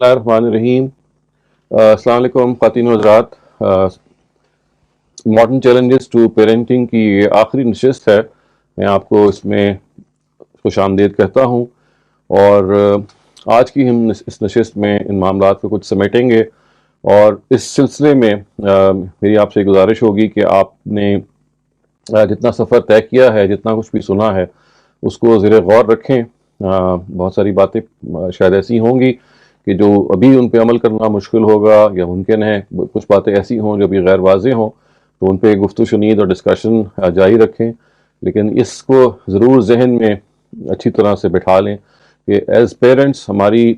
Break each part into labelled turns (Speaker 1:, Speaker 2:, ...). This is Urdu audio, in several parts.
Speaker 1: الرحمن الرحیم۔ السلام علیکم خواتین و حضرات۔ ماڈرن چیلنجز ٹو پیرنٹنگ کی یہ آخری نشست ہے، میں آپ کو اس میں خوش آمدید کہتا ہوں، اور آج کی ہم اس نشست میں ان معاملات کو کچھ سمیٹیں گے، اور اس سلسلے میں میری آپ سے گزارش ہوگی کہ آپ نے جتنا سفر طے کیا ہے، جتنا کچھ بھی سنا ہے، اس کو زیر غور رکھیں۔ بہت ساری باتیں شاید ایسی ہوں گی کہ جو ابھی ان پہ عمل کرنا مشکل ہوگا، یا ممکن ہے کچھ باتیں ایسی ہوں جو ابھی غیر واضح ہوں، تو ان پہ گفت و شنید اور ڈسکشن جاری رکھیں، لیکن اس کو ضرور ذہن میں اچھی طرح سے بٹھا لیں کہ ایز پیرنٹس ہماری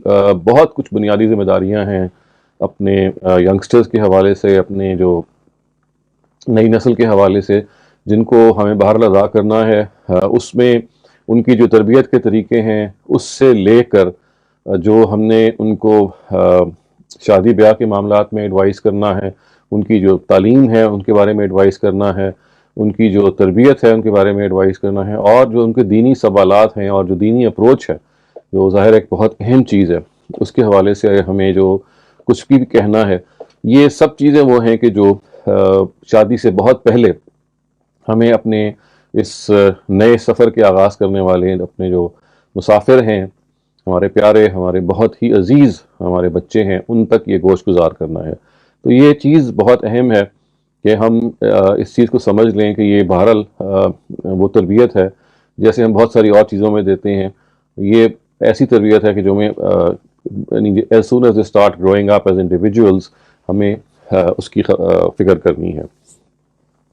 Speaker 1: بہت کچھ بنیادی ذمہ داریاں ہیں اپنے ینگسٹرز کے حوالے سے، اپنے جو نئی نسل کے حوالے سے، جن کو ہمیں بہرحال ادا کرنا ہے۔ اس میں ان کی جو تربیت کے طریقے ہیں، اس سے لے کر جو ہم نے ان کو شادی بیاہ کے معاملات میں ایڈوائز کرنا ہے، ان کی جو تعلیم ہے ان کے بارے میں ایڈوائز کرنا ہے، ان کی جو تربیت ہے ان کے بارے میں ایڈوائز کرنا ہے، اور جو ان کے دینی سوالات ہیں اور جو دینی اپروچ ہے، جو ظاہر ایک بہت اہم چیز ہے، اس کے حوالے سے ہمیں جو کچھ بھی کہنا ہے، یہ سب چیزیں وہ ہیں کہ جو شادی سے بہت پہلے ہمیں اپنے اس نئے سفر کے آغاز کرنے والے اپنے جو مسافر ہیں، ہمارے پیارے، ہمارے بہت ہی عزیز ہمارے بچے ہیں، ان تک یہ گوش گزار کرنا ہے۔ تو یہ چیز بہت اہم ہے کہ ہم اس چیز کو سمجھ لیں کہ یہ بہرحال وہ تربیت ہے جیسے ہم بہت ساری اور چیزوں میں دیتے ہیں، یہ ایسی تربیت ہے کہ جو میں as soon as they start growing up as individuals ہمیں اس کی فکر کرنی ہے۔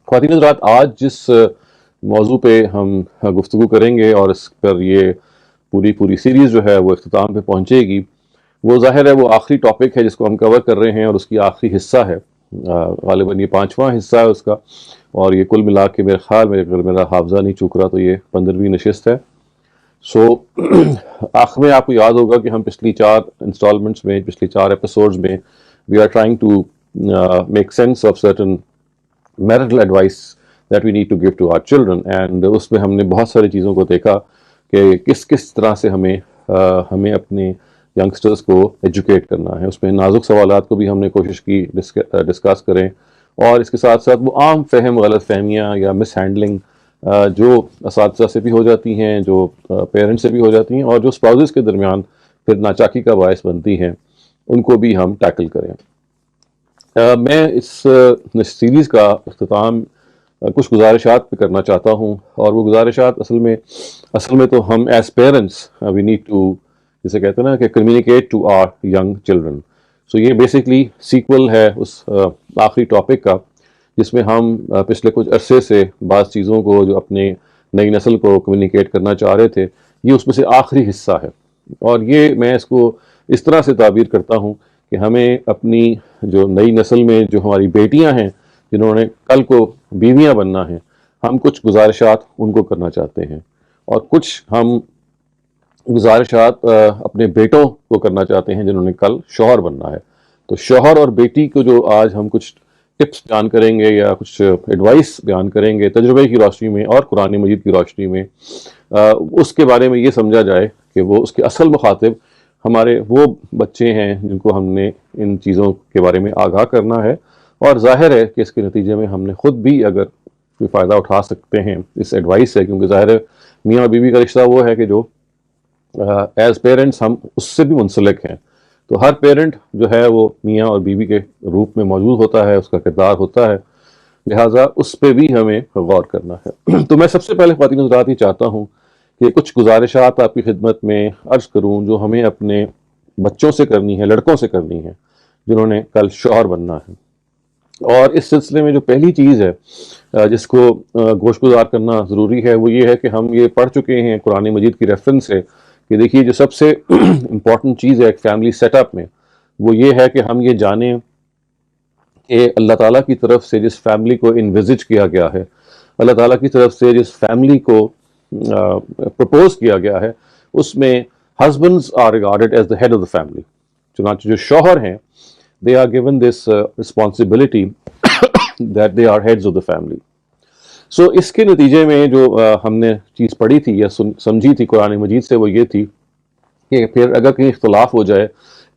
Speaker 1: خواتین حضرات، آج جس موضوع پہ ہم گفتگو کریں گے اور اس پر یہ پوری سیریز جو ہے وہ اختتام پہ پہنچے گی، وہ ظاہر ہے وہ آخری ٹاپک ہے جس کو ہم کور کر رہے ہیں، اور اس کی آخری حصہ ہے، غالباً یہ 5واں حصہ ہے اس کا، اور یہ کل ملا کے میرا حافظہ نہیں چوک رہا تو یہ 15ویں نشست ہے۔ سو آخر میں آپ کو یاد ہوگا کہ ہم پچھلی 4 انسٹالمنٹس میں، پچھلی 4 ایپیسوڈز میں we are trying to make sense of certain marital advice that we need to give to our children، and اس میں ہم نے بہت ساری چیزوں کو دیکھا کہ کس طرح سے ہمیں اپنے ینگسٹرز کو ایجوکیٹ کرنا ہے۔ اس میں نازک سوالات کو بھی ہم نے کوشش کی ڈسکس کریں، اور اس کے ساتھ ساتھ وہ عام فہم، غلط فہمیاں یا مس ہینڈلنگ جو اساتذہ سے بھی ہو جاتی ہیں، جو پیرنٹس سے بھی ہو جاتی ہیں، اور جو اسپاؤزز کے درمیان پھر ناچاکی کا باعث بنتی ہیں، ان کو بھی ہم ٹیکل کریں۔ میں اس سیریز کا اختتام کچھ گزارشات پہ کرنا چاہتا ہوں، اور وہ گزارشات اصل میں تو ہم as parents we need to, جسے کہتے ہیں نا کہ communicate to our young children. So یہ بیسکلی سیکول ہے اس آخری ٹاپک کا، جس میں ہم پچھلے کچھ عرصے سے بعض چیزوں کو جو اپنے نئی نسل کو کمیونیکیٹ کرنا چاہ رہے تھے، یہ اس میں سے آخری حصہ ہے، اور یہ میں اس کو اس طرح سے تعبیر کرتا ہوں کہ ہمیں اپنی جو نئی نسل میں جو ہماری بیٹیاں ہیں، جنہوں نے کل کو بیویاں بننا ہے، ہم کچھ گزارشات ان کو کرنا چاہتے ہیں، اور کچھ ہم گزارشات اپنے بیٹوں کو کرنا چاہتے ہیں جنہوں نے کل شوہر بننا ہے۔ تو شوہر اور بیٹی کو جو آج ہم کچھ ٹپس بیان کریں گے یا کچھ ایڈوائس بیان کریں گے تجربے کی روشنی میں اور قرآن مجید کی روشنی میں، اس کے بارے میں یہ سمجھا جائے کہ وہ اس کے اصل مخاطب ہمارے وہ بچے ہیں جن کو ہم نے ان چیزوں کے بارے میں آگاہ کرنا ہے، اور ظاہر ہے کہ اس کے نتیجے میں ہم نے خود بھی اگر کوئی فائدہ اٹھا سکتے ہیں اس ایڈوائس سے، کیونکہ ظاہر ہے میاں اور بیوی کا رشتہ وہ ہے کہ جو ایز پیرنٹس ہم اس سے بھی منسلک ہیں، تو ہر پیرنٹ جو ہے وہ میاں اور بیوی کے روپ میں موجود ہوتا ہے، اس کا کردار ہوتا ہے، لہٰذا اس پہ بھی ہمیں غور کرنا ہے۔ تو میں سب سے پہلے خواتین حضرات یہ چاہتا ہوں کہ کچھ گزارشات آپ کی خدمت میں عرض کروں جو ہمیں اپنے بچوں سے کرنی ہے، لڑکوں سے کرنی ہے جنہوں نے کل شوہر بننا ہے۔ اور اس سلسلے میں جو پہلی چیز ہے جس کو گوش گزار کرنا ضروری ہے، وہ یہ ہے کہ ہم یہ پڑھ چکے ہیں قرآن مجید کی ریفرنس سے کہ دیکھیے جو سب سے امپورٹنٹ چیز ہے ایک فیملی سیٹ اپ میں، وہ یہ ہے کہ ہم یہ جانیں کہ اللہ تعالیٰ کی طرف سے جس فیملی کو انویزج کیا گیا ہے، اللہ تعالیٰ کی طرف سے جس فیملی کو پرپوز کیا گیا ہے، اس میں husbands are regarded as the head of the family۔ چنانچہ جو شوہر ہیں they are given this responsibility that they are heads of the family۔ سو اس کے نتیجے میں جو ہم نے چیز پڑھی تھی یا سمجھی تھی قرآن مجید سے، وہ یہ تھی کہ پھر اگر کہیں اختلاف ہو جائے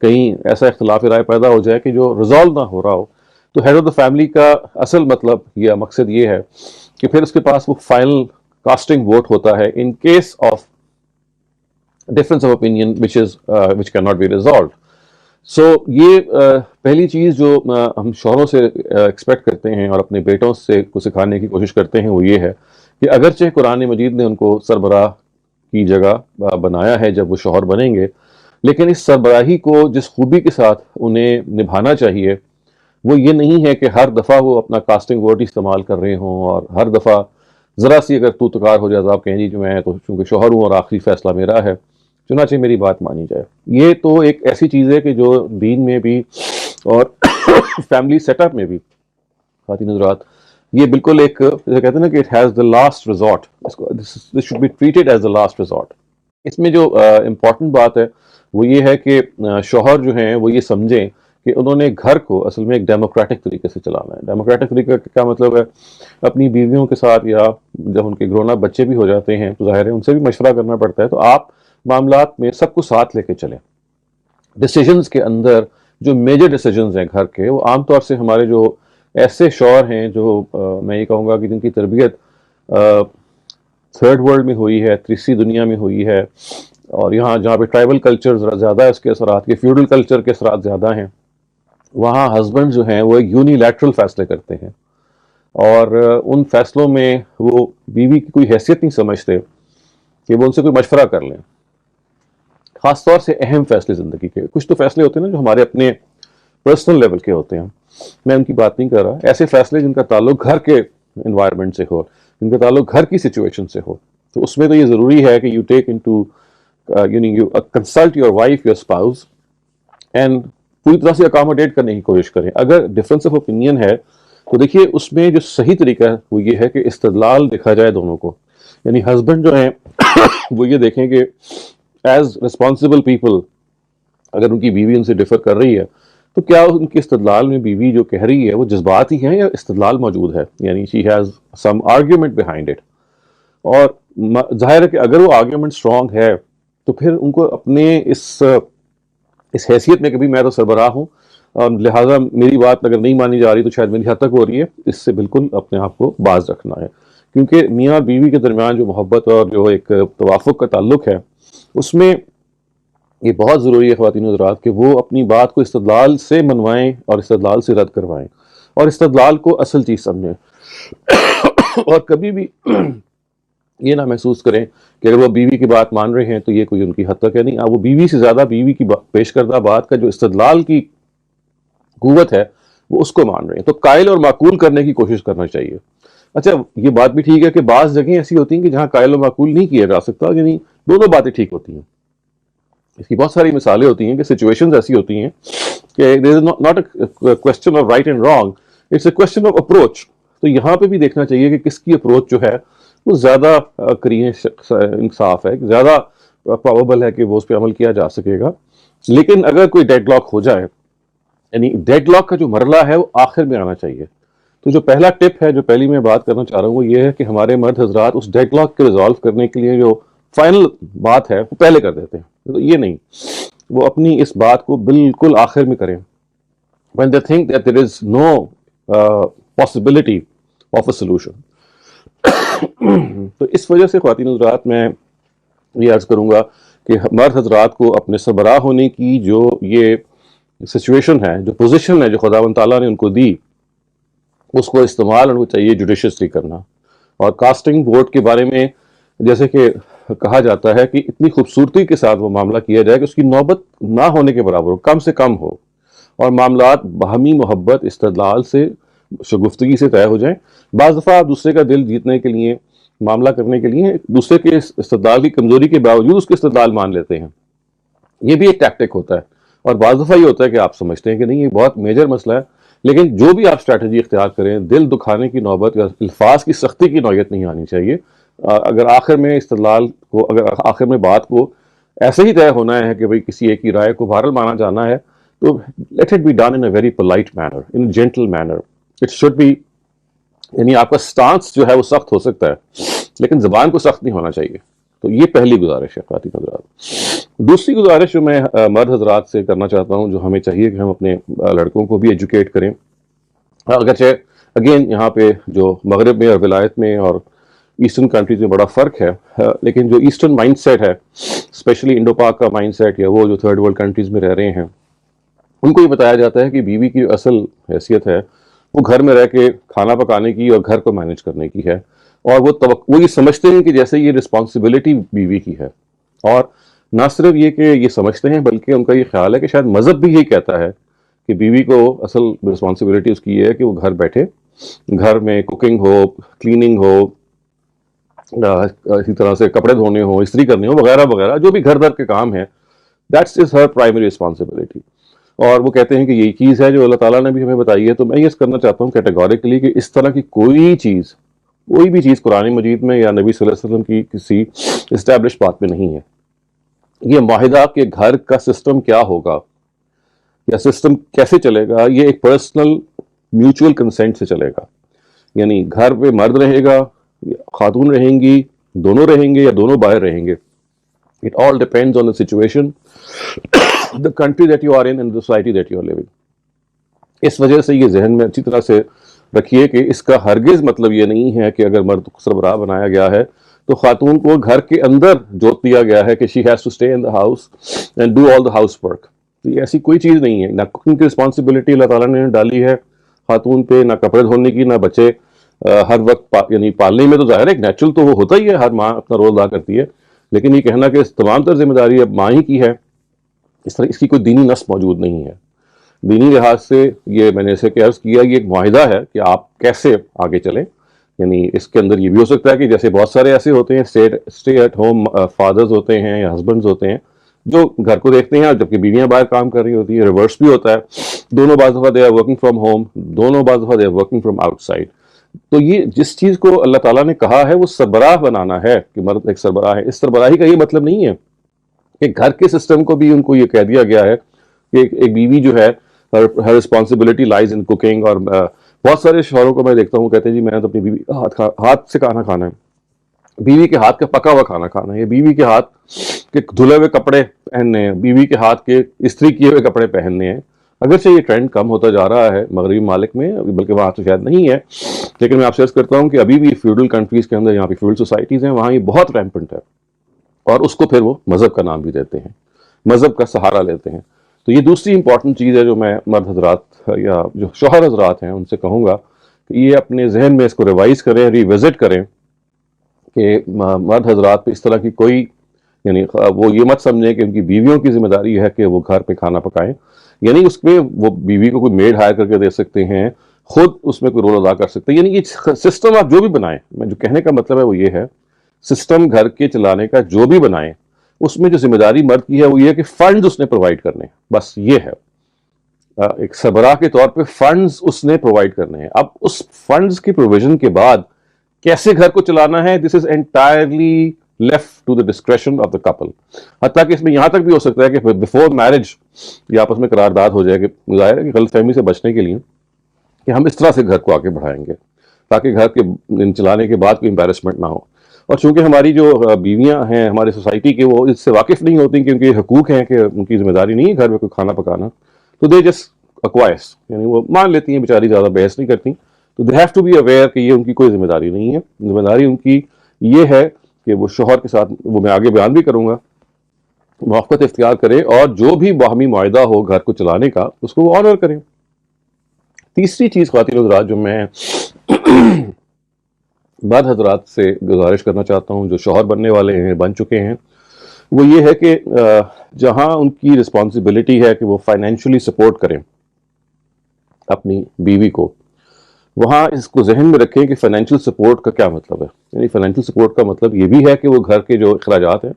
Speaker 1: کہیں ایسا اختلاف رائے پیدا ہو جائے کہ جو ریزالو نہ ہو رہا ہو، تو ہیڈ آف دا فیملی کا اصل مطلب یا مقصد یہ ہے کہ پھر اس کے پاس وہ فائنل کاسٹنگ ووٹ ہوتا ہے in case of difference of opinion which cannot be resolved. سو یہ پہلی چیز جو ہم شوہروں سے ایکسپیکٹ کرتے ہیں اور اپنے بیٹوں سے کو سکھانے کی کوشش کرتے ہیں وہ یہ ہے کہ اگرچہ قرآن مجید نے ان کو سربراہ کی جگہ بنایا ہے جب وہ شوہر بنیں گے، لیکن اس سربراہی کو جس خوبی کے ساتھ انہیں نبھانا چاہیے وہ یہ نہیں ہے کہ ہر دفعہ وہ اپنا کاسٹنگ ووٹ استعمال کر رہے ہوں اور ہر دفعہ ذرا سی اگر تو تکار ہو جائے تو آپ کہیں جی میں تو چونکہ شوہر ہوں اور آخری فیصلہ میرا ہے، چنانچہ میری بات مانی جائے. یہ تو ایک ایسی چیز ہے کہ جو دین میں بھی اور فیملی سیٹ اپ میں بھی خواتین حضرات یہ بالکل ایک جیسے کہتے ہیں نا کہ it has the last resort, this should be treated as the last resort. اس میں جو امپورٹنٹ بات ہے وہ یہ ہے کہ شوہر جو ہیں وہ یہ سمجھیں کہ انہوں نے گھر کو اصل میں ایک ڈیموکریٹک طریقے سے چلانا ہے. ڈیموکریٹک طریقے کا کیا مطلب ہے؟ اپنی بیویوں کے ساتھ یا جب ان کے گرون اپ بچے بھی ہو جاتے ہیں تو ظاہر ہے ان سے بھی مشورہ کرنا پڑتا ہے، تو آپ معاملات میں سب کو ساتھ لے کے چلیں. ڈیسیجنز کے اندر جو میجر ڈیسیجنز ہیں گھر کے، وہ عام طور سے ہمارے جو ایسے شوہر ہیں جو میں یہ کہوں گا کہ جن کی تربیت تھرڈ ورلڈ میں ہوئی ہے، تیسری دنیا میں ہوئی ہے، اور یہاں جہاں پہ ٹرائبل کلچر ذرا زیادہ ہے اس کے اثرات کے، فیوڈل کلچر کے اثرات زیادہ ہیں، وہاں ہسبینڈ جو ہیں وہ ایک یونیلیٹرل فیصلے کرتے ہیں اور ان فیصلوں میں وہ بیوی کی کوئی حیثیت نہیں سمجھتے کہ وہ ان سے کوئی مشورہ کر لیں. خاص طور سے اہم فیصلے زندگی کے، کچھ تو فیصلے ہوتے ہیں نا جو ہمارے اپنے پرسنل لیول کے ہوتے ہیں، میں ان کی بات نہیں کر رہا، ایسے فیصلے جن کا تعلق گھر کے انوائرمنٹ سے ہو، جن کا تعلق گھر کی سچویشن سے ہو، تو اس میں تو یہ ضروری ہے کہ you take into you consult your wife, your spouse, and پوری طرح سے اکاموڈیٹ کرنے کی کوشش کریں. اگر ڈفرینس آف اوپینین ہے تو دیکھیے اس میں جو صحیح طریقہ ہے وہ یہ ہے کہ استدلال دیکھا جائے دونوں کو. یعنی ہسبینڈ جو ہیں وہ یہ دیکھیں کہ ایز ریسپانسبل پیپل اگر ان کی بیوی ان سے ڈفر کر رہی ہے تو کیا ان کے استدلال میں بیوی جو کہہ رہی ہے وہ جذبات ہی ہیں یا استدلال موجود ہے، یعنی she has some argument behind it. اور ظاہر ہے کہ اگر وہ آرگیومنٹ اسٹرانگ ہے تو پھر ان کو اپنے اس حیثیت میں کہ بھی میں تو سربراہ ہوں اور لہٰذا میری بات اگر نہیں مانی جا رہی تو شاید میری حد تک ہو رہی ہے، اس سے بالکل اپنے آپ کو باز رکھنا ہے. کیونکہ میاں اور بیوی کے درمیان جو محبت اور جو ایک توافق کا تعلق ہے اس میں یہ بہت ضروری ہے خواتین حضرات کہ وہ اپنی بات کو استدلال سے منوائیں اور استدلال سے رد کروائیں اور استدلال کو اصل چیز سمجھیں اور کبھی بھی یہ نہ محسوس کریں کہ اگر وہ بیوی کی بات مان رہے ہیں تو یہ کوئی ان کی حد تک ہے. نہیں، وہ بیوی سے زیادہ بیوی کی پیش کردہ بات کا جو استدلال کی قوت ہے وہ اس کو مان رہے ہیں، تو قائل اور معقول کرنے کی کوشش کرنا چاہیے. اچھا یہ بات بھی ٹھیک ہے کہ بعض جگہیں ایسی ہوتی ہیں کہ جہاں قائل و معقول نہیں کیا جا سکتا، یعنی دونوں باتیں ٹھیک ہوتی ہیں. اس کی بہت ساری مثالیں ہوتی ہیں کہ سچویشنز ایسی ہوتی ہیں کہ there is not a question of right and wrong, it's a question of approach. تو یہاں پہ بھی دیکھنا چاہیے کہ کس کی اپروچ جو ہے وہ زیادہ قرین انصاف ہے، زیادہ پروبیبل ہے کہ وہ اس پہ عمل کیا جا سکے گا. لیکن اگر کوئی ڈیڈ لاک ہو جائے، یعنی ڈیڈ لاک کا جو مرحلہ ہے وہ آخر میں آنا چاہیے. تو جو پہلا ٹپ ہے جو پہلی میں بات کرنا چاہ رہا ہوں وہ یہ ہے کہ ہمارے مرد حضرات اس ڈیڈ لاک کے ریزالو کرنے کے لیے جو فائنل بات ہے وہ پہلے کر دیتے ہیں. تو یہ نہیں، وہ اپنی اس بات کو بالکل آخر میں کریں when they think that there is no possibility of a solution. تو اس وجہ سے خواتین حضرات میں یہ عرض کروں گا کہ مرد حضرات کو اپنے سربراہ ہونے کی جو یہ سچویشن ہے، جو پوزیشن ہے جو خداوند تعالیٰ نے ان کو دی، اس کو استعمال ان کو چاہیے جوڈیشیسلی کرنا. اور کاسٹنگ ووٹ کے بارے میں جیسے کہ کہا جاتا ہے کہ اتنی خوبصورتی کے ساتھ وہ معاملہ کیا جائے کہ اس کی نوبت نہ ہونے کے برابر ہو، کم سے کم ہو، اور معاملات باہمی محبت، استدلال سے، شگفتگی سے طے ہو جائیں. بعض دفعہ آپ دوسرے کا دل جیتنے کے لیے، معاملہ کرنے کے لیے دوسرے کے استدلال کی کمزوری کے باوجود اس کے استدلال مان لیتے ہیں. یہ بھی ایک ٹیکٹک ہوتا ہے. اور بعض دفعہ یہ ہوتا ہے کہ آپ سمجھتے ہیں کہ نہیں یہ بہت میجر مسئلہ ہے، لیکن جو بھی آپ اسٹریٹجی اختیار کریں دل دکھانے کی نوبت یا الفاظ کی سختی کی نوعیت نہیں آنی چاہیے. اگر آخر میں استدلال کو، اگر آخر میں بات کو ایسے ہی طے ہونا ہے کہ بھئی کسی ایک کی رائے کو بہرحال مانا جانا ہے، تو let it be done in a very polite manner, in a gentle manner. It should be, یعنی آپ کا سٹانس جو ہے وہ سخت ہو سکتا ہے لیکن زبان کو سخت نہیں ہونا چاہیے. تو یہ پہلی گزارش ہے خواتین حضرات۔ دوسری گزارش جو میں مرد حضرات سے کرنا چاہتا ہوں، جو ہمیں چاہیے کہ ہم اپنے لڑکوں کو بھی ایجوکیٹ کریں، اگرچہ اگین یہاں پہ جو مغرب میں اور ولایت میں اور ایسٹرن کنٹریز میں بڑا فرق ہے، لیکن جو ایسٹرن مائنڈ سیٹ ہے، اسپیشلی انڈو پاک کا مائنڈ سیٹ، یا وہ جو تھرڈ ورلڈ کنٹریز میں رہ رہے ہیں، ان کو یہ بتایا جاتا ہے کہ بیوی کی جو اصل حیثیت ہے وہ گھر میں رہ کے کھانا پکانے کی اور گھر کو مینیج کرنے کی ہے، اور وہ یہ سمجھتے ہیں کہ جیسے یہ رسپانسبلٹی بیوی کی ہے، اور نہ صرف یہ کہ یہ سمجھتے ہیں بلکہ ان کا یہ خیال ہے کہ شاید مذہب بھی یہی کہتا ہے کہ بیوی کو اصل رسپانسبلٹی اس کی یہ ہے کہ وہ گھر بیٹھے، گھر میں کوکنگ ہو، کلیننگ ہو، اسی طرح سے کپڑے دھونے ہوں، استری کرنے ہوں، وغیرہ وغیرہ جو بھی گھر در کے کام ہیں، that's is Hare primary responsibility. اور وہ کہتے ہیں کہ یہی چیز ہے جو اللہ تعالیٰ نے بھی ہمیں بتائی ہے۔ تو میں یہ کرنا چاہتا ہوں کیٹیگوریکلی کہ اس طرح کی کوئی بھی چیز قرآن مجید میں یا نبی صلی اللہ علیہ وسلم کی کسی اسٹیبلش بات میں نہیں ہے۔ یہ معاہدہ کہ گھر کا سسٹم کیا ہوگا یا سسٹم کیسے چلے گا، یہ ایک پرسنل میوچول کنسنٹ سے چلے گا، یعنی گھر پہ مرد رہے گا، خاتون رہیں گی، دونوں رہیں گے یا دونوں باہر رہیں گے۔ It all depends on the situation, the country that you are in and the society that you are living. اس وجہ سے یہ ذہن میں اچھی طرح سے رکھیے کہ اس کا ہرگز مطلب یہ نہیں ہے کہ اگر مرد کو سربراہ بنایا گیا ہے تو خاتون کو گھر کے اندر جوت دیا گیا ہے کہ she has to stay in the house and do all the housework۔ تو یہ ایسی کوئی چیز نہیں ہے۔ نہ کوکنگ کی رسپانسبلٹی اللہ تعالیٰ نے ڈالی ہے خاتون پہ، نہ کپڑے دھونے کی، نہ بچے ہر وقت یعنی پالنے میں تو ظاہر ہے ایک نیچرل تو وہ ہوتا ہی ہے، ہر ماں اپنا رول ادا کرتی ہے، لیکن یہ کہنا کہ تمام تر ذمہ داری اب ماں ہی کی ہے، اس کی کوئی دینی نص موجود نہیں ہے۔ دینی لحاظ سے یہ میں نے اسے عرض کیا، یہ ایک معاہدہ ہے کہ آپ کیسے آگے چلیں، یعنی اس کے اندر یہ بھی ہو سکتا ہے کہ جیسے بہت سارے ایسے ہوتے ہیں اسٹے ایٹ ہوم فادرز ہوتے ہیں یا ہسبینڈز ہوتے ہیں جو گھر کو دیکھتے ہیں جبکہ بیویاں باہر کام کر رہی ہوتی ہیں، ریورس بھی ہوتا ہے، دونوں بعض دفعہ they are working from home, دونوں بعض دفعہ they are working from outside. تو یہ جس چیز کو اللہ تعالیٰ نے کہا ہے وہ سربراہ بنانا ہے کہ مرد ایک سربراہ ہے، اس سربراہی کا یہ مطلب نہیں ہے کہ گھر کے سسٹم کو بھی ان کو یہ کہہ دیا گیا ہے کہ ایک بیوی جو ہے ہر رسپانسبلٹی لائز ان کوکنگ، اور بہت سارے شوہروں کو میں دیکھتا ہوں کہتے ہیں جی میں نے تو اپنی بیوی ہاتھ سے کھانا کھانا ہے، بیوی کے ہاتھ کا پکا ہوا کھانا کھانا ہے، یا بیوی کے ہاتھ کے دھلے ہوئے کپڑے پہننے ہیں، بیوی کے ہاتھ کے استری کیے ہوئے کپڑے پہننے ہیں۔ اگرچہ یہ ٹرینڈ کم ہوتا جا رہا ہے مغربی ممالک میں، بلکہ وہاں تو شاید نہیں ہے، لیکن میں آپ سے عرض کرتا ہوں کہ ابھی بھی فیوڈل کنٹریز کے اندر، یہاں پہ فیوڈل سوسائٹیز ہیں، وہاں یہ بہت ریمپنٹ ہے، اور اس کو پھر وہ مذہب کا نام بھی دیتے ہیں، مذہب کا سہارا لیتے ہیں۔ تو یہ دوسری امپورٹنٹ چیز ہے جو میں مرد حضرات یا جو شوہر حضرات ہیں ان سے کہوں گا کہ یہ اپنے ذہن میں اس کو ریوائز کریں، ریوزٹ کریں کہ مرد حضرات پہ اس طرح کی کوئی، یعنی وہ یہ مت سمجھیں کہ ان کی بیویوں کی ذمہ داری ہے کہ وہ گھر پہ کھانا پکائیں، یعنی اس میں وہ بیوی کو کوئی میڈ ہائر کر کے دے سکتے ہیں، خود اس میں کوئی رول ادا کر سکتے ہیں، یعنی یہ سسٹم آپ جو بھی بنائیں، میں جو کہنے کا مطلب ہے وہ یہ ہے، سسٹم گھر کے چلانے کا جو بھی بنائیں، اس میں جو ذمہ داری مرد کی ہے وہ یہ ہے کہ فنڈز اس نے پرووائڈ کرنے ہیں، بس یہ ہے، ایک سربراہ کے طور پہ فنڈز اس نے پرووائڈ کرنے ہیں۔ اب اس فنڈز کی پروویژن کے بعد کیسے گھر کو چلانا ہے، this is entirely left to the discretion of the couple. حتیٰ کہ اس میں یہاں تک بھی ہو سکتا ہے کہ بیفور میرج یہ آپس میں قرارداد ہو جائے کہ ظاہر ہے کہ غلط فہمی سے بچنے کے لیے کہ ہم اس طرح سے گھر کو آگے بڑھائیں گے تاکہ گھر کے چلانے کے بعد کوئی امبیرسمنٹ نہ ہو۔ اور چونکہ ہماری جو بیویاں ہیں ہماری سوسائٹی کے، وہ اس سے واقف نہیں ہوتی کہ ان کے حقوق ہیں، کہ ان کی ذمہ داری نہیں ہے گھر میں کوئی کھانا پکانا، تو دے جسٹ اکوائس، یعنی وہ مان لیتی ہیں، بیچاری زیادہ بحث نہیں کرتی۔ تو they have to be aware کہ یہ ان کی کوئی ذمہ داری نہیں ہے، ذمہ داری ان کی یہ ہے کہ وہ شوہر کے ساتھ، وہ میں آگے بیان بھی کروں گا، موافقت اختیار کریں، اور جو بھی باہمی معاہدہ ہو گھر کو چلانے کا اس کو وہ آنر کریں۔ تیسری چیز خواتین حضرات جو میں مرد حضرات سے گزارش کرنا چاہتا ہوں جو شوہر بننے والے ہیں، بن چکے ہیں، وہ یہ ہے کہ جہاں ان کی رسپانسبلٹی ہے کہ وہ فائنینشلی سپورٹ کریں اپنی بیوی کو، وہاں اس کو ذہن میں رکھیں کہ فائنینشیل سپورٹ کا کیا مطلب ہے۔ یعنی فائنینشیل سپورٹ کا مطلب یہ بھی ہے کہ وہ گھر کے جو اخراجات ہیں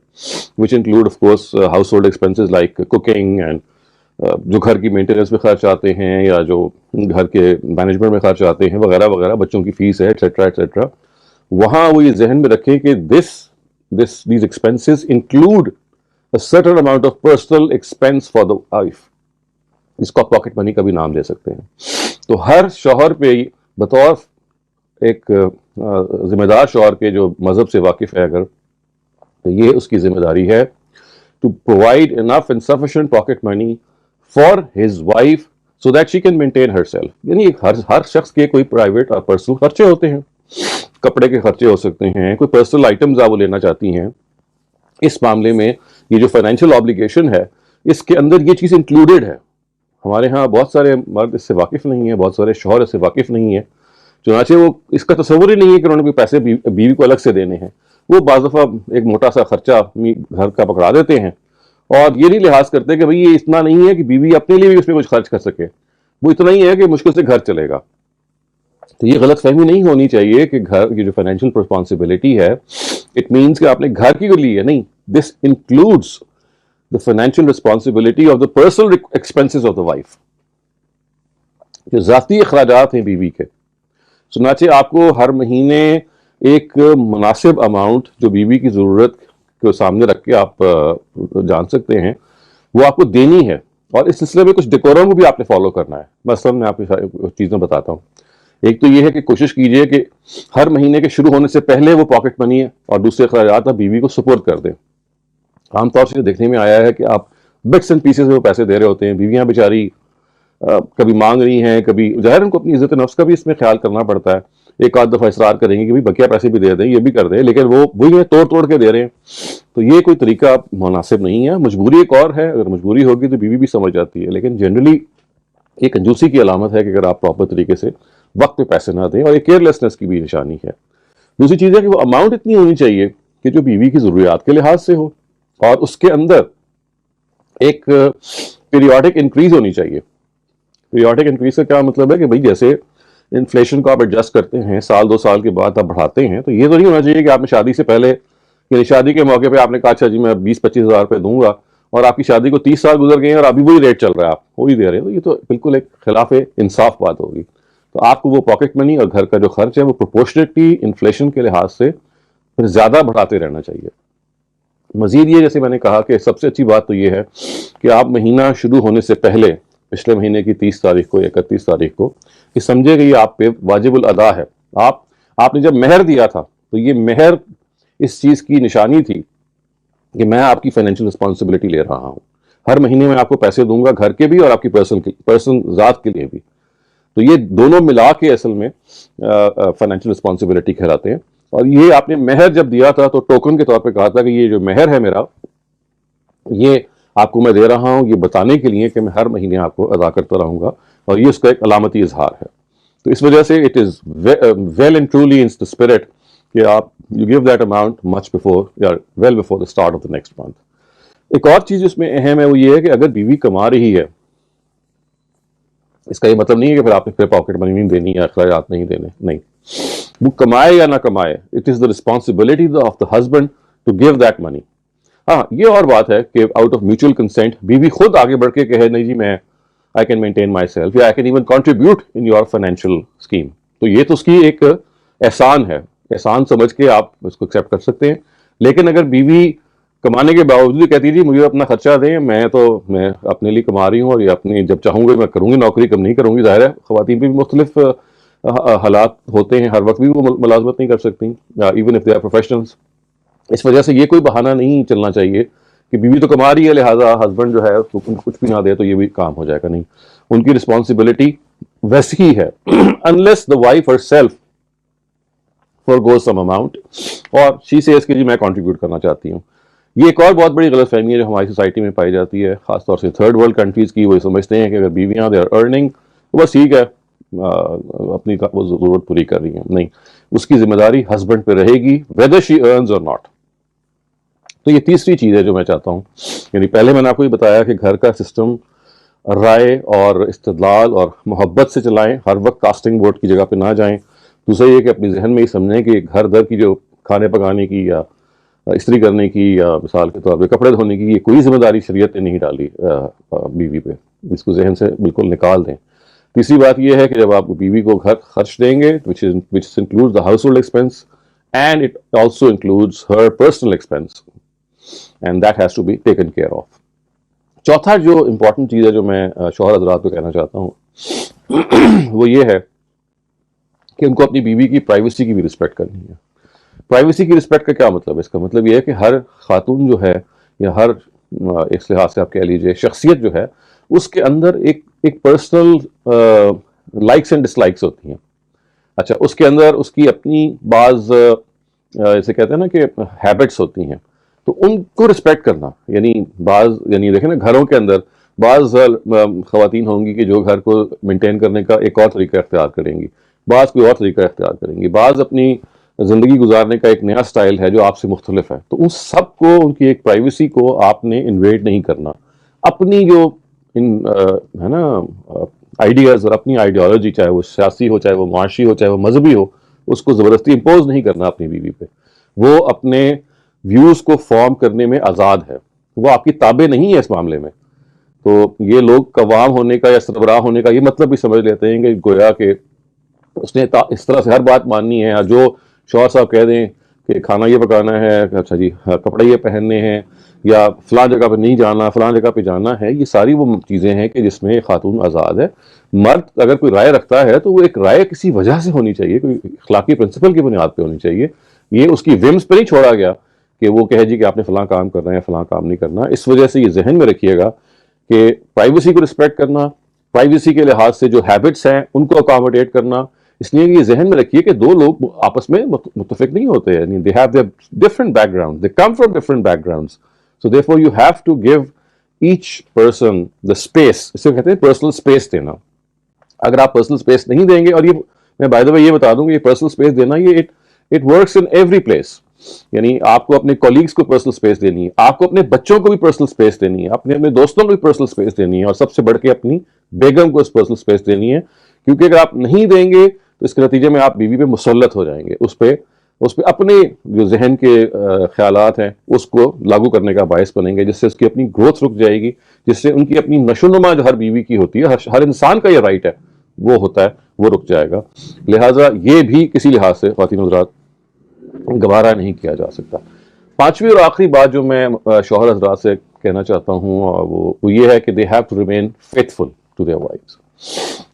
Speaker 1: which include of course house hold expenses like cooking and جو گھر کی مینٹیننس میں خرچ آتے ہیں یا جو گھر کے مینجمنٹ میں خرچ آتے ہیں وغیرہ وغیرہ، بچوں کی فیس ہے ایٹسیٹرا ایٹسیٹرا، وہاں وہ یہ ذہن میں رکھیں کہ these expenses include a certain amount of personal expense for the wife، اس کو پاکٹ منی کا بھی نام دے سکتے ہیں۔ تو ہر شوہر پہ بطور ایک ذمہ دار شوہر کے جو مذہب سے واقف ہے اگر، تو یہ اس کی ذمہ داری ہے to provide enough and sufficient pocket money for his wife so that she can maintain herself. یعنی ہر شخص کے کوئی پرائیویٹ اور پرسنل خرچے ہوتے ہیں، کپڑے کے خرچے ہو سکتے ہیں، کوئی پرسنل آئٹمز آپ وہ لینا چاہتی ہیں. اس معاملے میں یہ جو فائنینشیل آبلیگیشن ہے اس کے اندر یہ چیز انکلوڈیڈ ہے. ہمارے ہاں بہت سارے مرد اس سے واقف نہیں ہیں، بہت سارے شوہر اس سے واقف نہیں ہیں، چنانچہ وہ اس کا تصور ہی نہیں ہے کہ انہوں نے کوئی پیسے بیوی کو الگ سے دینے ہیں. وہ بعض دفعہ ایک موٹا سا خرچہ گھر کا پکڑا دیتے ہیں اور یہ نہیں لحاظ کرتے کہ بھئی یہ اتنا نہیں ہے کہ بیوی اپنے لیے بھی اس میں کچھ خرچ کر سکے، وہ اتنا ہی ہے کہ مشکل سے گھر چلے گا. تو یہ غلط فہمی نہیں ہونی چاہیے کہ گھر کی جو فائنینشیل رسپانسبلٹی ہے اٹ مینس کہ آپ نے گھر کی کو لی ہے، نہیں. دس includes the financial responsibility of the personal expenses of the wife. جو ذاتی اخراجات ہیں بیوی کے، چنانچہ آپ کو ہر مہینے ایک مناسب اماؤنٹ جو بیوی کی ضرورت کو سامنے رکھ کے آپ جان سکتے ہیں وہ آپ کو دینی ہے. اور اس سلسلے میں کچھ ڈیکورم بھی آپ نے فالو کرنا ہے. مثلا میں آپ کو چیزیں بتاتا ہوں. ایک تو یہ ہے کہ کوشش کیجئے کہ ہر مہینے کے شروع ہونے سے پہلے وہ پاکٹ منی ہے اور دوسرے اخراجات آپ بیوی کو سپورٹ کر دیں. عام طور سے دیکھنے میں آیا ہے کہ آپ بٹس اینڈ پیسز میں وہ پیسے دے رہے ہوتے ہیں. بیویاں بیچاری کبھی مانگ رہی ہیں، کبھی ظاہر ان کو اپنی عزت نفس کا بھی اس میں خیال کرنا پڑتا ہے. ایک آدھ دفعہ اصرار کریں گے کہ بقیہ پیسے بھی دے دیں، یہ بھی کر دیں، لیکن وہ وہی توڑ کے دے رہے ہیں. تو یہ کوئی طریقہ مناسب نہیں ہے. مجبوری ایک اور ہے، اگر مجبوری ہوگی تو بیوی بھی سمجھ جاتی ہے، لیکن جنرلی یہ کنجوسی کی علامت ہے کہ اگر آپ پراپر طریقے سے وقت پہ پیسے نہ دیں، اور ایک کیئرلیسنس کی بھی نشانی ہے. دوسری چیز ہے کہ وہ اماؤنٹ اتنی ہونی چاہیے کہ جو بیوی کی ضروریات کے لحاظ سے ہو، اور اس کے اندر ایک پیریوڈک انکریز ہونی چاہیے. پیریوڈک انکریز کا کیا مطلب ہے کہ بھئی جیسے انفلیشن کو آپ ایڈجسٹ کرتے ہیں، سال 2 سال کے بعد آپ بڑھاتے ہیں، تو یہ تو نہیں ہونا چاہیے کہ آپ نے شادی سے پہلے یعنی شادی کے موقع پہ آپ نے کہا اچھا جی میں 20-25 ہزار روپے دوں گا، اور آپ کی شادی کو 30 سال گزر گئے ہیں اور ابھی وہی ریٹ چل رہا ہے، آپ وہی دے رہے ہیں. تو یہ تو بالکل ایک خلاف انصاف بات ہوگی. تو آپ کو وہ پاکٹ منی اور گھر کا جو خرچ ہے وہ پروپورشنیٹلی انفلیشن کے لحاظ سے پھر زیادہ بڑھاتے رہنا چاہیے. مزید یہ جیسے میں نے کہا کہ سب سے اچھی بات تو یہ ہے کہ آپ مہینہ شروع ہونے سے پہلے پچھلے مہینے کی 30 تاریخ کو یا 31 تاریخ کو یہ سمجھے کہ یہ آپ پہ واجب الادا ہے. آپ نے جب مہر دیا تھا تو یہ مہر اس چیز کی نشانی تھی کہ میں آپ کی فائنینشیل رسپانسبلٹی لے رہا ہوں. ہر مہینے میں آپ کو پیسے دوں گا، گھر کے بھی اور آپ کی پرسنل ذات کے لیے بھی. تو یہ دونوں ملا کے اصل میں فائنینشیل رسپانسبلٹی کہلاتے ہیں. اور یہ آپ نے مہر جب دیا تھا تو ٹوکن کے طور پہ کہا تھا کہ یہ جو مہر ہے میرا، یہ آپ کو میں دے رہا ہوں یہ بتانے کے لیے کہ میں ہر مہینے آپ کو ادا کرتا رہوں گا، اور یہ اس کا ایک علامتی اظہار ہے. تو اس وجہ سے it is well and truly in the spirit کہ آپ you give that amount much before یا well before the start of the next month. ایک اور چیز اس میں اہم ہے وہ یہ ہے کہ اگر بیوی کما رہی ہے، اس کا یہ مطلب نہیں ہے کہ پھر آپ نے پھر پاکٹ منی نہیں دینی یا اخراجات نہیں دینے، نہیں. وہ کمائے یا نہ کمائے، it is the responsibility of the husband to give that money. ہاں یہ اور بات ہے کہ آؤٹ آف میوچل کنسینٹ بیوی خود آگے بڑھ کے کہے نہیں جی میں I can maintain myself, یا I can even contribute in your financial scheme, تو یہ تو اس کی ایک احسان ہے، احسان سمجھ کے آپ اس کو ایکسیپٹ کر سکتے ہیں. لیکن اگر بیوی کمانے کے باوجود کہتی جی مجھے اپنا خرچہ دیں، میں اپنے لیے کما رہی ہوں اور یہ اپنی جب چاہوں گی میں کروں گی، نوکری کم نہیں کروں گی. ظاہر ہے خواتین پہ بھی مختلف حالات ہوتے ہیں، ہر وقت بھی وہ ملازمت نہیں کر سکتی even if they are professionals. اس وجہ سے یہ کوئی بہانہ نہیں چلنا چاہیے کہ بیوی تو کما رہی ہے لہٰذا ہسبینڈ جو ہے کچھ بھی نہ دے تو یہ بھی کام ہو جائے گا. نہیں، ان کی رسپانسبلٹی ویسی ہی ہے unless the wife herself forgoes some amount اور she says کہ جی میں کنٹریبیوٹ کرنا چاہتی ہوں. یہ ایک اور بہت بڑی غلط فہمی ہے جو ہماری سوسائٹی میں پائی جاتی ہے، خاص طور سے تھرڈ ورلڈ کنٹریز کی. وہ سمجھتے ہیں کہ اگر بیویاں دے آر ارننگ تو بس ٹھیک ہے اپنی وہ ضرورت پوری کر رہی ہیں. نہیں، اس کی ذمہ داری ہسبینڈ پہ رہے گی whether she earns or not. تو یہ تیسری چیز ہے جو میں چاہتا ہوں، یعنی پہلے میں نے آپ کو یہ بتایا کہ گھر کا سسٹم رائے اور استدلال اور محبت سے چلائیں، ہر وقت کاسٹنگ ووٹ کی جگہ پہ نہ جائیں. دوسرا یہ کہ اپنی ذہن میں یہ سمجھیں کہ گھر در کی جو کھانے پکانے کی یا استری کرنے کی یا مثال کے طور پہ کپڑے دھونے کی یہ کوئی ذمہ داری شریعت نے نہیں ڈالی بیوی پہ، اس کو ذہن سے بالکل نکال دیں. تیسری بات یہ ہے کہ جب آپ بیوی کو گھر خرچ دیں گے which includes the household expense and it also includes her personal expense and that has to be taken care of. چوتھا جو امپورٹنٹ چیز ہے جو میں شوہر حضرات کو کہنا چاہتا ہوں وہ یہ ہے کہ ان کو اپنی بیوی کی پرائیویسی کی بھی رسپیکٹ کرنی ہے. پرائیویسی کی رسپیکٹ کا کیا مطلب ہے؟ اس کا مطلب یہ ہے کہ ہر خاتون جو ہے یا ہر اس لحاظ سے آپ کہہ لیجیے شخصیت جو ہے اس کے اندر ایک personal likes and dislikes ہوتی ہیں. اچھا اس کے اندر اس کی اپنی بعض جیسے کہتے ہیں نا کہ ہیبٹس ہوتی ہیں, تو ان کو رسپیکٹ کرنا, یعنی دیکھیں نا گھروں کے اندر بعض خواتین ہوں گی کہ جو گھر کو مینٹین کرنے کا ایک اور طریقہ اختیار کریں گی, بعض کوئی اور طریقہ اختیار کریں گی, بعض اپنی زندگی گزارنے کا ایک نیا سٹائل ہے جو آپ سے مختلف ہے. تو ان سب کو ان کی ایک پرائیویسی کو آپ نے انویڈ نہیں کرنا. اپنی جو ہے نا آئیڈیاز اور اپنی آئیڈیالوجی, چاہے وہ سیاسی ہو, چاہے وہ معاشی ہو, چاہے وہ مذہبی ہو, اس کو زبردستی امپوز نہیں کرنا اپنی بیوی پہ. وہ اپنے ویوز کو فارم کرنے میں آزاد ہے, وہ آپ کی تابع نہیں ہے اس معاملے میں. تو یہ لوگ قوام ہونے کا یا سربراہ ہونے کا یہ مطلب بھی سمجھ لیتے ہیں کہ گویا کہ اس نے اس طرح سے ہر بات ماننی ہے. جو شوہر صاحب کہہ دیں کہ کھانا یہ پکانا ہے, اچھا جی کپڑے یہ پہننے ہیں, یا فلاں جگہ پہ نہیں جانا, فلاں جگہ پہ جانا ہے, یہ ساری وہ چیزیں ہیں کہ جس میں خاتون آزاد ہے. مرد اگر کوئی رائے رکھتا ہے تو وہ ایک رائے کسی وجہ سے ہونی چاہیے, کوئی اخلاقی پرنسپل کی بنیاد پہ ہونی چاہیے. یہ اس کی ومز پہ نہیں چھوڑا گیا کہ وہ کہے جی کہ آپ نے فلاں کام کرنا ہے یا فلاں کام نہیں کرنا. اس وجہ سے یہ ذہن میں رکھیے گا کہ پرائیویسی کو رسپیکٹ کرنا, پرائیویسی کے لحاظ سے جو ہیبٹس ہیں ان کو اکاموڈیٹ کرنا. اس لیے یہ ذہن میں رکھیے کہ دو لوگ آپس میں متفق نہیں ہوتے, یعنی they have their different backgrounds, they come from different backgrounds, so therefore you have to give each person the space. اسے کہتے ہیں پرسنل اسپیس دینا. اگر آپ پرسنل اسپیس نہیں دیں گے, اور یہ میں بائی دا وے یہ بتا دوں کہ یہ پرسنل اسپیس دینا یہ it works in every place. یعنی آپ کو اپنے کولیگس کو پرسنل اسپیس دینی ہے, آپ کو اپنے بچوں کو بھی پرسنل اسپیس دینی ہے, اپنے دوستوں کو بھی پرسنل اسپیس دینی ہے, اور سب سے بڑھ کے اپنی بیگم کو پرسنل اسپیس دینی ہے. کیونکہ اگر آپ نہیں دیں گے تو اس کے نتیجے میں آپ بیوی پہ مسلط ہو جائیں گے, اس پہ اپنے جو ذہن کے خیالات ہیں اس کو لاگو کرنے کا باعث بنیں گے, جس سے اس کی اپنی گروتھ رک جائے گی, جس سے ان کی اپنی نشو و نما جو ہر بیوی کی ہوتی ہے, ہر انسان کا یہ رائٹ ہے, وہ ہوتا ہے, وہ رک جائے گا. لہٰذا یہ بھی کسی لحاظ سے خواتین حضرات گوارا نہیں کیا جا سکتا. پانچویں اور آخری بات جو میں شوہر حضرات سے کہنا چاہتا ہوں وہ یہ ہے کہ they have to remain faithful to their wives.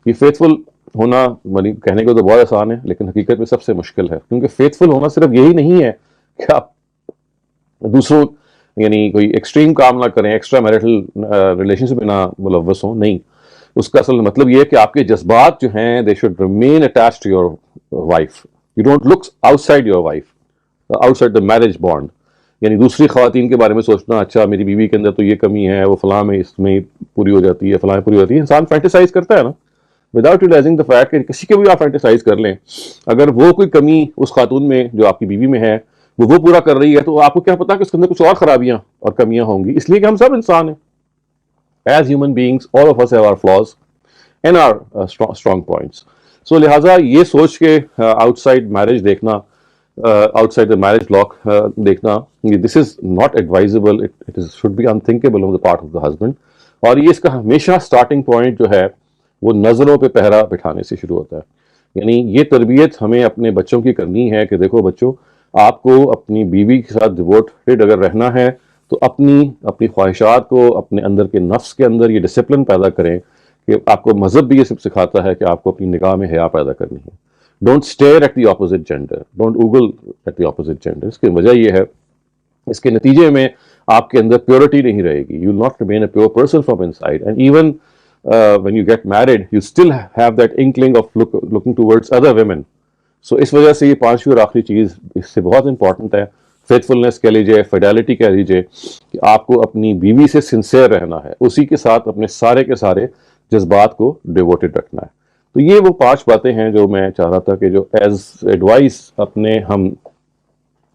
Speaker 1: یہ faithful ہونا کہنے کو تو بہت آسان ہے, لیکن حقیقت میں سب سے مشکل ہے. کیونکہ faithful ہونا صرف یہی نہیں ہے کہ آپ دوسروں یعنی کوئی ایکسٹریم کام نہ کریں, ایکسٹرا میرٹل ریلیشن شپ میں نہ ملوث ہوں, نہیں. اس کا اصل مطلب یہ ہے کہ آپ کے جذبات جو ہیں they should remain attached to your wife. You don't look outside your wife, outside the marriage bond. یعنی دوسری خواتین کے بارے میں سوچنا, اچھا میری بیوی کے اندر تو یہ کمی ہے, وہ فلاں میں اس میں پوری ہو جاتی ہے, فلاں میں پوری ہوتی ہے. انسان فینٹیسائز کرتا ہے نا, وداؤٹ ریلائزنگ دا فیکٹ کہ کسی کے بھی آپ فینٹیسائز کر لیں, اگر وہ کوئی کمی اس خاتون میں جو آپ کی بیوی میں ہے وہ پورا کر رہی ہے, تو آپ کو کیا پتا کہ اس کے اندر کچھ اور خرابیاں اور کمیاں ہوں گی. اس لیے کہ ہم سب انسان ہیں. As human beings, all of us have our flaws and our strong points. So لہٰذا یہ سوچ کے آؤٹ سائڈ میرج دیکھنا, outside the marriage block دیکھنا, this is not advisable, it should be unthinkable on the part of the husband. اور یہ اس کا ہمیشہ اسٹارٹنگ پوائنٹ جو ہے وہ نظروں پہ پہرا بٹھانے سے شروع ہوتا ہے. یعنی یہ تربیت ہمیں اپنے بچوں کی کرنی ہے کہ دیکھو بچوں, آپ کو اپنی بیوی کے ساتھ ڈیووٹڈ اگر رہنا ہے تو اپنی خواہشات کو, اپنے اندر کے نفس کے اندر یہ ڈسپلن پیدا کریں کہ آپ کو مذہب بھی یہ سب سکھاتا ہے کہ آپ کو اپنی نگاہ میں حیا پیدا کرنی ہے. Don't stare at the opposite gender, don't ogle at the opposite gender. اس کی وجہ یہ ہے, اس کے نتیجے میں آپ کے اندر پیورٹی نہیں رہے گی. You will not remain a pure person from in side, and even when you get married you still have that inkling of looking towards other women. So اس وجہ سے یہ پانچویں اور آخری چیز اس سے بہت امپورٹنٹ ہے. فیتھفلنس کہہ لیجیے, فیڈیلٹی کہہ لیجیے, کہ آپ کو اپنی بیوی سے سنسیئر رہنا ہے, اسی کے ساتھ اپنے سارے کے سارے جذبات کو ڈیووٹڈ رکھنا ہے. تو یہ وہ 5 باتیں ہیں جو میں چاہ رہا تھا کہ جو ایز ایڈوائس اپنے ہم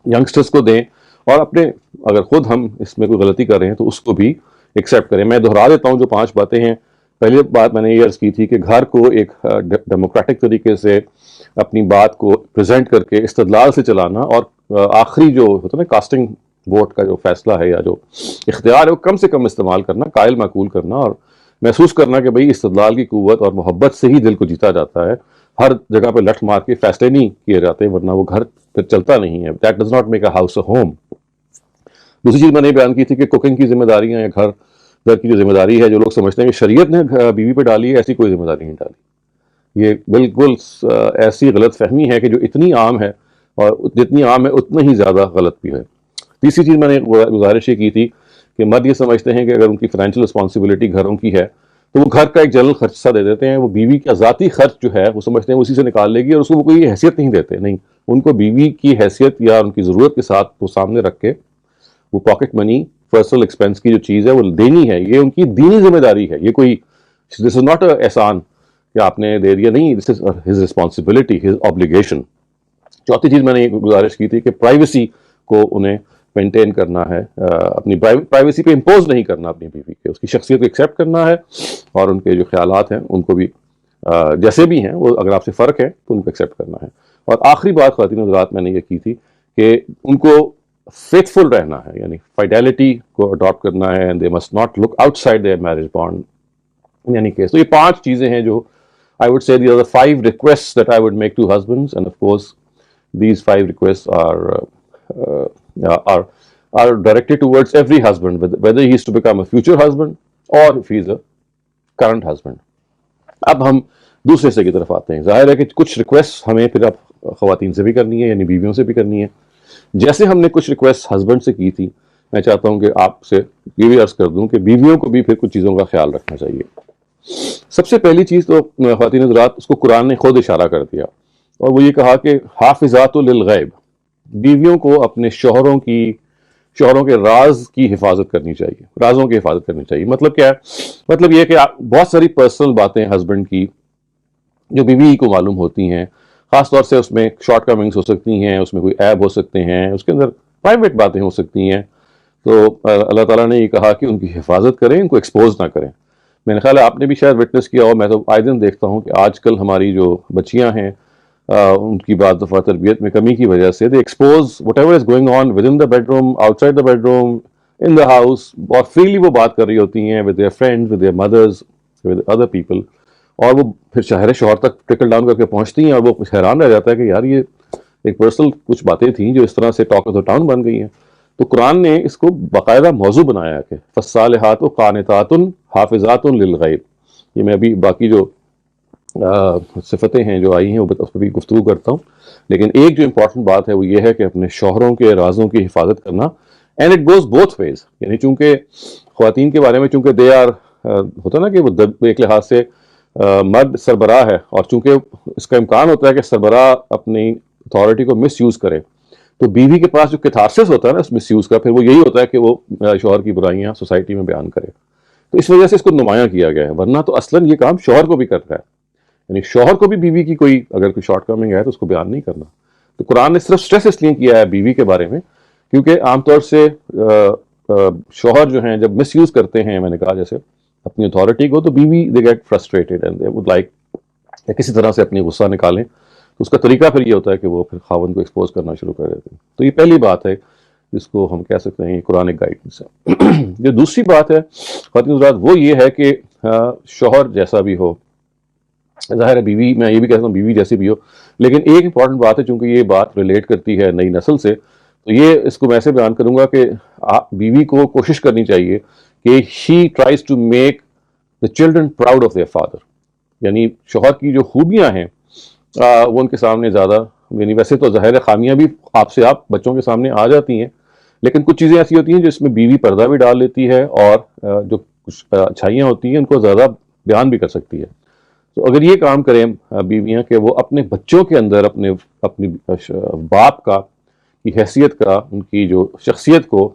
Speaker 1: ینگسٹرز کو دیں, اور اپنے اگر خود ہم اس میں کوئی غلطی کر رہے ہیں تو اس کو بھی ایکسیپٹ کریں. میں دہرا دیتا ہوں جو 5 باتیں ہیں. پہلی بات میں نے یہ عرض کی تھی کہ گھر کو ایک ڈیموکریٹک طریقے سے اپنی بات کو پریزنٹ کر کے استدلال سے چلانا, اور آخری جو ہوتا ہے نا کاسٹنگ ووٹ کا جو فیصلہ ہے یا جو اختیار ہے وہ کم سے کم استعمال کرنا, قائل معقول کرنا, اور محسوس کرنا کہ بھئی استدلال کی قوت اور محبت سے ہی دل کو جیتا جاتا ہے. ہر جگہ پہ لٹ مار کے فیصلے نہیں کیے جاتے, ورنہ وہ گھر پھر چلتا نہیں ہے. That does not make a house a home. دوسری چیز میں نے بیان کی تھی کہ کوکنگ کی ذمہ داریاں یا گھر کی جو ذمہ داری ہے, جو لوگ سمجھتے ہیں کہ شریعت نے بیوی پہ ڈالی ہے, ایسی کوئی ذمہ داری نہیں ڈالی. یہ بالکل ایسی غلط فہمی ہے کہ جو اتنی عام ہے, اور جتنی عام ہے اتنا ہی زیادہ غلط بھی ہے۔ تیسری چیز میں نے گزارش یہ کی تھی کہ مرد یہ سمجھتے ہیں کہ اگر ان کی فائنینشیل رسپانسبلٹی گھروں کی ہے تو وہ گھر کا ایک جنرل خرچہ دے دیتے ہیں، وہ بیوی کا ذاتی خرچ جو ہے وہ سمجھتے ہیں اسی سے نکال لے گی، اور اس کو وہ کوئی حیثیت نہیں دیتے۔ نہیں، ان کو بیوی کی حیثیت یا ان کی ضرورت کے ساتھ وہ سامنے رکھ کے وہ پاکٹ منی، پرسنل ایکسپینس کی جو چیز ہے وہ دینی ہے، یہ ان کی دینی ذمہ داری ہے۔ یہ کوئی دس از ناٹ اے احسان کہ آپ نے دے دیا، نہیں، this is his responsibility, his obligation. چوتھی چیز میں نے یہ گزارش کی تھی کہ پرائیویسی کو انہیں مینٹین کرنا ہے، اپنی پرائیویسی پہ امپوز نہیں کرنا اپنی بیوی کے، اس کی شخصیت کو ایکسیپٹ کرنا ہے، اور ان کے جو خیالات ہیں ان کو بھی جیسے بھی ہیں وہ اگر آپ سے فرق ہے تو ان کو ایکسیپٹ کرنا ہے۔ اور آخری بات خواتین حضرات میں نے یہ کی تھی کہ ان کو فیتھ فل رہنا ہے، یعنی فائڈیلٹی کو اڈاپٹ کرنا ہے، and they must not look outside their marriage bond in any case. تو یہ 5 چیزیں ہیں جو I would say these are the 5 requests that I would make to husbands, and of course these 5 requests are directed towards every husband, whether he is to become a future husband or if he is a current husband۔ اب ہم دوسرے حصے کی طرف آتے ہیں۔ ظاہر ہے کہ کچھ ریکویسٹ ہمیں پھر اب خواتین سے بھی کرنی ہے، یعنی بیویوں سے بھی کرنی ہے۔ جیسے ہم نے کچھ ریکویسٹ ہسبینڈ سے کی تھی، میں چاہتا ہوں کہ آپ سے یہ بھی عرض کر دوں کہ بیویوں کو بھی پھر کچھ چیزوں کا خیال رکھنا چاہیے۔ سب سے پہلی چیز تو خواتین حضرات، اس کو قرآن نے خود اشارہ کر دیا، اور وہ یہ کہا کہ حافظات للغیب، بیویوں کو اپنے شوہروں کے راز کی حفاظت کرنی چاہیے، رازوں کی حفاظت کرنی چاہیے۔ مطلب کیا ہے؟ مطلب یہ کہ بہت ساری پرسنل باتیں ہسبینڈ کی جو بیوی کو معلوم ہوتی ہیں، خاص طور سے اس میں شارٹ کمنگس ہو سکتی ہیں، اس میں کوئی عیب ہو سکتے ہیں، اس کے اندر پرائیویٹ باتیں ہو سکتی ہیں، تو اللہ تعالیٰ نے یہ کہا کہ ان کی حفاظت کریں، ان کو ایکسپوز نہ کریں۔ میرے خیال ہے آپ نے بھی شاید وٹنس کیا ہو، میں تو آئے دن دیکھتا ہوں کہ آج کل ہماری جو بچیاں ہیں ان کی بعض دفعہ تربیت میں کمی کی وجہ سے they expose whatever is going on with in the bedroom, outside the bedroom, in the house, بہت فریلی وہ بات کر رہی ہوتی ہیں with their friends, with their mothers, with other people, اور وہ پھر شوہر تک ٹرکل ڈاؤن کر کے پہنچتی ہیں، اور وہ حیران رہ جاتا ہے کہ یار یہ ایک پرسنل کچھ باتیں تھیں جو اس طرح سے ٹاک آف دا ٹاؤن بن گئی ہیں۔ تو قرآن نے اس کو باقاعدہ موضوع بنایا کہ فالصالحات قانتات حافظات للغیب۔ یہ میں ابھی باقی جو صفتیں ہیں جو آئی ہیں اس پہ بھی گفتگو کرتا ہوں، لیکن ایک جو امپورٹنٹ بات ہے وہ یہ ہے کہ اپنے شوہروں کے رازوں کی حفاظت کرنا، and it goes both ways, یعنی چونکہ خواتین کے بارے میں چونکہ دے آر ہوتا نا کہ وہ ایک لحاظ سے مرد سربراہ ہے، اور چونکہ اس کا امکان ہوتا ہے کہ سربراہ اپنی اتھارٹی کو مس یوز کرے، تو بیوی کے پاس جو کیتھارسس ہوتا ہے نا اس مس یوز کا، پھر وہ یہی ہوتا ہے کہ وہ شوہر کی برائیاں سوسائٹی میں بیان کرے۔ تو اس وجہ سے اس کو نمایاں کیا گیا ہے، ورنہ تو اصلاً یہ کام شوہر کو بھی کرتا ہے، یعنی شوہر کو بھی بیوی کی کوئی اگر کوئی شارٹ کمنگ ہے تو اس کو بیان نہیں کرنا۔ تو قرآن نے صرف سٹریس اس لیے کیا ہے بیوی کے بارے میں کیونکہ عام طور سے شوہر جو ہیں جب مس یوز کرتے ہیں، میں نے کہا جیسے اپنی اتھارٹی کو، تو بیوی they get frustrated and they would like کسی طرح سے اپنی غصہ نکالیں، تو اس کا طریقہ پھر یہ ہوتا ہے کہ وہ پھر خاوند کو ایکسپوز کرنا شروع کر دیتے ہیں۔ تو یہ پہلی بات ہے جس کو ہم کہہ سکتے ہیں قرآن گائیڈنس ہے۔ جو دوسری بات ہے خواتین حضرات وہ یہ ہے کہ شوہر جیسا بھی ہو، ظاہر ہے بیوی، میں یہ بھی کہتا ہوں بیوی جیسی بھی ہو، لیکن ایک امپورٹنٹ بات ہے چونکہ یہ بات ریلیٹ کرتی ہے نئی نسل سے، تو یہ اس کو میں ایسے بیان کروں گا کہ بیوی کو کوشش کرنی چاہیے کہ she tries to make the children proud of their father, یعنی شوہر کی جو خوبیاں ہیں وہ ان کے سامنے زیادہ، یعنی ویسے تو ظاہر خامیاں بھی آپ بچوں کے سامنے آ جاتی ہیں، لیکن کچھ چیزیں ایسی ہوتی ہیں جس میں بیوی پردہ بھی ڈال لیتی ہے، اور جو کچھ اچھائیاں ہوتی ہیں ان کو زیادہ بیان بھی کر سکتی ہے۔ تو اگر یہ کام کریں بیویاں کہ وہ اپنے بچوں کے اندر اپنی باپ کا کی حیثیت کا، ان کی جو شخصیت کو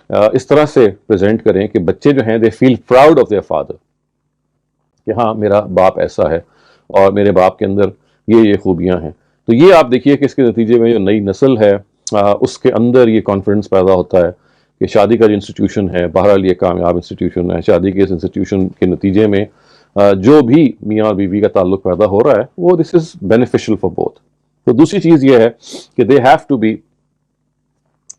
Speaker 1: اس طرح سے پریزنٹ کریں کہ بچے جو ہیں دے فیل پراؤڈ آف دیئر فادر، کہ ہاں میرا باپ ایسا ہے اور میرے باپ کے اندر یہ خوبیاں ہیں۔ تو یہ آپ دیکھیے کہ اس کے نتیجے میں جو نئی نسل ہے اس کے اندر یہ کانفیڈنس پیدا ہوتا ہے کہ شادی کا جو انسٹیٹیوشن ہے، بہرحال یہ کامیاب انسٹیٹیوشن ہے، شادی کے اس انسٹیٹیوشن کے نتیجے میں جو بھی میاں اور بیوی کا تعلق پیدا ہو رہا ہے وہ دس از بینیفیشل فار بوتھ۔ تو دوسری چیز یہ ہے کہ دے ہیو ٹو بی،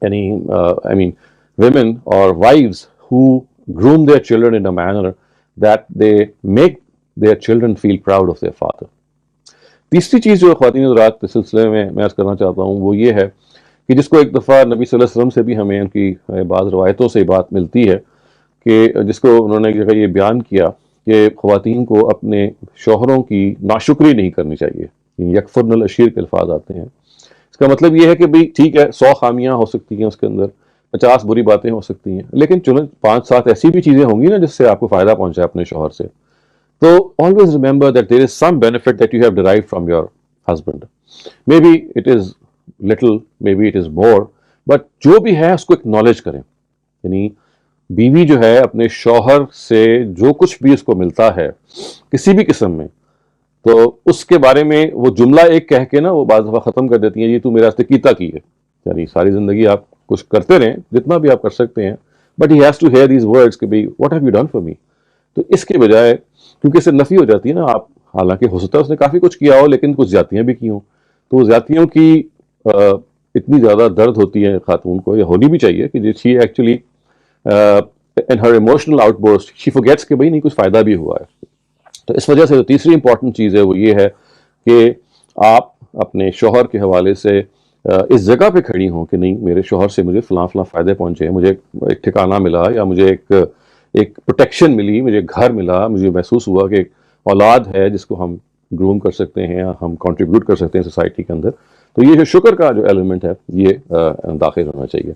Speaker 1: یعنی آئی مین women or wives who groom their children in a manner that they make their children feel proud of their father۔ تیسری چیز جو خواتین حضرات کے سلسلے میں عرض کرنا چاہتا ہوں وہ یہ ہے کہ جس کو ایک دفعہ نبی صلی اللہ علیہ وسلم سے بھی ہمیں ان کی بعض روایتوں سے بات ملتی ہے کہ جس کو انہوں نے ایک جگہ یہ بیان کیا کہ خواتین کو اپنے شوہروں کی ناشکری نہیں کرنی چاہیے، یکفرن العشیر کے الفاظ آتے ہیں۔ اس کا مطلب یہ ہے کہ بھئی ٹھیک ہے 100 خامیاں ہو سکتی ہیں اس کے اندر، 50 بری باتیں ہو سکتی ہیں، لیکن چلو 5-7 ایسی بھی چیزیں ہوں گی نا جس سے آپ کو فائدہ پہنچا ہے اپنے شوہر سے. تو always remember that there is some benefit that you have derived from your husband. Maybe it is little, maybe it is more, but جو بھی ہے اس کو acknowledge کریں. یعنی بیوی جو ہے اپنے شوہر سے جو کچھ بھی اس کو ملتا ہے کسی بھی قسم میں، تو اس کے بارے میں وہ جملہ ایک کہہ کے نا وہ بعض دفعہ ختم کر دیتی ہیں، یہ تو میرے واسطے کیتا کی ہے. یعنی ساری زندگی آپ کچھ کرتے رہیں جتنا بھی آپ کر سکتے ہیں، but he has to hear these words کہ بھئی what have you done for me. تو اس کے بجائے کیونکہ اس سے نفی ہو جاتی ہے نا، آپ حالانکہ ہو سکتا ہے اس نے کافی کچھ کیا ہو لیکن کچھ زیادتیاں بھی کی ہوں، تو وہ زیادتیوں کی اتنی زیادہ درد ہوتی ہے خاتون کو، یا ہونی بھی چاہیے، کہ she actually in her emotional outburst she forgets کہ بھئی نہیں کچھ فائدہ بھی ہوا ہے. تو اس وجہ سے جو تیسری امپورٹنٹ چیز ہے وہ یہ ہے کہ آپ اپنے شوہر کے حوالے سے اس جگہ پہ کھڑی ہوں کہ نہیں میرے شوہر سے مجھے فلاں فلاں فائدے پہنچے، مجھے ایک ٹھکانہ ملا، یا مجھے ایک پروٹیکشن ملی، مجھے گھر ملا، مجھے محسوس ہوا کہ ایک اولاد ہے جس کو ہم گروم کر سکتے ہیں، ہم کنٹریبیوٹ کر سکتے ہیں سوسائٹی کے اندر. تو یہ جو شکر کا جو ایلیمنٹ ہے یہ داخل ہونا چاہیے.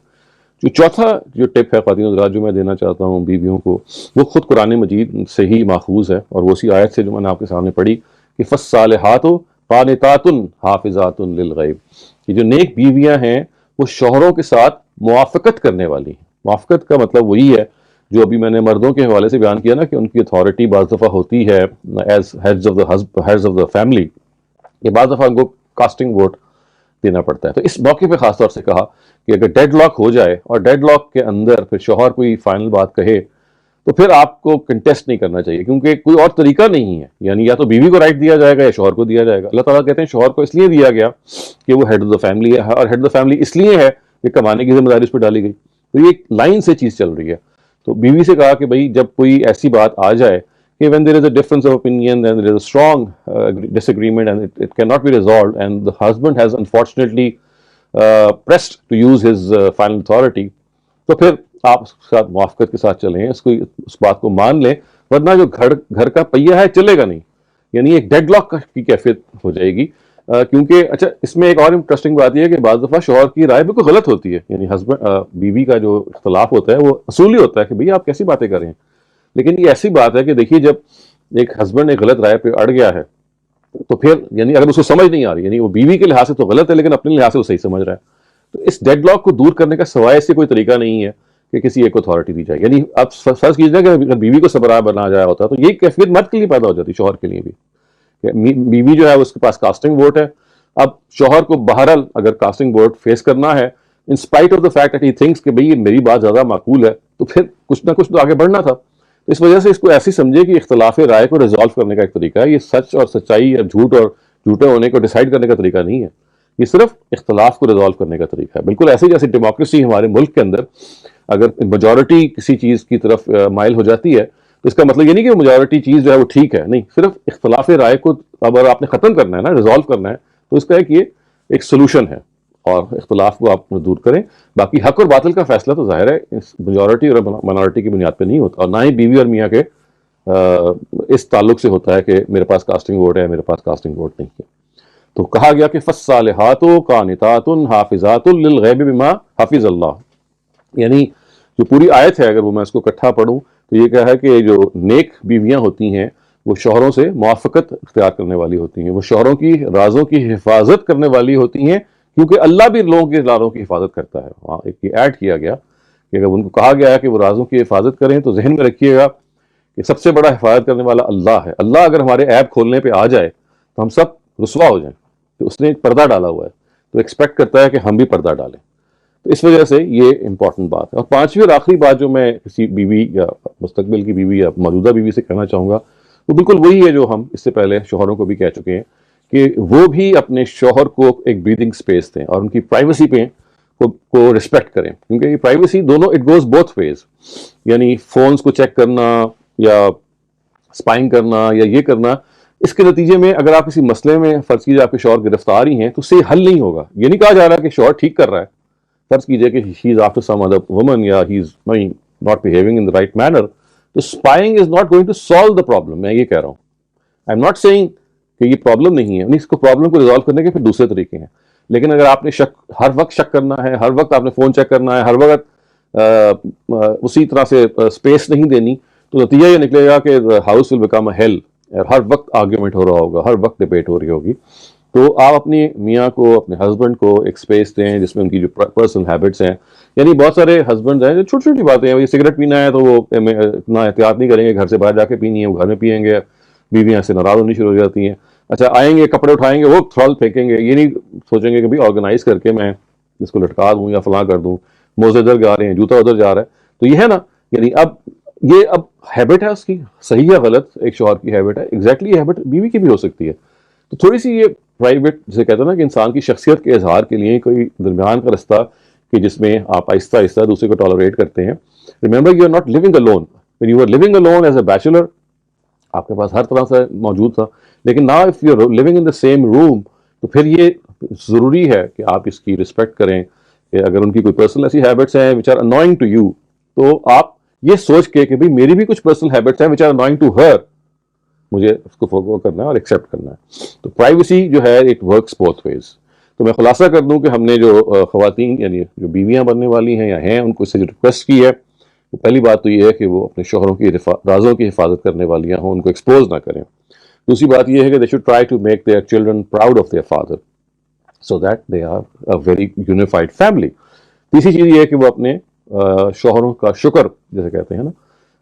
Speaker 1: جو چوتھا جو ٹپ ہے خواتین حضرات جو میں دینا چاہتا ہوں بیویوں کو، وہ خود قرآن مجید سے ہی ماخوذ ہے، اور وہ اسی آیت سے جو میں نے آپ کے سامنے پڑھی کہ فالصالحات قانتات حافظات للغیب. یہ جو نیک بیویاں ہیں وہ شوہروں کے ساتھ موافقت کرنے والی ہیں. موافقت کا مطلب وہی ہے جو ابھی میں نے مردوں کے حوالے سے بیان کیا نا، کہ ان کی اتھارٹی بعض دفعہ ہوتی ہے as heads of the family, کہ بعض دفعہ ان کو کاسٹنگ ووٹ دینا پڑتا ہے. تو اس موقع پہ خاص طور سے کہا کہ اگر ڈیڈ لاک ہو جائے اور ڈیڈ لاک کے اندر پھر شوہر کوئی فائنل بات کہے تو پھر آپ کو کنٹیسٹ نہیں کرنا چاہیے، کیونکہ کوئی اور طریقہ نہیں ہے. یعنی یا تو بیوی کو رائٹ دیا جائے گا یا شوہر کو دیا جائے گا. اللہ تعالیٰ کہتے ہیں شوہر کو اس لیے دیا گیا کہ وہ ہیڈ آف دا فیملی ہے، اور ہیڈ آف دا فیملی اس لیے ہے کہ کمانے کی ذمہ داری اس پہ ڈالی گئی. تو یہ ایک لائن سے چیز چل رہی ہے. تو بیوی سے کہا کہ بھائی جب کوئی ایسی بات آ جائے کہ when there is a difference of opinion and there is a strong disagreement and it cannot be resolved and the husband has unfortunately pressed to use his final authority, تو پھر آپ اس کے ساتھ موافقت کے ساتھ چلیں، اس بات کو مان لیں، ورنہ جو گھر کا پہیہ ہے چلے گا نہیں. یعنی ایک ڈیڈ لاک کی کیفیت ہو جائے گی. کیونکہ اچھا اس میں ایک اور انٹرسٹنگ بات یہ ہے کہ بعض دفعہ شوہر کی رائے بالکل غلط ہوتی ہے. یعنی ہسبینڈ بیوی کا جو اختلاف ہوتا ہے وہ اصولی ہوتا ہے کہ بھئی آپ کیسی باتیں کر رہے ہیں. لیکن یہ ایسی بات ہے کہ دیکھیے جب ایک ہسبینڈ ایک غلط رائے پہ اڑ گیا ہے تو پھر یعنی اگر اس کو سمجھ نہیں آ رہی، یعنی وہ بیوی کے لحاظ سے تو غلط ہے لیکن اپنے لحاظ سے وہ صحیح سمجھ رہا ہے، تو اس ڈیڈ لاک کو دور کرنے کا سوائے سے کوئی طریقہ نہیں ہے کہ کسی ایک کو اتھارٹی دی جائے. یعنی آپ فرض کیجیے کہ اگر بیوی کو سربراہ بنا جایا ہوتا تو یہ کیفیت مرد کے لیے پیدا ہو جاتی، شوہر کے لیے بھی. بیوی جو ہے اس کے پاس کاسٹنگ ووٹ ہے. اب شوہر کو بہرحال اگر کاسٹنگ ووٹ فیس کرنا ہے in spite of the fact that he thinks کہ بھئی یہ میری بات زیادہ معقول ہے، تو پھر کچھ نہ کچھ تو آگے بڑھنا تھا. تو اس وجہ سے اس کو ایسی سمجھے کہ اختلاف رائے کو ریزالو کرنے کا ایک طریقہ ہے. یہ سچ اور سچائی یا جھوٹ اور جھوٹے ہونے کو ڈیسائیڈ کرنے کا طریقہ نہیں ہے، یہ صرف اختلاف کو ریزالو کرنے کا طریقہ ہے. بالکل ایسے جیسے ڈیموکریسی ہمارے ملک کے اندر اگر میجورٹی کسی چیز کی طرف مائل ہو جاتی ہے تو اس کا مطلب یہ نہیں کہ میجورٹی چیز جو ہے وہ ٹھیک ہے، نہیں، صرف اختلاف رائے کو اگر آپ نے ختم کرنا ہے نا، ریزالو کرنا ہے، تو اس کا ایک سولوشن ہے اور اختلاف کو آپ دور کریں. باقی حق اور باطل کا فیصلہ تو ظاہر ہے میجورٹی اور مائنورٹی کی بنیاد پہ نہیں ہوتا، اور نہ ہی بیوی اور میاں کے اس تعلق سے ہوتا ہے کہ میرے پاس کاسٹنگ ووٹ ہے میرے پاس کاسٹنگ ووٹ نہیں ہے. تو کہا گیا کہ فالصالحات قانتات حافظات للغیب بما حفظ اللہ. یعنی جو پوری آیت ہے اگر وہ میں اس کو اکٹھا پڑھوں تو یہ کہا ہے کہ جو نیک بیویاں ہوتی ہیں وہ شوہروں سے موافقت اختیار کرنے والی ہوتی ہیں، وہ شوہروں کی رازوں کی حفاظت کرنے والی ہوتی ہیں، کیونکہ اللہ بھی لوگوں کے رازوں کی حفاظت کرتا ہے. وہاں ایک یہ ایڈ کیا گیا کہ اگر ان کو کہا گیا ہے کہ وہ رازوں کی حفاظت کریں تو ذہن میں رکھیے گا کہ سب سے بڑا حفاظت کرنے والا اللہ ہے. اللہ اگر ہمارے عیب کھولنے پہ آ جائے تو ہم سب رسوا ہو جائیں. تو اس نے ایک پردہ ڈالا ہوا ہے تو ایکسپیکٹ کرتا ہے کہ ہم بھی پردہ ڈالیں. تو اس وجہ سے یہ امپورٹنٹ بات ہے. اور پانچویں اور آخری بات جو میں کسی بیوی یا مستقبل کی بیوی یا موجودہ بیوی سے کہنا چاہوں گا وہ بالکل وہی ہے جو ہم اس سے پہلے شوہروں کو بھی کہہ چکے ہیں کہ وہ بھی اپنے شوہر کو ایک بریدنگ سپیس دیں اور ان کی پرائیویسی پہ کو رسپیکٹ کریں. کیونکہ یہ پرائیویسی دونوں اٹ گوز بوتھ ویز. یعنی فونز کو چیک کرنا یا اسپائنگ کرنا یا یہ کرنا، اس کے نتیجے میں اگر آپ کسی مسئلے میں فرض کیجیے آپ کے شوہر گرفتار ہی ہیں تو اس سے حل نہیں ہوگا. یہ نہیں کہا جا رہا کہ شوہر ٹھیک کر رہا ہے. فرض کیجیے کہ he is after some other woman یا he is not behaving in the right manner, تو spying is not going to solve the problem. میں یہ کہہ رہا ہوں، آئی ایم ناٹ سیئنگ کہ یہ پرابلم نہیں ہے، اس کو پرابلم کو ریزالو کرنے کے پھر دوسرے طریقے ہیں. لیکن اگر آپ نے ہر وقت شک کرنا ہے، ہر وقت آپ نے فون چیک کرنا ہے، ہر وقت اسی طرح سے اسپیس نہیں دینی، تو نتیجہ یہ نکلے گا کہ house will become a hell, ہر وقت آرگیومنٹ ہو رہا ہوگا، ہر وقت ڈبیٹ ہو رہی ہوگی. تو آپ اپنی میاں کو، اپنے ہسبینڈ کو ایک اسپیس دیں جس میں ان کی جو پرسنل ہیبٹس ہیں. یعنی بہت سارے ہسبینڈ ہیں جو چھوٹی چھوٹی باتیں ہیں، سگریٹ پینا ہے تو وہ اتنا احتیاط نہیں کریں گے، گھر سے باہر جا کے پینی ہے، وہ گھر میں پئیں گے، بیویاں سے ناراض ہونی شروع ہو جاتی ہیں. اچھا آئیں گے، کپڑے اٹھائیں گے، وہ تھرال پھینکیں گے، یہ نہیں سوچیں گے کہ بھائی آرگنائز کر کے میں اس کو لٹکا دوں یا فلاں کر دوں، موزے ادھر جا رہے ہیں، جوتا ادھر جا رہا ہے. تو یہ ہے نا، یعنی اب ہیبٹ ہے اس کی، صحیح یا غلط ایک شوہر کی ہیبٹ ہے، ایگزیکٹلی یہ ہیبٹ بیوی کی بھی ہو سکتی ہے. تو تھوڑی سی یہ پرائیویٹ جسے کہتے ہیں نا کہ انسان کی شخصیت کے اظہار کے لیے کوئی درمیان کا رستہ کہ جس میں آپ آہستہ آہستہ دوسرے کو ٹالریٹ کرتے ہیں. Remember you are not living alone. when you are living alone as a bachelor آپ کے پاس ہر طرح سے موجود تھا، لیکن now if you are living in the same room تو پھر یہ ضروری ہے کہ آپ اس کی رسپیکٹ کریں کہ اگر ان کی کوئی پرسنل ایسی ہیبٹس ہیں which are annoying to you تو آپ یہ سوچ کے کہ بھئی میری بھی کچھ پرسنل ہیبٹس ہیں which are annoying to her، مجھے اس کو فوکو کرنا ہے اور ایکسیپٹ کرنا ہے. تو پرائیویسی جو ہے اٹ ورکس بوتھ ویز. تو میں خلاصہ کر دوں کہ ہم نے جو خواتین یعنی جو بیویاں بننے والی ہیں یا ہیں ان کو اس سے جو ریکویسٹ کی ہے، وہ پہلی بات تو یہ ہے کہ وہ اپنے شوہروں کی رازوں کی حفاظت کرنے والیاں ہوں، ان کو ایکسپوز نہ کریں. دوسری بات یہ ہے کہ they should try to make their children proud of their father so that they are a very unified family. تیسری چیز یہ ہے کہ وہ اپنے شوہروں کا شکر جیسے کہتے ہیں نا،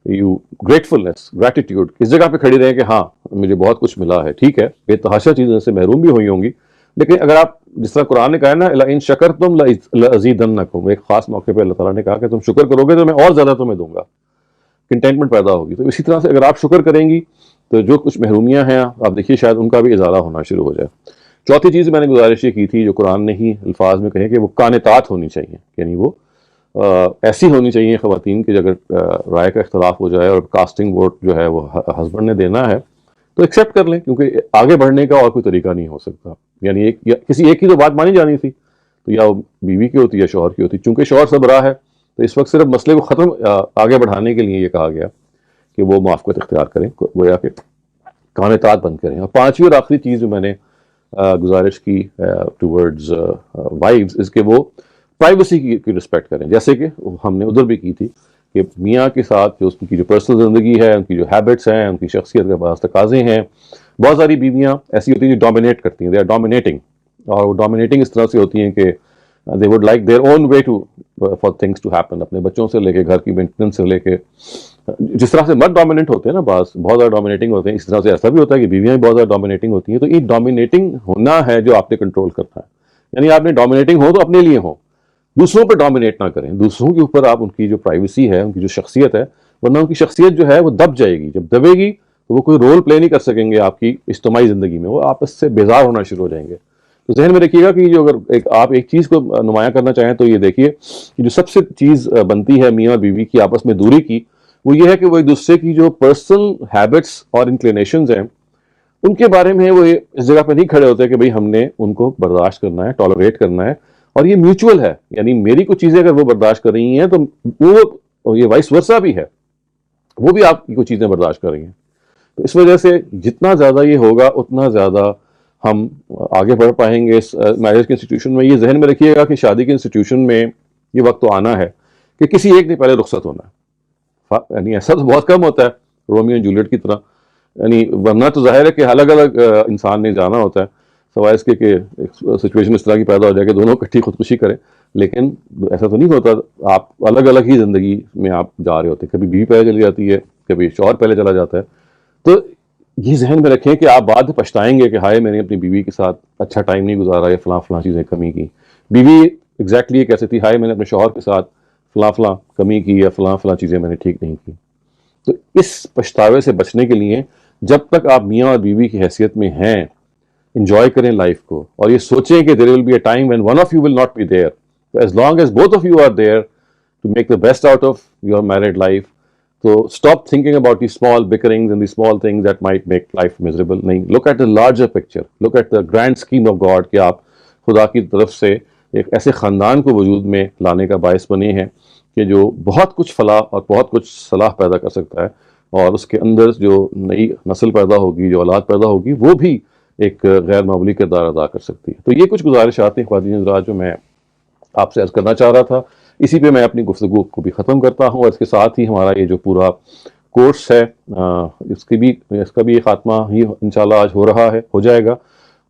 Speaker 1: یو گریٹفلنس، گریٹیٹیوڈ، اس جگہ پہ کھڑی رہیں کہ ہاں مجھے بہت کچھ ملا ہے. ٹھیک ہے بے تحاشا چیزیں سے محروم بھی ہوئی ہوں گی، لیکن اگر آپ جس طرح قرآن نے کہا ہے نا لئن شکرتم لازیدنکم، ایک خاص موقع پہ اللہ تعالیٰ نے کہا کہ تم شکر کرو گے تو میں اور زیادہ تمہیں دوں گا، کنٹینٹمنٹ پیدا ہوگی. تو اسی طرح سے اگر آپ شکر کریں گی تو جو کچھ محرومیاں ہیں آپ دیکھیے شاید ان کا بھی ازالہ ہونا شروع ہو جائے. چوتھی چیز میں نے گزارش یہ کی تھی جو قرآن نے ہی الفاظ میں کہے کہ وہ قانتات ہونی چاہیے، یعنی وہ ایسی ہونی چاہیے خواتین کی اگر رائے کا اختلاف ہو جائے اور کاسٹنگ ووٹ جو ہے وہ ہسبینڈ نے دینا ہے تو ایکسیپٹ کر لیں، کیونکہ آگے بڑھنے کا اور کوئی طریقہ نہیں ہو سکتا. یعنی کسی ایک کی تو بات مانی جانی تھی، تو یا بیوی کی ہوتی یا شوہر کی ہوتی. چونکہ شوہر سب راہ ہے تو اس وقت صرف مسئلے کو ختم آگے بڑھانے کے لیے یہ کہا گیا کہ وہ موافقت اختیار کریں، گویا کہ قانتات بند کریں. اور پانچویں اور آخری چیز جو میں نے گزارش کی ٹورڈز وائفز اس کے وہ پرائیویسی کی رسپیکٹ کریں، جیسے کہ ہم نے ادھر بھی کی تھی کہ میاں کے ساتھ جو اس کی جو پرسنل زندگی ہے، ان کی جو ہیبٹس ہیں، ان کی شخصیت کے بعض تقاضے ہیں. بہت ساری بیویاں ایسی ہوتی ہیں جو ڈومینیٹ کرتی ہیں، دے آر ڈومینیٹنگ، اور وہ ڈومینیٹنگ اس طرح سے ہوتی ہیں کہ they would like their own way to for things to happen, اپنے بچوں سے لے کے گھر کی مینٹیننس سے لے کے. جس طرح سے مرد ڈومیننٹ ہوتے ہیں نا، بہت زیادہ ڈومینیٹنگ ہوتے ہیں، اس طرح سے ایسا بھی ہوتا ہے کہ بیویاں بھی بہت زیادہ ڈومینیٹنگ ہوتی ہیں. تو یہ ڈومینیٹنگ ہونا ہے جو آپ نے کنٹرول کرنا ہے، یعنی آپ نے ڈومینیٹنگ ہو تو اپنے لیے ہو، دوسروں پہ ڈومینیٹ نہ کریں. دوسروں کے اوپر آپ ان کی جو پرائیویسی ہے، ان کی جو شخصیت ہے، ورنہ ان کی شخصیت جو ہے وہ دب جائے گی. جب دبے گی تو وہ کوئی رول پلے نہیں کر سکیں گے آپ کی اجتماعی زندگی میں، وہ آپس سے بیزار ہونا شروع ہو جائیں گے. تو ذہن میں رکھیے گا کہ جو اگر آپ ایک چیز کو نمایاں کرنا چاہیں تو یہ دیکھیے کہ جو سب سے چیز بنتی ہے میاں اور بیوی کی آپس میں دوری کی، وہ یہ ہے کہ وہ ایک دوسرے کی جو پرسنل ہیبٹس اور انکلینیشنز ہیں ان کے بارے میں وہ اس جگہ پہ نہیں کھڑے ہوتے کہ بھئی ہم نے ان کو برداشت کرنا ہے، ٹالریٹ کرنا ہے، اور یہ میوچول ہے. یعنی میری کچھ چیزیں اگر وہ برداشت کر رہی ہیں تو وہ یہ وائس ورسا بھی ہے، وہ بھی آپ کی کچھ چیزیں برداشت کر رہی ہیں. تو اس وجہ سے جتنا زیادہ یہ ہوگا اتنا زیادہ ہم آگے بڑھ پائیں گے اس میرج کے انسٹیٹیوشن میں. یہ ذہن میں رکھیے گا کہ شادی کے انسٹیٹیوشن میں یہ وقت تو آنا ہے کہ کسی ایک نے پہلے رخصت ہونا ہے. یعنی ایسا تو بہت کم ہوتا ہے رومیو اینڈ جولیٹ کی طرح، یعنی ورنہ تو ظاہر ہے کہ الگ الگ انسان نے جانا ہوتا ہے، سوائے اس کے کہ سچویشن اس طرح کی پیدا ہو جائے کہ دونوں اکٹھی خودکشی کریں. لیکن ایسا تو نہیں ہوتا، آپ الگ الگ ہی زندگی میں آپ جا رہے ہوتے ہیں، کبھی بیوی پہلے چلی جاتی ہے، کبھی شوہر پہلے چلا جاتا ہے. تو یہ ذہن میں رکھیں کہ آپ بعد میں پچھتائیں گے کہ ہائے میں نے اپنی بیوی کے ساتھ اچھا ٹائم نہیں گزارا یا فلاں فلاں چیزیں کمی کی. بیوی ایگزیکٹلی یہ کہہ سکتی ہائے میں نے اپنے شوہر کے ساتھ فلاں فلاں کمی کی یا فلاں فلاں چیزیں میں نے ٹھیک نہیں کی. تو اس پچھتاوے سے بچنے کے لیے جب تک آپ میاں اور بیوی کی حیثیت میں ہیں انجوائے کریں لائف کو، اور یہ سوچیں کہ there will be a time when one of you will not be there. So as long as both of you are there to make the best out of your married life, so stop thinking about these small bickerings and these small things that might make life miserable. نہیں، look at the larger picture, look at the grand scheme of God کہ آپ خدا کی طرف سے ایک ایسے خاندان کو وجود میں لانے کا باعث بنے ہیں کہ جو بہت کچھ فلاح اور بہت کچھ صلاح پیدا کر سکتا ہے، اور اس کے اندر جو نئی نسل پیدا ہوگی، جو اولاد پیدا ہوگی، وہ بھی ایک غیر معمولی کردار ادا کر سکتی ہے. تو یہ کچھ گزارشات تھیں خواتین حضرات جو میں آپ سے عرض کرنا چاہ رہا تھا. اسی پہ میں اپنی گفتگو کو بھی ختم کرتا ہوں، اور اس کے ساتھ ہی ہمارا یہ جو پورا کورس ہے اس کا بھی خاتمہ ہی انشاءاللہ آج ہو جائے گا.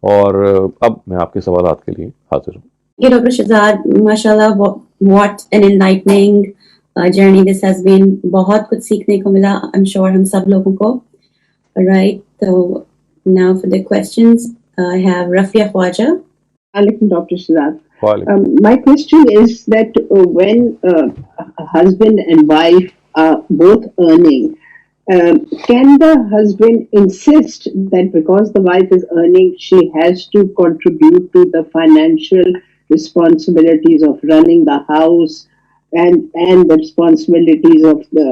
Speaker 1: اور اب میں آپ کے سوالات کے لیے حاضر ہوں.
Speaker 2: Okay, Dr. Shahzad, mashallah, what an enlightening journey this has been. بہت کچھ سیکھنے کو ملا I'm sure ہم سب لوگوں کو. Right, so now for the questions, I have Rafia Khwaja.
Speaker 3: Alaikum, Dr. Shahzad.
Speaker 1: وعلیکم.
Speaker 3: My question is that when husband and wife are both earning, can the husband insist that because the wife is earning, she has to contribute to the financial responsibilities of running the house and the responsibilities of the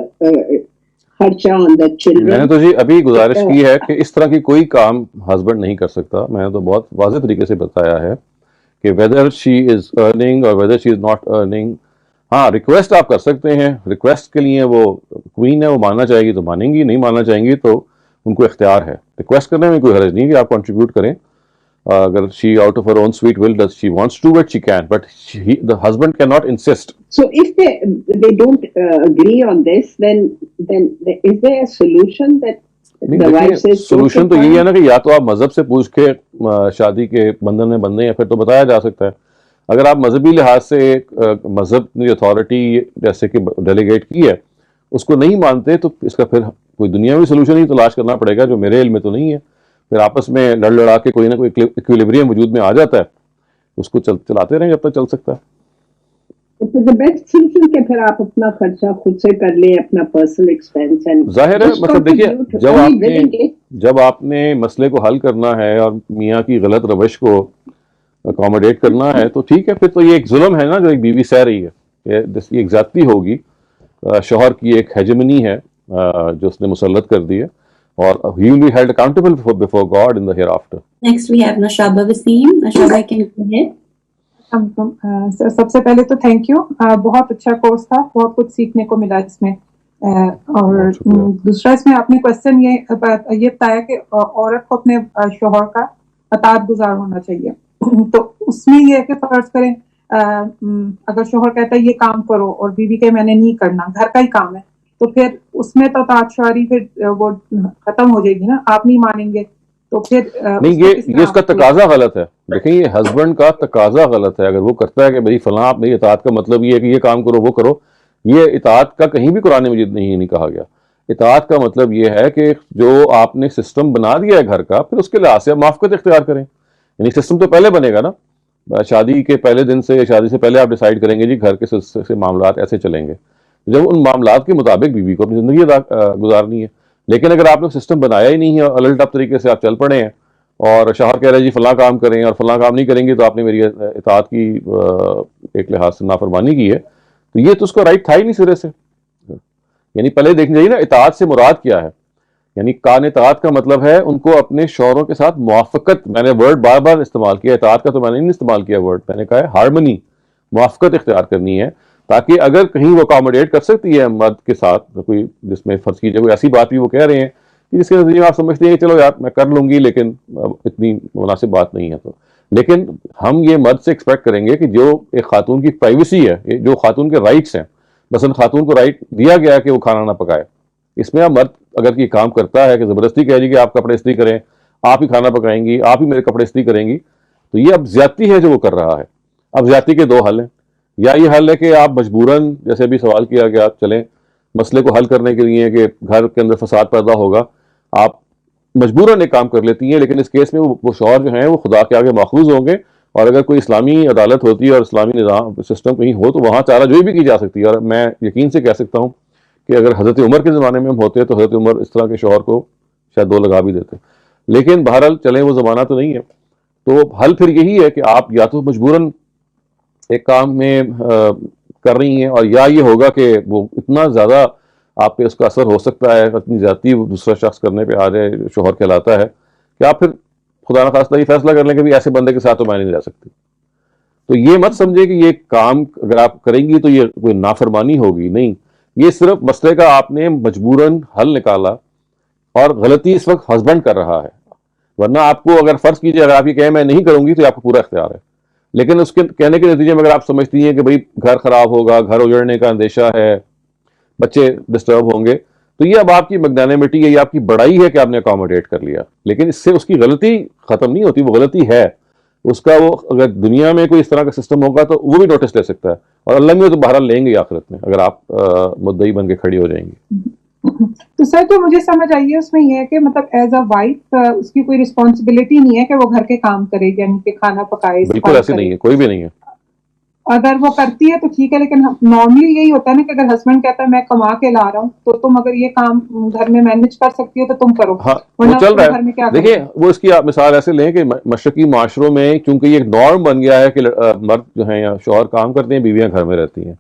Speaker 3: kharcha on the children?
Speaker 1: میں نے تو جی ابھی گزارش کی ہے کہ اس طرح کی کوئی کام ہسبینڈ نہیں کر سکتا. میں نے تو بہت واضح طریقے سے بتایا ہے کہ whether she is earning or whether she is not earning, ہاں ریکویسٹ آپ کر سکتے ہیں. ریکویسٹ کے لیے وہ کوئین ہے، وہ ماننا چاہے گی تو مانیں گی، نہیں ماننا چاہیں گی تو ان کو اختیار ہے. ریکویسٹ کرنے میں کوئی حرج نہیں کہ آپ کنٹریبیوٹ کریں. اگر she out of her own sweet will does she wants to, but she can, but the husband cannot insist.
Speaker 3: So if they don't agree on this, then is there a solution that the wife says?
Speaker 1: Solution تو یہی ہے نا کہ یا تو آپ مذہب سے پوچھ کے شادی کے بندھن میں بندھے ہیں، پھر تو بتایا جا سکتا ہے. اگر آپ مذہبی لحاظ سے مذہب نے اتھارٹی جیسے کہ ڈیلیگیٹ کی ہے اس کو نہیں مانتے تو اس کا پھر کوئی دنیاوی سولوشن ہی تلاش کرنا پڑے گا جو میرے علم میں تو نہیں ہے. پھر آپس میں لڑ لڑا کے کوئی نہ کوئی ایکویلیبریم وجود میں آ جاتا ہے، اس کو چلاتے رہیں جب تک چل سکتا ہے.
Speaker 3: بیسٹ سولوشن کہ پھر آپ اپنا خرچہ خود سے کر لیں، اپنا پرسنل ایکسپینس.
Speaker 1: ظاہر ہے مطلب دیکھیے جب آپ نے مسئلے کو حل کرنا ہے اور میاں کی غلط روش کو اکاموڈیٹ کرنا ہے تو ٹھیک ہے. پھر تو یہ ایک ظلم ہے نا جو ایک بیوی سہ رہی ہے، یہ ایک زیادتی ہوگی. شوہر کی ایک ہیجمنی ہے جو اس نے مسلط کر دی ہے، اور he will be held accountable before God in the hereafter.
Speaker 2: Next we have Nashaba Wasim. Nashaba, can you go ahead?
Speaker 4: سب سے پہلے تو تھینک یو، بہت اچھا کورس تھا، بہت کچھ سیکھنے کو ملا اس میں. اور دوسرا اس میں آپ نے کوشچن یہ بتایا کہ عورت کو اپنے شوہر کا اطاعت گزار ہونا چاہیے. تو اس میں یہ ہے کہ فرض کریں اگر شوہر کہتا ہے یہ کام کرو اور بیوی کہ میں نے نہیں کرنا، گھر کا ہی کام ہے، تو پھر اس میں تو اطاعت شعاری پھر وہ ختم ہو جائے گی نا، آپ نہیں مانیں گے تو پھر
Speaker 1: نہیں. یہ اس کا تقاضا غلط ہے. دیکھیں یہ ہسبینڈ کا تقاضا غلط ہے. اگر وہ کرتا ہے کہ بھائی فلاں آپ میری اطاعت کا مطلب یہ ہے کہ یہ کام کرو وہ کرو، یہ اطاعت کا کہیں بھی قرآن مجید نہیں کہا گیا. اطاعت کا مطلب یہ ہے کہ جو آپ نے سسٹم بنا دیا ہے گھر کا، پھر اس کے لحاظ سے آپ موافقت اختیار کریں. یعنی سسٹم تو پہلے بنے گا نا، شادی کے پہلے دن سے یا شادی سے پہلے آپ ڈیسائیڈ کریں گے جی گھر کے سے معاملات ایسے چلیں گے. جب ان معاملات کے مطابق بیوی کو اپنی زندگی گزارنی ہے. لیکن اگر آپ نے سسٹم بنایا ہی نہیں ہے اور الٹ اب طریقے سے آپ چل پڑے ہیں اور شوہر کہہ رہے جی فلاں کام کریں اور فلاں کام نہیں کریں گے تو آپ نے میری اطاعت کی ایک لحاظ سے نافرمانی کی ہے، تو یہ تو اس کو رائٹ تھا ہی نہیں سرے سے. یعنی پہلے دیکھنا چاہیے نا اطاعت سے مراد کیا ہے. یعنی کان اطاعت کا مطلب ہے ان کو اپنے شوہروں کے ساتھ موافقت. میں نے ورڈ بار بار استعمال کیا، اطاعت کا تو میں نے نہیں استعمال کیا ورڈ، میں نے کہا ہے ہارمنی، موافقت اختیار کرنی ہے، تاکہ اگر کہیں وہ اکاموڈیٹ کر سکتی ہے مرد کے ساتھ کوئی، جس میں فرض کیجیے کوئی ایسی بات بھی وہ کہہ رہے ہیں جس کے نتیجے میں آپ سمجھتے ہیں کہ چلو یار میں کر لوں گی لیکن اتنی مناسب بات نہیں ہے. تو لیکن ہم یہ مرد سے ایکسپیکٹ کریں گے کہ جو ایک خاتون کی پرائیویسی ہے، جو خاتون کے رائٹس ہیں، مثلا خاتون کو رائٹ دیا گیا ہے کہ وہ کھانا نہ پکائے، اس میں اب مرد اگر یہ کام کرتا ہے کہ زبردستی کہہ جی کہ آپ کپڑے استری کریں، آپ ہی کھانا پکائیں گی، آپ ہی میرے کپڑے استری کریں گی، تو یہ اب زیادتی ہے جو وہ کر رہا ہے. اب زیادتی کے دو حل ہیں. یا یہ حل ہے کہ آپ مجبوراً، جیسے ابھی سوال کیا گیا، چلیں مسئلے کو حل کرنے کے لیے کہ گھر کے اندر فساد پیدا ہوگا، آپ مجبوراً ایک کام کر لیتی ہیں. لیکن اس کیس میں وہ شوہر جو ہیں وہ خدا کے آگے ماخوذ ہوں گے، اور اگر کوئی اسلامی عدالت ہوتی ہے اور اسلامی نظام سسٹم کہیں ہو تو وہاں چارہ جوئی بھی کی جا سکتی ہے. اور میں یقین سے کہہ سکتا ہوں کہ اگر حضرت عمر کے زمانے میں ہم ہوتے تو حضرت عمر اس طرح کے شوہر کو شاید دو لگا بھی دیتے. لیکن بہرحال چلیں وہ زمانہ تو نہیں ہے. تو حل پھر یہی ہے کہ آپ یا تو مجبوراً ایک کام میں کر رہی ہیں، اور یا یہ ہوگا کہ وہ اتنا زیادہ آپ پہ اس کا اثر ہو سکتا ہے، اتنی زیادتی دوسرا شخص کرنے پہ آ جائے شوہر کہلاتا ہے، کہ آپ پھر خدا نخواستہ یہ فیصلہ کر لیں کہ بھی ایسے بندے کے ساتھ تو میں نہیں رہ سکتی. تو یہ مت سمجھے کہ یہ کام اگر آپ کریں گی تو یہ کوئی نافرمانی ہوگی، نہیں. یہ صرف مسئلے کا آپ نے مجبوراً حل نکالا، اور غلطی اس وقت ہسبینڈ کر رہا ہے. ورنہ آپ کو اگر فرض کیجیے اگر آپ یہ کہیں میں نہیں کروں گی تو آپ کو پورا اختیار ہے، لیکن اس کے کہنے کے نتیجے میں اگر آپ سمجھتی ہیں کہ بھائی گھر خراب ہوگا، گھر اجڑنے کا اندیشہ ہے، بچے ڈسٹرب ہوں گے، تو یہ اب آپ کی مگنانمٹی ہے، یہ آپ کی بڑائی ہے کہ آپ نے اکاموڈیٹ کر لیا، لیکن اس سے اس کی غلطی ختم نہیں ہوتی، وہ غلطی ہے اس کا. وہ اگر دنیا میں کوئی اس طرح کا سسٹم ہوگا تو وہ بھی نوٹس لے سکتا ہے، اور اللہ میں تو بہرحال لیں گے آخرت میں اگر آپ مدعی بن کے کھڑی ہو جائیں گی.
Speaker 4: تو سر جو مجھے سمجھ آئی ہے اس میں یہ ہے کہ مطلب ایز اے وائف اس کی کوئی رسپانسبلٹی نہیں ہے کہ وہ گھر کے کام کرے، یعنی کہ کھانا پکائے،
Speaker 1: بالکل
Speaker 4: صفائی
Speaker 1: ایسے
Speaker 4: کرے.
Speaker 1: نہیں ہے، کوئی بھی نہیں ہے.
Speaker 4: اگر وہ کرتی ہے تو ٹھیک ہے، لیکن نارملی یہی ہوتا ہے نا کہ اگر ہسبینڈ کہتا ہے میں کما کے لا رہا ہوں تو تم اگر یہ کام گھر میں مینج کر سکتی ہو تو تم کرو،
Speaker 1: ہاں وہ
Speaker 4: ورنہ
Speaker 1: چل
Speaker 4: تم
Speaker 1: رہا
Speaker 4: گھر میں
Speaker 1: ہے.
Speaker 4: کیا کرو
Speaker 1: دیکھیے
Speaker 4: گے.
Speaker 1: وہ اس کی آپ مثال ایسے لیں کہ مشرقی معاشروں میں چونکہ یہ ایک نارم بن گیا ہے کہ مرد جو ہیں یا شوہر کام کرتے ہیں، بیویاں گھر میں رہتی ہیں،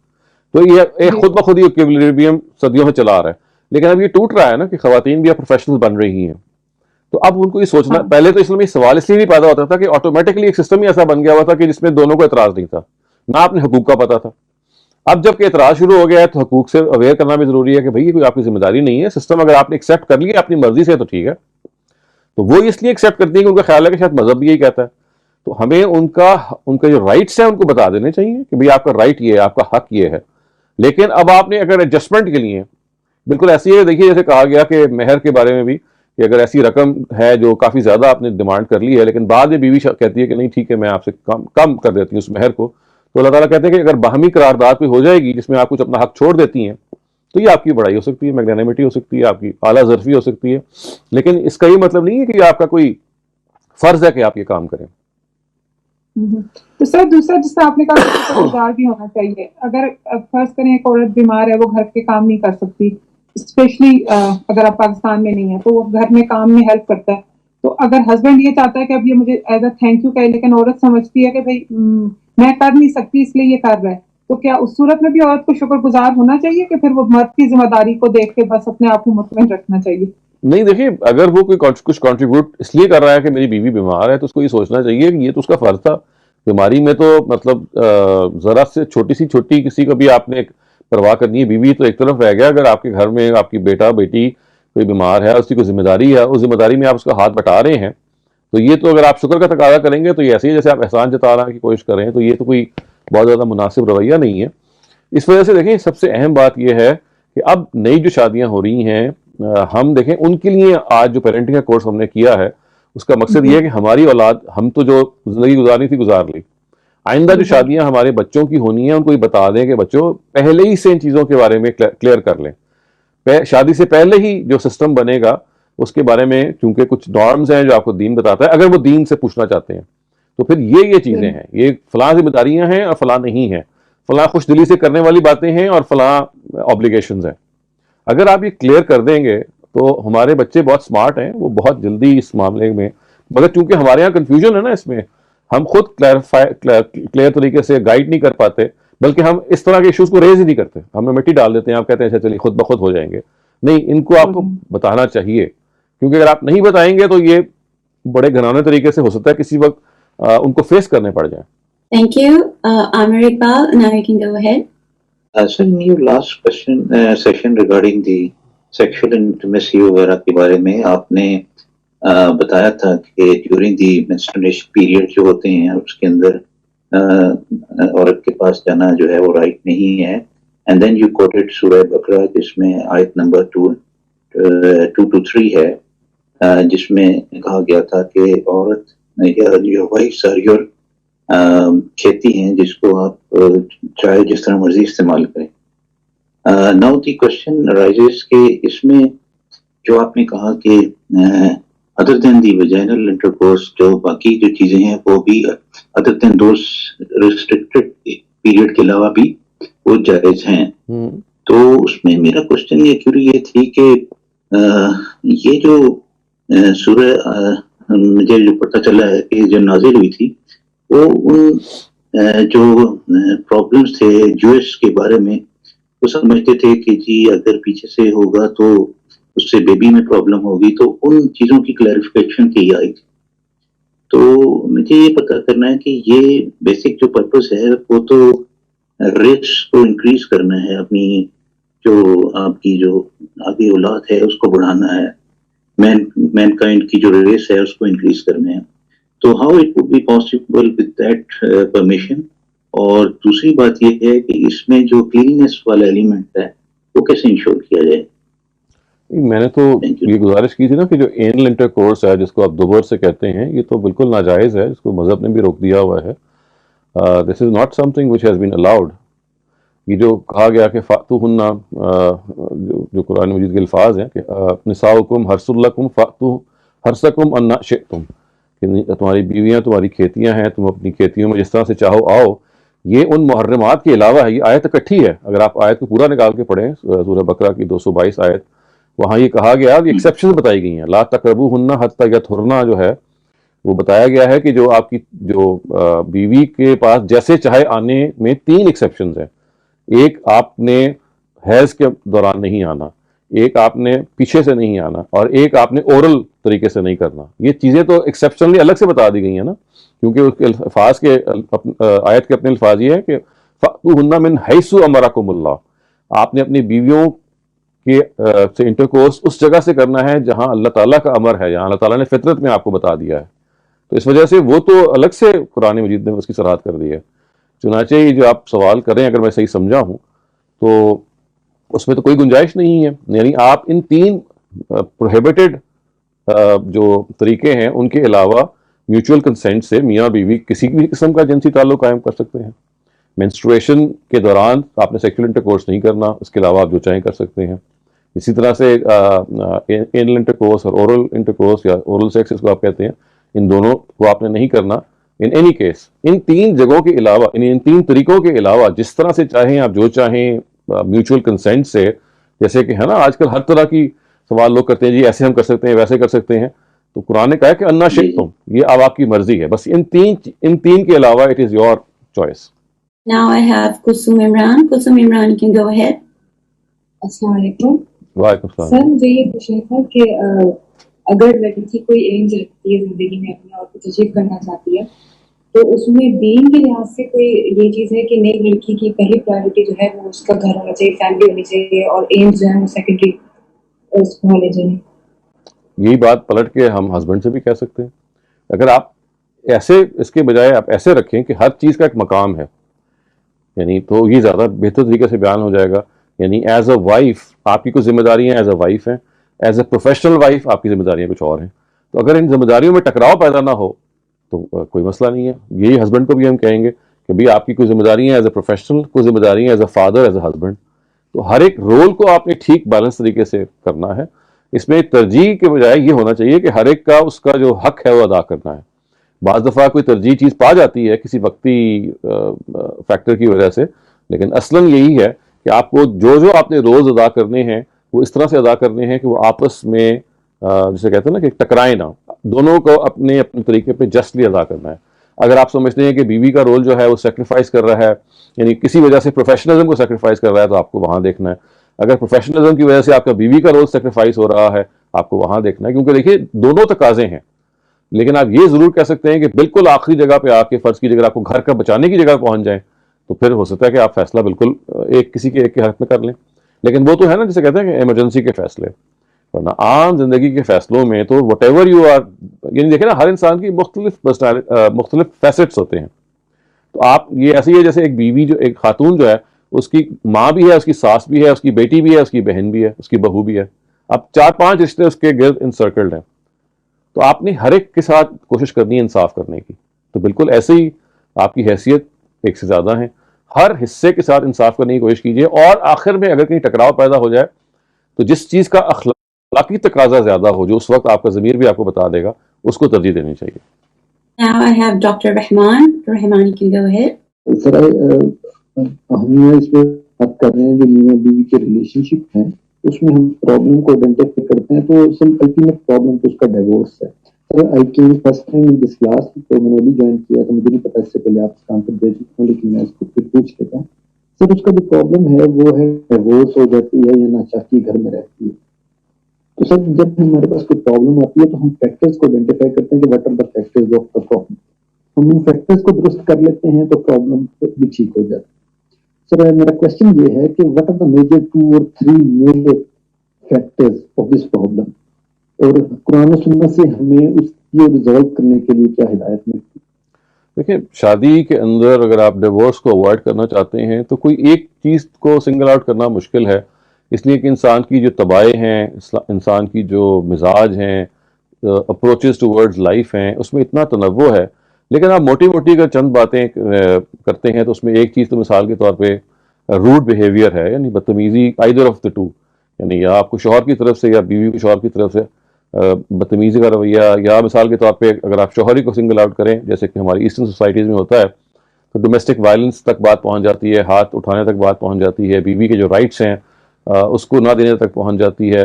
Speaker 1: تو یہ ایک
Speaker 4: جی
Speaker 1: خود بخود ہی ایکویلبریم صدیوں میں چلا آ رہا ہے. لیکن اب یہ ٹوٹ رہا ہے نا کہ خواتین بھی اب پروفیشنل بن رہی ہیں، تو اب ان کو یہ سوچنا.
Speaker 4: ہاں
Speaker 1: پہلے تو اس میں سوال اس لیے نہیں پیدا ہوتا تھا کہ آٹومیٹکلی ایک سسٹم ہی ایسا بن گیا ہوا تھا کہ جس میں دونوں کو اعتراض نہیں تھا، نہ اپنے حقوق کا پتا تھا. اب جب کہ اعتراض شروع ہو گیا ہے تو حقوق سے اویئر کرنا بھی ضروری ہے کہ بھئی یہ کوئی آپ کی ذمہ داری نہیں ہے، سسٹم اگر آپ نے ایکسیپٹ کر لیا اپنی مرضی سے تو ٹھیک ہے. تو وہ اس لیے ایکسیپٹ کرتی ہیں کہ ان کا خیال ہے کہ شاید مذہب بھی یہی کہتا ہے. تو ہمیں ان کا جو رائٹس ہیں ان کو بتا دینے چاہیے کہ بھئی آپ کا رائٹ یہ ہے، آپ کا حق یہ ہے. لیکن اب آپ نے اگر ایڈجسٹمنٹ کے لیے بالکل ایسی ہے، دیکھیے جیسے کہا گیا کہ مہر کے بارے میں بھی کہ اگر ایسی رقم ہے جو کافی زیادہ آپ نے ڈیمانڈ کر لی ہے، لیکن بعد میں بیوی کہتی ہے کہ نہیں ٹھیک ہے میں آپ سے کم کر دیتی ہوں اس مہر کو، تو اللہ تعالیٰ کہتے ہیں کہ اگر باہمی قرارداد کوئی ہو جائے گی جس میں آپ کچھ اپنا حق چھوڑ دیتی ہیں تو یہ آپ کی بڑائی ہو سکتی ہے، میگنانیمٹی ہو سکتی ہے، آپ کی اعلیٰ ظرفی ہو سکتی ہے. لیکن اس کا یہ مطلب نہیں ہے کہ یہ آپ کا کوئی فرض ہے کہ آپ یہ کام کریں.
Speaker 4: تو سر دوسرا جس سے آپ نے کہا کہ شکر گزار بھی ہونا چاہیے. اگر فرض کریں ایک عورت بیمار ہے، وہ گھر کے کام نہیں کر سکتی، اسپیشلی اگر آپ پاکستان میں نہیں ہے تو وہ گھر میں کام میں ہیلپ کرتا ہے، تو اگر ہسبینڈ یہ چاہتا ہے کہ اب یہ مجھے ایز اے تھینک یو کہے، لیکن عورت سمجھتی ہے کہ بھائی میں کر نہیں سکتی اس لیے یہ کر رہا ہے، تو کیا اس صورت میں بھی عورت کو شکر گزار ہونا چاہیے کہ پھر وہ مرد کی ذمہ داری کو دیکھ کے بس اپنے آپ کو مطمئن رکھنا چاہیے؟
Speaker 1: نہیں دیکھیے اگر وہ کوئی کچھ کنٹریبیوٹ اس لیے کر رہا ہے کہ میری بیوی بیمار ہے تو اس کو یہ سوچنا چاہیے کہ یہ تو اس کا فرض تھا. بیماری میں تو مطلب ذرا سے چھوٹی کسی کو بھی آپ نے پرواہ کرنی ہے. بیوی تو ایک طرف رہ گیا، اگر آپ کے گھر میں آپ کی بیٹا بیٹی کوئی بیمار ہے، اس کی کوئی ذمہ داری ہے، اس ذمہ داری میں آپ اس کا ہاتھ بٹا رہے ہیں، تو یہ تو اگر آپ شکر کا تقاضا کریں گے تو یہ ایسے ہی جیسے آپ احسان جتانے کی کوشش کر رہے ہیں، تو یہ تو کوئی بہت زیادہ مناسب رویہ نہیں ہے. اس وجہ سے دیکھیں سب سے اہم بات یہ ہے کہ اب نئی جو شادیاں ہو رہی ہیں ہم دیکھیں ان کے لیے آج جو پیرنٹنگ کا کورس ہم نے کیا ہے اس کا مقصد یہ ہے کہ ہماری اولاد ہم تو جو زندگی گزارنی تھی گزار لی، آئندہ جو شادیاں ہمارے بچوں کی ہونی ہیں ان کو یہ بتا دیں کہ بچوں پہلے ہی سے ان چیزوں کے بارے میں کلیئر کر لیں. شادی سے پہلے ہی جو سسٹم بنے گا اس کے بارے میں چونکہ کچھ نارمز ہیں جو آپ کو دین بتاتا ہے، اگر وہ دین سے پوچھنا چاہتے ہیں تو پھر یہ چیزیں ہیں، یہ فلاں ذمہ داریاں ہیں اور فلاں نہیں ہیں، فلاں خوش دلی سے کرنے والی باتیں ہیں اور فلاں آبلیگیشنز ہیں. اگر آپ یہ کلیئر کر دیں گے تو ہمارے بچے بہت سمارٹ ہیں، وہ بہت جلدی اس معاملے میں، مگر چونکہ ہمارے یہاں کنفیوژن ہے نا اس میں، ہم خود کلیئر طریقے سے گائیڈ نہیں کر پاتے، بلکہ ہم اس طرح کے ایشوز کو ریز ہی نہیں کرتے، ہم مٹی ڈال دیتے ہیں. آپ کہتے ہیں اچھا چلیے خود بخود ہو جائیں گے. نہیں، ان کو آپ کو بتانا چاہیے، کیونکہ اگر آپ نہیں بتائیں گے تو یہ بڑے گھنانے طریقے سے ہو سکتا ہے کسی وقت ان کو فیس کرنے پڑ جائیں.
Speaker 2: Thank you. Amir Iqbal, now you can go ahead.
Speaker 5: Sir, in your last question session regarding the sexual intimacy وغیرہ کے بارے میں آپ نے بتایا تھا کہ ڈیورنگ دی menstruation پیریڈ جو ہوتے ہیں اس کے اندر عورت کے پاس جانا جو ہے وہ رائٹ نہیں ہے. اینڈ دین یو کوٹڈ سورہ بقرہ جس میں آیت نمبر 2 to 3 ہے، جس میں کہا گیا تھا کہ عورت your wives are your کھیتی ہیں جس کو آپ چاہے جس طرح مرضی استعمال کریں. ناؤ دی کوشچن رائزز کہ اس میں جو آپ نے کہا کہ ادر دین دی ویجینل انٹرکورس جو باقی جو چیزیں ہیں وہ بھی other than those restricted period کے علاوہ بھی وہ جائز ہیں. تو اس میں میرا کوشچن یہ کیوں یہ تھی کہ یہ جو سورہ مجھے جو پتہ چلا ہے کہ جو نازل ہوئی تھی وہ ان جو پرابلمس تھے جوئس کے بارے میں، وہ سمجھتے تھے کہ جی اگر پیچھے سے ہوگا تو اس سے بیبی میں پرابلم ہوگی، تو ان چیزوں کی کلیریفیکیشن کی آئی تھی. تو مجھے یہ پتہ کرنا ہے کہ یہ بیسک جو پرپس ہے وہ تو ریٹس کو انکریز کرنا ہے، اپنی جو آپ کی جو آگے اولاد ہے اس کو بڑھانا ہے. mankind کی جو ریس ہے اس کو انکریز کرنا ہے. تو how it would be possible with that permission. اور دوسری بات یہ ہے کہ اس میں جو کلیننس والا ایلیمنٹ ہے وہ کیسے انشور کیا جائے؟
Speaker 1: میں نے تو یہ گزارش کی تھی نا کہ جو اینل انٹرکورس ہے جس کو آپ دوبر سے کہتے ہیں یہ تو بالکل ناجائز ہے, اس کو مذہب نے بھی روک دیا ہوا ہے. This is not something which has been allowed. یہ جو کہا گیا کہ فاتوہن جو قرآن مجید کے الفاظ ہیں کہ نساؤکم حرث لکم فاتو حرثکم ان شئتم, کہ تمہاری بیویاں تمہاری کھیتیاں ہیں, تم اپنی کھیتیوں میں جس طرح سے چاہو آؤ. یہ ان محرمات کے علاوہ ہے, یہ آیت اکٹھی ہے. اگر آپ آیت کو پورا نکال کے پڑھیں سورہ بقرہ کی 222 آیت, وہاں یہ کہا گیا, یہ ایکسیپشن بتائی گئی ہیں. لا تقربوہن حتی یطہرن جو ہے وہ بتایا گیا ہے کہ جو آپ کی جو بیوی کے پاس جیسے چاہے آنے میں 3 ایکسیپشنز ہیں. ایک آپ نے حیض کے دوران نہیں آنا, ایک آپ نے پیچھے سے نہیں آنا, اور ایک آپ نے اورل طریقے سے نہیں کرنا. یہ چیزیں تو ایکسیپشنلی الگ سے بتا دی گئی ہیں نا, کیونکہ اس کے الفاظ کے آیت کے اپنے الفاظ یہ ہے کہ فَأْتُوهُنَّ مِنْ حَيْثُ أَمَرَكُمُ اللَّهُ, آپ نے اپنی بیویوں کے سے انٹرکورس اس جگہ سے کرنا ہے جہاں اللہ تعالیٰ کا امر ہے, جہاں اللہ تعالیٰ نے فطرت میں آپ کو بتا دیا ہے. تو اس وجہ سے وہ تو الگ سے قرآن مجید نے اس کی صراحت کر دی ہے. چنانچہ یہ جو آپ سوال کریں اگر میں صحیح سمجھا ہوں تو اس میں تو کوئی گنجائش نہیں ہے. یعنی آپ ان 3 پروہیبٹڈ جو طریقے ہیں ان کے علاوہ میوچول کنسنٹ سے میاں بیوی کسی بھی قسم کا جنسی تعلق قائم کر سکتے ہیں. مینسٹرویشن کے دوران آپ نے سیکشل انٹرکورس نہیں کرنا, اس کے علاوہ آپ جو چاہیں کر سکتے ہیں. اسی طرح سے اینل انٹرکورس اور اورل انٹرکورس یا اورل سیکس اس کو آپ کہتے ہیں, ان دونوں کو آپ نے نہیں کرنا ان اینی کیس. ان 3 جگہوں کے علاوہ, ان 3 طریقوں کے علاوہ جس طرح سے چاہیں آپ جو چاہیں میوچول کنسنٹ سے, جیسے کہ ہے نا آج کل ہر طرح کی سوال لوگ کرتے ہیں جی ایسے ہم کر سکتے ہیں ویسے کر سکتے ہیں. تو قرآن نے کہا کہ انا شئتم, یہ اب آپ کی مرضی ہے, بس ان تین کے علاوہ it is your choice.
Speaker 2: Now I have Kusum Imran. Kusum Imran, you can go ahead.
Speaker 6: السلام علیکم.
Speaker 1: وعلیکم السلام.
Speaker 6: سر مجھے یہ پوچھنا تھا کہ اگر لڑکی کوئی ایمز رکھتی ہے زندگی میں اپنے اور کچھ اچیو کرنا چاہتی ہے تو اس میں دین کے لحاظ سے کوئی یہ چیز ہے کہ نئی لڑکی کی پہلی پرائیورٹی جو ہے وہ اس کا گھر ہونا چاہیے, فیملی ہونی چاہیے, اور ایمز جو ہے وہ سیکنڈری اس کو ہونے چاہیے.
Speaker 1: یہی بات پلٹ کے ہم ہسبینڈ سے بھی کہہ سکتے ہیں. اگر آپ ایسے اس کے بجائے آپ ایسے رکھیں کہ ہر چیز کا ایک مقام ہے, یعنی تو یہ زیادہ بہتر طریقے سے بیان ہو جائے گا. یعنی ایز اے وائف آپ کی کچھ ذمہ داریاں ایز اے وائف ہیں, ایز اے پروفیشنل وائف آپ کی ذمہ داریاں کچھ اور ہیں. تو اگر ان ذمہ داریوں میں ٹکراؤ پیدا نہ ہو تو کوئی مسئلہ نہیں ہے. یہی ہسبینڈ کو بھی ہم کہیں گے کہ بھئی آپ کی کوئی ذمہ داریاں ایز اے پروفیشنل, کوئی ذمہ داریاں as a father, as a husband. تو ہر ایک رول کو آپ نے ٹھیک بیلنس طریقے سے کرنا ہے. اس میں ترجیح کے بجائے یہ ہونا چاہیے کہ ہر ایک کا اس کا جو حق ہے وہ ادا کرنا ہے. بعض دفعہ کوئی ترجیح چیز پا جاتی ہے کسی وقتی فیکٹر کی وجہ سے, لیکن اصلاً یہی ہے کہ آپ کو جو آپ نے روز ادا کرنے ہیں وہ اس طرح سے ادا کرنے ہیں کہ وہ آپس میں جسے کہتے ہیں نا کہ ٹکرائیں نہ, دونوں کو اپنے طریقے پہ جسٹلی ادا کرنا ہے. اگر آپ سمجھتے ہیں کہ بیوی کا رول جو ہے وہ سیکریفائس کر رہا ہے, یعنی کسی وجہ سے پروفیشنلزم کو سیکریفائس کر رہا ہے, تو آپ کو وہاں دیکھنا ہے. اگر پروفیشنلزم کی وجہ سے آپ کا بیوی کا رول سیکریفائس ہو رہا ہے, آپ کو وہاں دیکھنا ہے. کیونکہ دیکھیے دونوں تقاضے ہیں, لیکن آپ یہ ضرور کہہ سکتے ہیں کہ بالکل آخری جگہ پہ آ کے فرض کی جگہ آپ کو گھر کا بچانے کی جگہ پہنچ جائیں تو پھر ہو سکتا ہے کہ آپ فیصلہ بالکل کسی کے ایک کے حق میں کر لیں. لیکن وہ تو ہے نا جسے کہتے ہیں کہ ایمرجنسی کے فیصلے, ورنہ عام زندگی کے فیصلوں میں تو وٹ ایور یو آر, یعنی دیکھیں نا ہر انسان کی مختلف فیسٹس ہوتے ہیں. تو آپ یہ ایسی ہے جیسے ایک بیوی جو ایک خاتون جو ہے اس کی ماں بھی ہے, اس کی ساس بھی ہے, اس کی بیٹی بھی ہے, اس کی بہن بھی ہے, اس کی بہو بھی ہے. اب 4-5 رشتے اس کے گرد انسرکلڈ ہیں. تو آپ نے ہر ایک کے ساتھ کوشش کرنی ہے انصاف کرنے کی. تو بالکل ایسے ہی آپ کی حیثیت ایک سے زیادہ ہیں, ہر حصے کے ساتھ انصاف کرنے کی کوشش کیجیے. اور آخر میں اگر کہیں ٹکراؤ پیدا ہو جائے تو جس چیز کا اخلاقی تقاضا زیادہ ہو, جو اس وقت آپ کا ضمیر بھی آپ کو بتا دے گا, اس کو ترجیح دینی چاہیے.
Speaker 2: Now I have Dr. Rahman. Rahman, you can go ahead.
Speaker 7: سر ہم اس پہ بات کر رہے ہیں جو میاں بیوی کے ریلیشن شپ ہیں, اس میں ہم پرابلم کو آئیڈینٹیفائی کرتے ہیں تو الٹیمیٹ پرابلم تو اس کا ڈیورس ہے. Sir I came first time in this class, تو میں نے ابھی جوائن کیا تو مجھے نہیں پتا اس سے پہلے آپ اس کام پر دے چکا ہوں, لیکن میں اس کو پھر پوچھ لیتا ہوں. سر اس کا جو پرابلم ہے وہ ہے ڈیورس ہو جاتی ہے یا ناچاکی گھر میں رہتی ہے. تو سر جب ہمارے پاس کوئی پرابلم آتی ہے تو ہم فیکٹرز کو آئیڈینٹیفائی کرتے ہیں کہ what are the factors of the problem. ہم ان فیکٹرز کو درست کر لیتے ہیں تو پرابلم بھی ٹھیک ہو جاتا ہے. سر میرا کوشچن یہ ہے کہ what are the major 2 or 3 major factors of this problem. اور قرآن و سنت سے ہمیں اس کی ریزالو کرنے کے لیے کیا ہدایت ملتی؟
Speaker 1: دیکھیں، شادی کے اندر اگر آپ ڈیورس کو اوائڈ کرنا چاہتے ہیں تو کوئی ایک چیز کو سنگل آؤٹ کرنا مشکل ہے، اس لیے کہ انسان کی جو طبائع ہیں، انسان کی جو مزاج ہیں، اپروچز ٹورڈز لائف ہیں، اس میں اتنا تنوع ہے. لیکن آپ موٹی موٹی اگر چند باتیں کرتے ہیں تو اس میں ایک چیز تو مثال کے طور پہ روڈ بیہیویئر ہے، یعنی بدتمیزی آئیدر آف دا ٹو، یعنی یا آپ کو شوہر کی طرف سے یا بیوی کو شوہر کی طرف سے بدتمیزی کا رویہ، یا مثال کے طور پہ اگر آپ شوہری کو سنگل آؤٹ کریں جیسے کہ ہماری ایسٹرن سوسائٹیز میں ہوتا ہے تو ڈومیسٹک وائلنس تک بات پہنچ جاتی ہے، ہاتھ اٹھانے تک بات پہنچ جاتی ہے، بیوی کے جو رائٹس ہیں اس کو نہ دینے تک پہنچ جاتی ہے.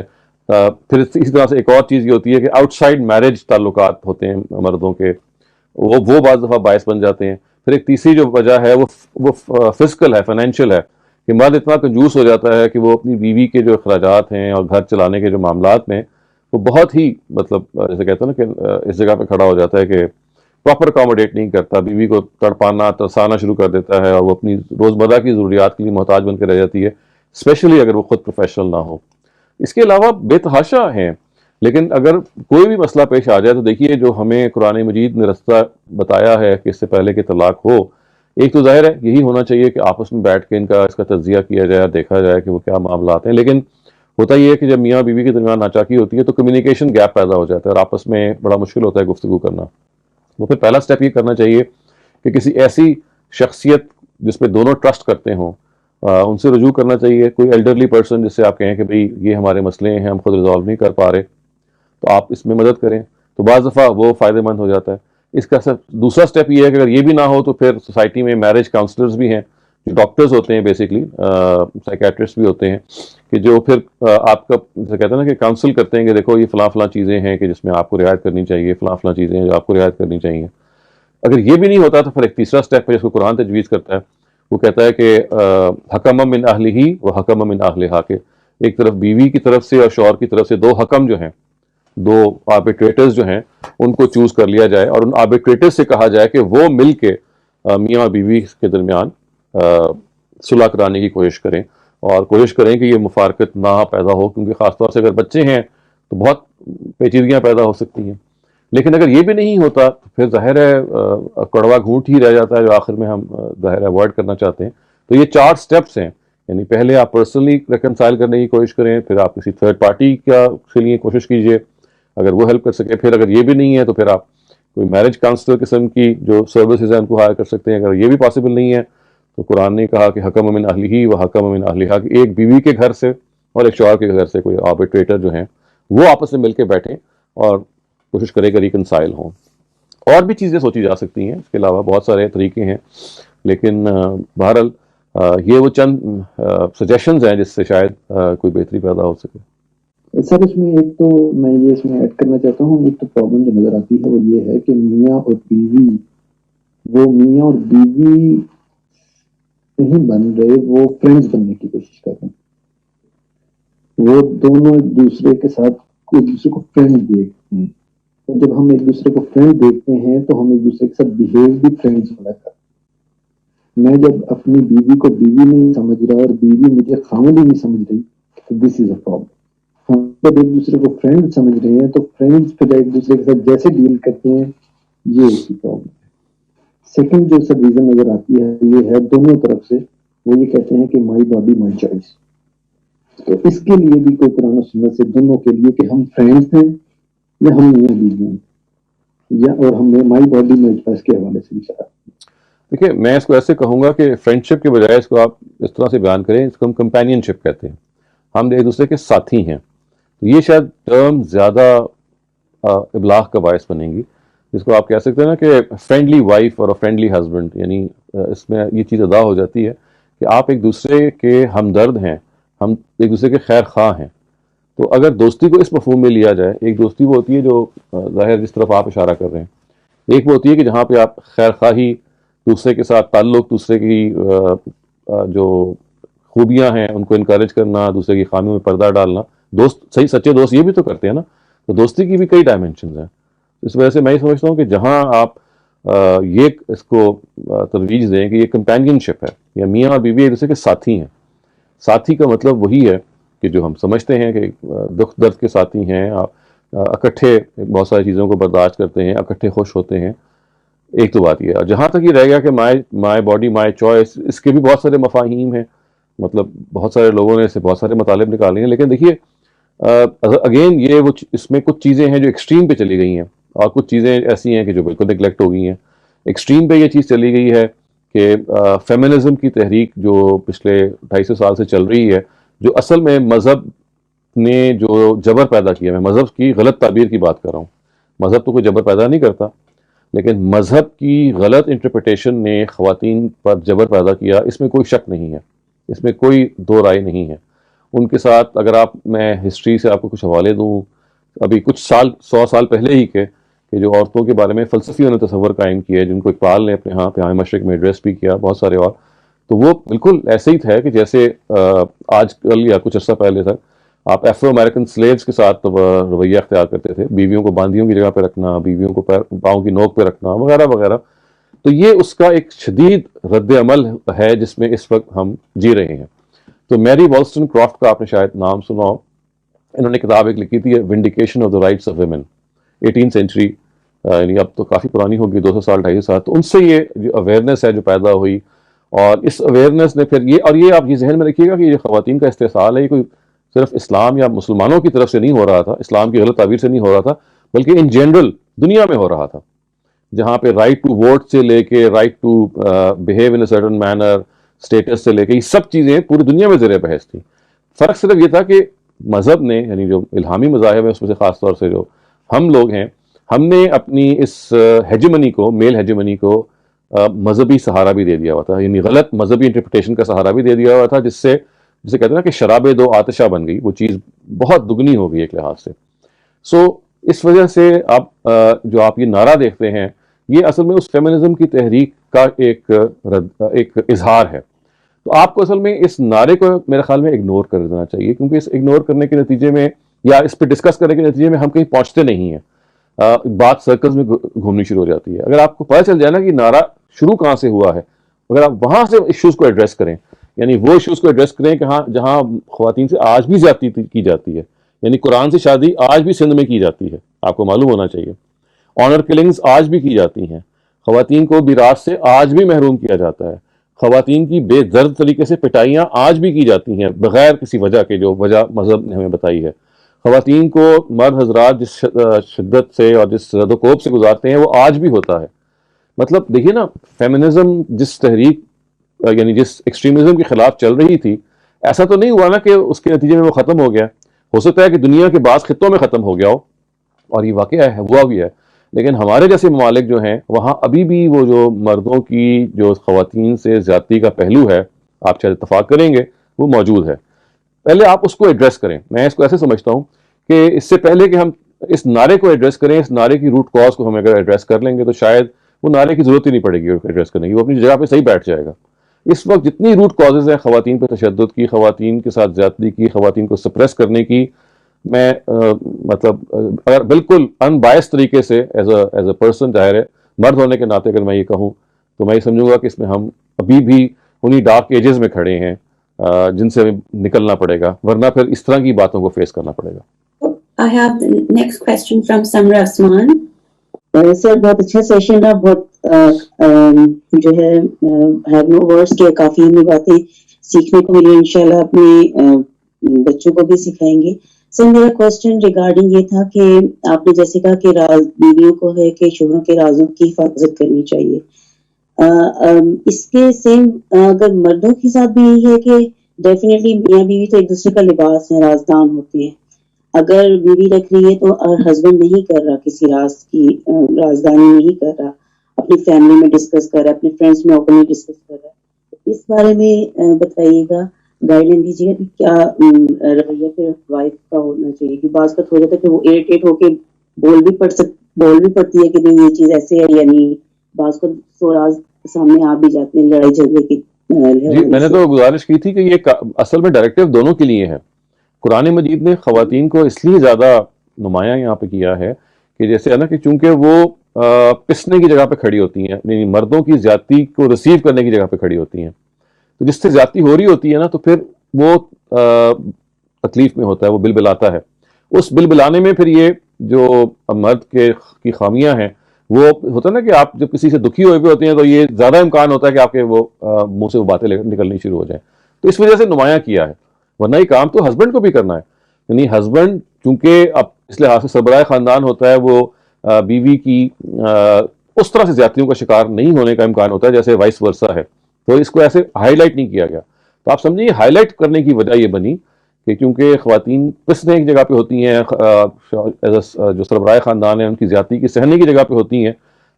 Speaker 1: پھر اسی طرح سے ایک اور چیز یہ ہوتی ہے کہ آؤٹ سائڈ میرج تعلقات ہوتے ہیں مردوں کے، وہ بعض دفعہ باعث بن جاتے ہیں. پھر ایک تیسری جو وجہ ہے وہ فزیکل ہے، فائنینشیل ہے، کہ مرد اتنا کنجوس ہو جاتا ہے کہ وہ اپنی بیوی کے جو اخراجات ہیں اور گھر چلانے کے جو معاملات میں وہ بہت ہی مطلب جیسے کہتے ہیں نا کہ اس جگہ پہ کھڑا ہو جاتا ہے کہ پراپر اکاموڈیٹ نہیں کرتا، بیوی کو تڑپانا ترسانا شروع کر دیتا ہے اور وہ اپنی روزمرہ کی ضروریات کے لیے محتاج بن کے رہ جاتی ہے، اسپیشلی اگر وہ خود پروفیشنل نہ ہو. اس کے علاوہ بے تحاشا ہیں، لیکن اگر کوئی بھی مسئلہ پیش آ جائے تو دیکھیے جو ہمیں قرآن مجید نے رستہ بتایا ہے کہ اس سے پہلے کہ طلاق ہو، ایک تو ظاہر ہے یہی ہونا چاہیے کہ آپس میں بیٹھ کے اس کا تجزیہ کیا جائے، دیکھا جائے کہ وہ کیا معاملات ہیں. لیکن ہوتا یہ ہے کہ جب میاں بیوی کے درمیان ناچاکی ہوتی ہے تو کمیونیکیشن گیپ پیدا ہو جاتا ہے اور آپس میں بڑا مشکل ہوتا ہے گفتگو کرنا. وہ پھر پہلا سٹیپ یہ کرنا چاہیے کہ کسی ایسی شخصیت جس پہ دونوں ٹرسٹ کرتے ہوں ان سے رجوع کرنا چاہیے. کوئی ایلڈرلی پرسن جس سے آپ کہیں کہ بھئی یہ ہمارے مسئلے ہیں، ہم خود ریزالو نہیں کر پا رہے، تو آپ اس میں مدد کریں، تو بعض دفعہ وہ فائدہ مند ہو جاتا ہے. اس کا دوسرا سٹیپ یہ ہے کہ اگر یہ بھی نہ ہو تو پھر سوسائٹی میں میرج کاؤنسلرز بھی ہیں، جو ڈاکٹرز ہوتے ہیں بیسکلی، سائیکیٹرسٹ بھی ہوتے ہیں، کہ جو پھر آپ کا جیسے کہتے ہیں نا کہ کاؤنسل کرتے ہیں کہ دیکھو یہ فلاں چیزیں ہیں کہ جس میں آپ کو رعایت کرنی چاہیے، فلاں چیزیں ہیں جو آپ کو رعایت کرنی چاہیے. اگر یہ بھی نہیں ہوتا تو پھر ایک تیسرا سٹیپ ہے جس کو قرآن تجویز کرتا ہے، وہ کہتا ہے کہ حکم من اہلہ و حکم من اہلہا، کہ ایک طرف بیوی کی طرف سے اور شوہر کی طرف سے دو حکم جو ہیں، دو آربیٹریٹرز جو ہیں، ان کو چوز کر لیا جائے اور ان آربیٹریٹرز سے کہا جائے کہ وہ مل کے میاں اور بیوی کے درمیان صلح کرانے کی کوشش کریں، اور کوشش کریں کہ یہ مفارقت نہ پیدا ہو، کیونکہ خاص طور سے اگر بچے ہیں تو بہت پیچیدگیاں پیدا ہو سکتی ہیں. لیکن اگر یہ بھی نہیں ہوتا تو پھر ظاہر ہے کڑوا گھونٹ ہی رہ جاتا ہے جو آخر میں ہم ظاہر اوائڈ کرنا چاہتے ہیں. تو یہ 4 سٹیپس ہیں، یعنی پہلے آپ پرسنلی ریکنسائل کرنے کی کوشش کریں، پھر آپ کسی تھرڈ پارٹی کے لیے کوشش کیجئے اگر وہ ہیلپ کر سکے، پھر اگر یہ بھی نہیں ہے تو پھر آپ کوئی میرج کاؤنسلر قسم کی جو سروسز ہیں ان کو ہائر کر سکتے ہیں. اگر یہ بھی پاسبل نہیں ہے تو قرآن نے کہا کہ حکم من اہلہ و حکم من اہلہا، کہ ایک بیوی کے گھر سے اور ایک شوہر کے گھر سے کوئی آربیٹریٹر جو ہیں وہ آپس میں مل کے بیٹھیں اور کوشش کرے کہ ریکنسائل ہوں. اور بھی چیزیں سوچی جا سکتی ہیں، اس کے علاوہ بہت سارے طریقے ہیں، لیکن بہرحال یہ وہ چند سجیشنز ہیں جس سے شاید کوئی بہتری پیدا ہو سکے.
Speaker 7: سر اس میں ایک تو میں یہ اس میں ایڈ کرنا چاہتا ہوں، ایک تو پرابلم جو نظر آتی ہے وہ یہ ہے کہ میاں اور بیوی نہیں بن رہے، وہ فرینڈز بننے کی کوشش کر رہے ہیں. وہ دونوں ایک دوسرے کے ساتھ ایک دوسرے کو فرینڈ دیکھتے ہیں، اور جب ہم ایک دوسرے کو فرینڈ دیکھتے ہیں تو ہم ایک دوسرے کے ساتھ بیہیو بھی فرینڈز والا کرتے ہیں. میں جب اپنی بیوی کو بیوی نہیں سمجھ رہا اور بیوی مجھے خامد ہی نہیں سمجھ رہی تو دس از اے پرابلم. ہم جب ایک دوسرے کو فرینڈ سمجھ رہے ہیں تو فرینڈز پھر ایک دوسرے کے ساتھ جیسے ڈیل کرتے ہیں، یہ اس کی پرابلم ہے. سیکنڈ جو سب ریزن نظر آتی ہے یہ ہے دونوں طرف سے، وہ یہ کہتے ہیں کہ مائی باڈی مائی چوائس. تو اس کے لیے بھی کوئی قرآن و سنت سے دونوں کے لیے کہ ہم فرینڈز ہیں یا ہم میاں بیوی ہیں، یا اور ہم مائی باڈی مائی چوائس کے حوالے سے بھی چلا.
Speaker 1: دیکھیے میں اس کو ایسے کہوں گا کہ فرینڈ شپ کے بجائے اس کو آپ اس طرح سے بیان کریں، اس کو ہم کمپینین شپ کہتے ہیں، ہم ایک دوسرے کے ساتھی ہیں. تو یہ شاید ٹرم زیادہ ابلاغ کا باعث بنیں گی، جس کو آپ کہہ سکتے ہیں نا کہ فرینڈلی وائف اور فرینڈلی ہسبینڈ، یعنی اس میں یہ چیز ادا ہو جاتی ہے کہ آپ ایک دوسرے کے ہمدرد ہیں، ہم ایک دوسرے کے خیر خواہ ہیں. تو اگر دوستی کو اس مفہوم میں لیا جائے، ایک دوستی وہ ہوتی ہے جو ظاہر جس طرف آپ اشارہ کر رہے ہیں، ایک وہ ہوتی ہے کہ جہاں پہ آپ خیر خواہی، دوسرے کے ساتھ تعلق، دوسرے کی جو خوبیاں ہیں ان کو انکریج کرنا، دوسرے کی خامیوں میں پردہ ڈالنا. دوست صحیح سچے دوست یہ بھی تو کرتے ہیں نا. تو دوستی کی بھی کئی ڈائمینشنز ہیں. اس وجہ سے میں یہ سمجھتا ہوں کہ جہاں آپ یہ اس کو ترویج دیں کہ یہ کمپینین شپ ہے، یا میاں اور بیوی ایک دوسرے کے ساتھی ہیں. ساتھی کا مطلب وہی ہے کہ جو ہم سمجھتے ہیں کہ دکھ درد کے ساتھی ہیں، اکٹھے بہت ساری چیزوں کو برداشت کرتے ہیں، اکٹھے خوش ہوتے ہیں. ایک تو بات یہ ہے. اور جہاں تک یہ رہ گیا کہ مائی باڈی مائی چوائس، اس کے بھی بہت سارے مفاہیم ہیں، مطلب بہت سارے لوگوں نے اسے بہت سارے مطالب نکالے ہیں. لیکن دیکھیے اگین یہ وہ اس میں کچھ چیزیں ہیں جو ایکسٹریم پہ چلی گئی ہیں، اور کچھ چیزیں ایسی ہیں کہ جو بالکل نگلیکٹ ہو گئی ہیں. ایکسٹریم پہ یہ چیز چلی گئی ہے کہ فیمنزم کی تحریک جو پچھلے 250 سال سے چل رہی ہے، جو اصل میں مذہب نے جو جبر پیدا کیا، میں مذہب کی غلط تعبیر کی بات کر رہا ہوں. مذہب تو کوئی جبر پیدا نہیں کرتا، لیکن مذہب کی غلط انٹرپریٹیشن نے خواتین پر جبر پیدا کیا. اس میں کوئی شک نہیں ہے، اس میں کوئی دو رائے نہیں ہے. ان کے ساتھ اگر میں ہسٹری سے آپ کو کچھ حوالے دوں، ابھی کچھ سال 100 سال پہلے ہی کے کہ جو عورتوں کے بارے میں فلسفیوں نے تصور قائم کیا ہے، جن کو اقبال نے اپنے ہاں پیام مشرق میں ایڈریس بھی کیا، بہت سارے اور، تو وہ بالکل ایسے ہی تھا کہ جیسے آج کل یا کچھ عرصہ پہلے تک آپ ایفرو امریکن سلیوز کے ساتھ رویہ اختیار کرتے تھے، بیویوں کو باندیوں کی جگہ پہ رکھنا، بیویوں کو پاؤں کی نوک پہ رکھنا وغیرہ وغیرہ. تو یہ اس کا ایک شدید رد عمل ہے جس میں اس وقت ہم جی رہے ہیں. تو میری والسٹن کرافٹ کا آپ نے شاید نام سنا ہو. انہوں نے کتاب ایک لکھی تھی vindication of the rights of women, 18 century, یعنی اب تو کافی پرانی ہوگی، 200 سال 250 سال. تو ان سے یہ جو اویئرنیس ہے جو پیدا ہوئی، اور اس اویئرنیس نے پھر یہ آپ یہ ذہن میں رکھیے گا کہ یہ خواتین کا استحصال ہے، یہ کوئی صرف اسلام یا مسلمانوں کی طرف سے نہیں ہو رہا تھا، اسلام کی غلط تعبیر سے نہیں ہو رہا تھا، بلکہ ان جنرل دنیا میں ہو رہا تھا، جہاں پہ رائٹ ٹو ووٹ سے لے کے right to behave in a certain manner, status سے لے کے، یہ سب چیزیں پوری دنیا میں زیر بحث تھیں. فرق صرف یہ تھا کہ مذہب نے، یعنی جو الہامی مذاہب ہے اس میں سے خاص طور سے جو ہم لوگ ہیں، ہم نے اپنی اس ہیجمنی کو، میل ہیجمنی کو مذہبی سہارا بھی دے دیا ہوا تھا، یعنی غلط مذہبی انٹرپریٹیشن کا سہارا بھی دے دیا ہوا تھا، جسے کہتے ہیں نا کہ شراب دو آتشہ بن گئی، وہ چیز بہت دگنی ہو گئی ایک لحاظ سے. سو اس وجہ سے جو آپ یہ نعرہ دیکھتے ہیں، یہ اصل میں اس فیمنزم کی تحریک کا ایک اظہار ہے. تو آپ کو اصل میں اس نعرے کو میرے خیال میں اگنور کر دینا چاہیے، کیونکہ اس اگنور کرنے کے نتیجے میں یا اس پہ ڈسکس کرنے کے نتیجے میں ہم کہیں پہنچتے نہیں ہیں، بات سرکلز میں گھومنی شروع ہو جاتی ہے. اگر آپ کو پتہ چل جائے نا کہ نعرہ شروع کہاں سے ہوا ہے، اگر آپ وہاں سے ایشوز کو ایڈریس کریں، یعنی وہ ایشوز کو ایڈریس کریں کہ جہاں خواتین سے آج بھی زیادتی کی جاتی ہے، یعنی قرآن سے شادی آج بھی سندھ میں کی جاتی ہے، آپ کو معلوم ہونا چاہیے. آنر کلنگز آج بھی کی جاتی ہیں، خواتین کو میراث سے آج بھی محروم کیا جاتا ہے، خواتین کی بے درد طریقے سے پٹائیاں آج بھی کی جاتی ہیں بغیر کسی وجہ کے، جو وجہ مذہب نے ہمیں بتائی ہے. خواتین کو مرد حضرات جس شدت سے اور جس زد و کوب سے گزارتے ہیں وہ آج بھی ہوتا ہے. مطلب دیکھیے نا، فیمنزم جس تحریک یعنی جس ایکسٹریمزم کے خلاف چل رہی تھی، ایسا تو نہیں ہوا نا کہ اس کے نتیجے میں وہ ختم ہو گیا. ہو سکتا ہے کہ دنیا کے بعض خطوں میں ختم ہو گیا ہو، اور یہ واقعہ ہے، ہوا بھی ہے، لیکن ہمارے جیسے ممالک جو ہیں وہاں ابھی بھی وہ جو مردوں کی جو خواتین سے زیادتی کا پہلو ہے، آپ شاید اتفاق کریں گے، وہ موجود ہے. پہلے آپ اس کو ایڈریس کریں. میں اس کو ایسے سمجھتا ہوں کہ اس سے پہلے کہ ہم اس نعرے کو ایڈریس کریں، اس نعرے کی روٹ کاز کو ہم اگر ایڈریس کر لیں گے تو شاید وہ نعرے کی ضرورت ہی نہیں پڑے گی ایڈریس کرنے کی، وہ اپنی جگہ پہ صحیح بیٹھ جائے گا. اس وقت جتنی روٹ کازز ہیں خواتین پہ تشدد کی، خواتین کے ساتھ زیادتی کی، خواتین کو سپریس کرنے کی، میں مطلب اگر بالکل ان بائس طریقے سے ایز اے پرسن، ظاہر ہے مرد ہونے کے ناطے اگر میں یہ کہوں تو میں یہ سمجھوں گا کہ اس میں ہم ابھی بھی انہی ڈارک ایجز میں کھڑے ہیں جن سے ہمیں نکلنا پڑے گا، ورنہ پھر اس طرح کی باتوں کو فیس کرنا پڑے گا.
Speaker 2: I have the next question from Samra Usman.
Speaker 8: سر بہت اچھا سیشن رہا، بہت جو ہے ہیو نو ورڈس کہ کافی ہمیں باتیں سیکھنے کو ملی، انشاءاللہ اپنے بچوں کو بھی سکھائیں گے. سر میرا کوشچن ریگارڈنگ یہ تھا کہ آپ نے جیسے کہا کہ بیویوں کو ہے کہ شوہروں کے رازوں کی حفاظت کرنی چاہیے، اس کے سیم اگر مردوں کے ساتھ بھی یہی ہے کہ ڈیفینیٹلی میاں بیوی تو ایک دوسرے کا لباس ہے، رازدان ہوتے ہیں. اگر بیوی رکھ رہی ہے تو ہسبینڈ نہیں کر رہا کسی راز کی رازدانی نہیں کر رہا، اپنی فیملی میں ڈسکس کر رہا ہے، اپنے فرینڈس میں اوپنلی ڈسکس کر رہا ہے. اس بارے میں بتائیے گا، گائیڈ لائن دیجیے گا کہ کیا رویہ پھر وائف کا ہونا چاہیے. کہ بعض کا ہو جاتا ہے کہ وہ اریٹیٹ ہو کے بول بھی پڑتی ہے کہ نہیں یہ چیز ایسے ہے یا نہیں، بعض کو سو راز سامنے آ بھی جاتے ہیں لڑائی جھگڑے کی.
Speaker 1: جی میں نے تو گزارش کی تھی کہ یہ اصل میں ڈائریکٹیو دونوں کے لیے ہے. قرآن مجید نے خواتین کو اس لیے زیادہ نمایاں یہاں پہ کیا ہے کہ جیسے ہے نا کہ چونکہ وہ پسنے کی جگہ پہ کھڑی ہوتی ہیں، یعنی مردوں کی زیادتی کو ریسیو کرنے کی جگہ پہ کھڑی ہوتی ہیں، تو جس سے زیادتی ہو رہی ہوتی ہے نا تو پھر وہ تکلیف میں ہوتا ہے، وہ بل بلاتا ہے. اس بل بلانے میں پھر یہ جو مرد کی خامیاں ہیں وہ ہوتا ہے نا کہ آپ جب کسی سے دکھی ہوئے ہوتے ہیں تو یہ زیادہ امکان ہوتا ہے کہ آپ کے وہ منہ سے وہ باتیں نکلنی شروع ہو جائیں. تو اس وجہ سے نمایاں کیا ہے, ورنہ یہ کام تو ہسبینڈ کو بھی کرنا ہے. یعنی ہسبینڈ چونکہ اب اس لحاظ سے سربراہ خاندان ہوتا ہے, وہ بیوی کی اس طرح سے زیادتیوں کا شکار نہیں ہونے کا امکان ہوتا ہے جیسے وائس ورسا ہے. تو اس کو ایسے ہائی لائٹ نہیں کیا گیا. تو آپ سمجھیں ہائی لائٹ کرنے کی وجہ یہ بنی کہ کیونکہ خواتین پسنے ایک جگہ پہ ہوتی ہیں, جو سربراہ خاندان ہیں ان کی زیادتی کی سہنے کی جگہ پہ ہوتی ہیں,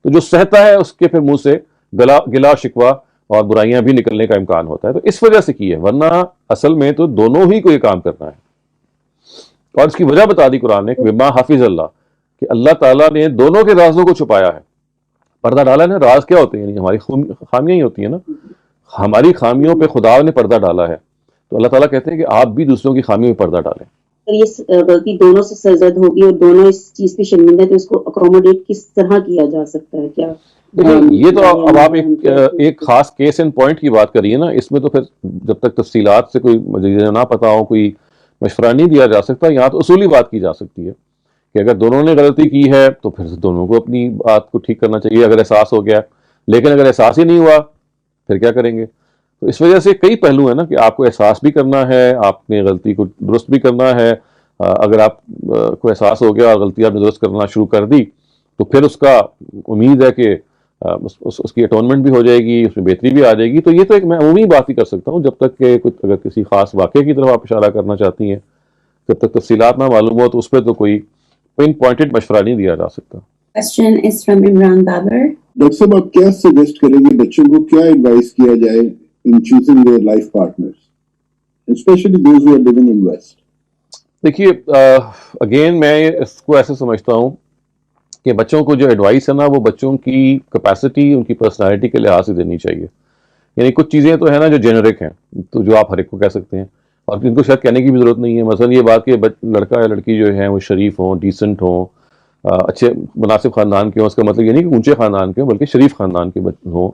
Speaker 1: تو جو سہتا ہے اس کے پھر منہ سے گلا شکوہ اور برائیاں بھی نکلنے کا امکان ہوتا ہے. تو اس وجہ سے کی ہے, ورنہ اصل میں تو دونوں ہی کو یہ کام کرنا ہے. اور اس کی وجہ بتا دی قرآن نے کہ بما حافظ اللہ, کہ اللہ تعالیٰ نے دونوں کے رازوں کو چھپایا ہے. پردہ ڈالا ہے نا, راز کیا ہوتے ہیں, یعنی ہماری خامیاں ہی ہوتی ہیں نا, ہماری خامیوں پہ خدا نے پردہ ڈالا ہے. تو اللہ تعالیٰ کہتے ہیں کہ آپ بھی دوسروں کی خامیوں پہ پردہ ڈالیں.
Speaker 8: یہ غلطی دونوں سے سرزد ہوگی اور دونوں اس چیز پہ شرمندہ ہے, تو اس کو اکوموڈیٹ کس طرح کیا جا سکتا ہے؟ کیا
Speaker 1: یہ تو اب آپ ایک خاص کیس اینڈ پوائنٹ کی بات کریے نا, اس میں تو پھر جب تک تفصیلات سے کوئی مجھے نہ پتا ہو, کوئی مشورہ نہیں دیا جا سکتا. یہاں تو اصولی بات کی جا سکتی ہے کہ اگر دونوں نے غلطی کی ہے تو پھر دونوں کو اپنی بات کو ٹھیک کرنا چاہیے اگر احساس ہو گیا. لیکن اگر احساس ہی نہیں ہوا پھر کیا کریں گے؟ تو اس وجہ سے کئی پہلو ہیں نا کہ آپ کو احساس بھی کرنا ہے, آپ نے غلطی کو درست بھی کرنا ہے. اگر آپ کو احساس ہو گیا اور غلطی آپ نے درست کرنا شروع کر دی تو پھر اس کا امید ہے کہ اس کی اٹونمنٹ بھی ہو جائے گی, اس میں بہتری بھی آ جائے گی. تو یہ تو ایک میں عمومی بات ہی کر سکتا ہوں, جب تک کہ اگر کسی خاص واقعے کی طرف آپ اشارہ کرنا چاہتی ہیں, جب تک تفصیلات نہ معلوم ہو تو اس پہ تو کوئی پن پوائنٹڈ مشورہ نہیں دیا جا سکتا.
Speaker 2: Question is from Imran Babar.
Speaker 9: Doctor صاحب آپ کیا سجیسٹ کریں گے بچوں کو کیا ایڈوائس کیا جائے in choosing their life partners especially those who are living in west?
Speaker 1: دیکھیے اگین میں اس کو ایسے سمجھتا ہوں کہ بچوں کو جو ایڈوائس ہے نا وہ بچوں کی کیپیسٹی, ان کی پرسنالٹی کے لحاظ سے دینی چاہیے. یعنی کچھ چیزیں تو ہیں نا جو جنرک ہیں, تو جو آپ ہر ایک کو کہہ سکتے ہیں اور جن کو شاید کہنے کی بھی ضرورت نہیں ہے. مثلا یہ بات کہ لڑکا یا لڑکی جو ہے وہ شریف ہوں, ڈیسنٹ ہوں, اچھے مناسب خاندان کے ہوں. اس کا مطلب یہ نہیں کہ اونچے خاندان کے ہوں بلکہ شریف خاندان کے ہوں.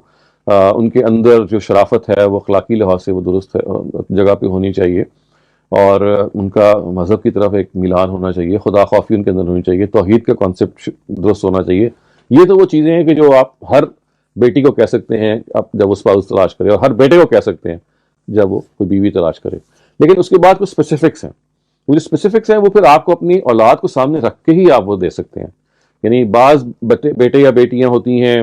Speaker 1: ان کے اندر جو شرافت ہے وہ اخلاقی لحاظ سے وہ درست جگہ پہ ہونی چاہیے, اور ان کا مذہب کی طرف ایک میلان ہونا چاہیے, خدا خوفی ان کے اندر ہونی چاہیے, توحید کا کانسیپٹ درست ہونا چاہیے. یہ تو وہ چیزیں ہیں کہ جو آپ ہر بیٹی کو کہہ سکتے ہیں اب جب وہ اسپاؤس تلاش کرے, اور ہر بیٹے کو کہہ سکتے ہیں جب وہ کوئی بیوی تلاش کرے. لیکن اس کے بعد کچھ اسپیسیفکس ہیں, وہ جو اسپیسیفکس ہیں وہ پھر آپ کو اپنی اولاد کو سامنے رکھ کے ہی آپ وہ دے سکتے ہیں. یعنی بعض بیٹے یا بیٹیاں ہوتی ہیں,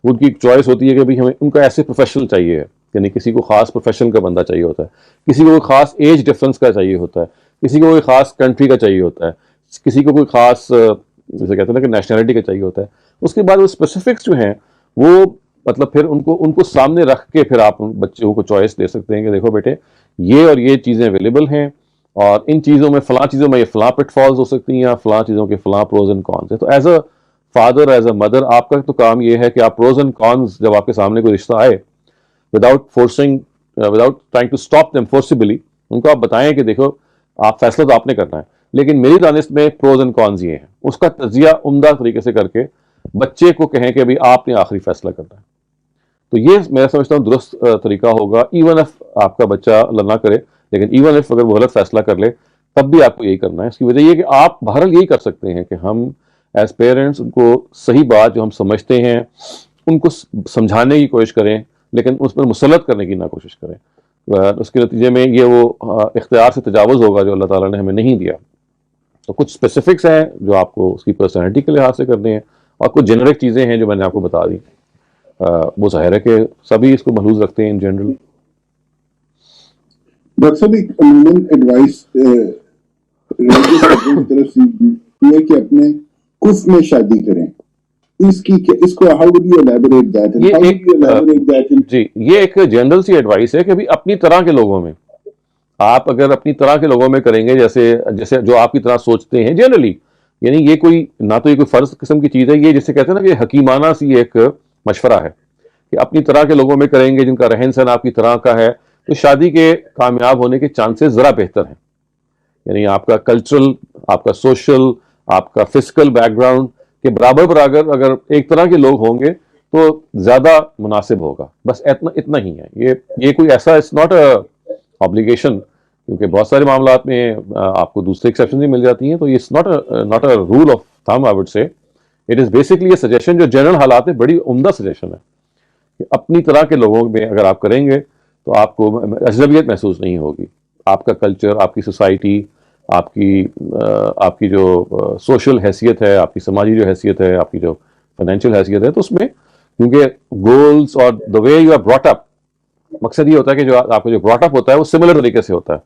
Speaker 1: ان کی چوائس ہوتی ہے کہ بھائی ہمیں ان کا ایسے پروفیشنل چاہیے ہے, یعنی کسی کو خاص پروفیشن کا بندہ چاہیے ہوتا ہے, کسی کو کوئی خاص ایج ڈفرینس کا چاہیے ہوتا ہے, کسی کو کوئی خاص کنٹری کا چاہیے ہوتا ہے, کسی کو کوئی خاص جیسے کہتے ہیں نا کہ نیشنلٹی کا چاہیے ہوتا ہے. اس کے بعد وہ اسپیسیفکس جو ہیں وہ مطلب پھر ان کو سامنے رکھ کے پھر آپ بچوں کو چوائس دے سکتے ہیں کہ دیکھو بیٹے یہ اور یہ چیزیں اویلیبل ہیں, اور ان چیزوں میں فلاں چیزوں میں یہ فلاں پٹ فالز ہو سکتی ہیں, یا فلاں چیزوں کے فلاں پروز اینڈ کانز ہیں. تو as a father, as a mother, آپ کا تو کام یہ ہے کہ آپ پروز اینڈ کانز جب آپ کے سامنے کوئی رشتہ آئے without trying to stop them forcibly, ان کو آپ بتائیں کہ دیکھو آپ فیصلہ تو آپ نے کرنا ہے, لیکن میری دانست میں پروز اینڈ کانز یہ ہیں. اس کا تجزیہ عمدہ طریقے سے کر کے بچے کو کہیں کہ ابھی آپ نے آخری فیصلہ کرنا ہے. تو یہ میں سمجھتا ہوں درست طریقہ ہوگا. ایون اف آپ کا بچہ اللہ نہ کرے, لیکن ایون اف اگر وہ غلط فیصلہ کر لے تب بھی آپ کو یہی کرنا ہے. اس کی وجہ یہ کہ آپ بہرحال یہی کر سکتے ہیں کہ ہم ایز پیرنٹس ان کو صحیح بات جو ہم سمجھتے ہیں ان کو سمجھانے کی کوشش کریں, لیکن اس پر مسلط کرنے کی نہ کوشش کریں. اس کے نتیجے میں یہ وہ اختیار سے تجاوز ہوگا جو اللہ تعالیٰ نے ہمیں نہیں دیا. تو کچھ اسپیسیفکس ہیں جو آپ کو اس کی پرسنالٹی کے لحاظ سے کرنے ہیں, اور کچھ جنرک چیزیں ہیں جو میں نے آپ کو بتا دی. وہ ظاہر ہے کہ سبھی اس کو محفوظ رکھتے ہیں ان جنرل.
Speaker 9: ڈاکٹر صاحب ایک عموماً ایڈوائس طرف سے یہ کہ اپنے کف میں شادی کریں, اس کو how would you elaborate that?
Speaker 1: جی یہ ایک جنرل سی ایڈوائس ہے کہ ابھی اپنی طرح کے لوگوں میں, آپ اگر اپنی طرح کے لوگوں میں کریں گے جیسے جو آپ کی طرح سوچتے ہیں جنرلی, یعنی یہ کوئی نہ تو یہ کوئی فرض قسم کی چیز ہے, یہ جسے کہتے ہیں نا کہ حکیمانہ سی ایک مشورہ ہے کہ اپنی طرح کے لوگوں میں کریں گے جن کا رہن سہن آپ کی طرح کا ہے, تو شادی کے کامیاب ہونے کے چانسز ذرا بہتر ہیں. یعنی آپ کا کلچرل, آپ کا سوشل, آپ کا فزیکل بیک گراؤنڈ کے برابر اگر ایک طرح کے لوگ ہوں گے تو زیادہ مناسب ہوگا. بس اتنا ہی ہے. یہ کوئی ایسا اٹس ناٹ اے obligation کیونکہ بہت سارے معاملات میں آپ کو دوسرے ایکسیپشن بھی مل جاتی ہیں. تو یہ not a rule of thumb I would say, it is basically a suggestion جو جنرل حالات میں بڑی عمدہ سجیشن ہے کہ اپنی طرح کے لوگوں میں اگر آپ کریں گے تو آپ کو اجنبیت محسوس نہیں ہوگی. آپ کا کلچر, آپ کی سوسائٹی, آپ کی جو سوشل حیثیت ہے, آپ کی سماجی جو حیثیت ہے, آپ کی جو فائنینشیل حیثیت ہے, تو اس میں کیونکہ گولز اور the way you are brought up, مقصد یہ ہوتا ہے کہ جو آپ کا جو براٹ اپ ہوتا ہے وہ سملر طریقے سے ہوتا ہے.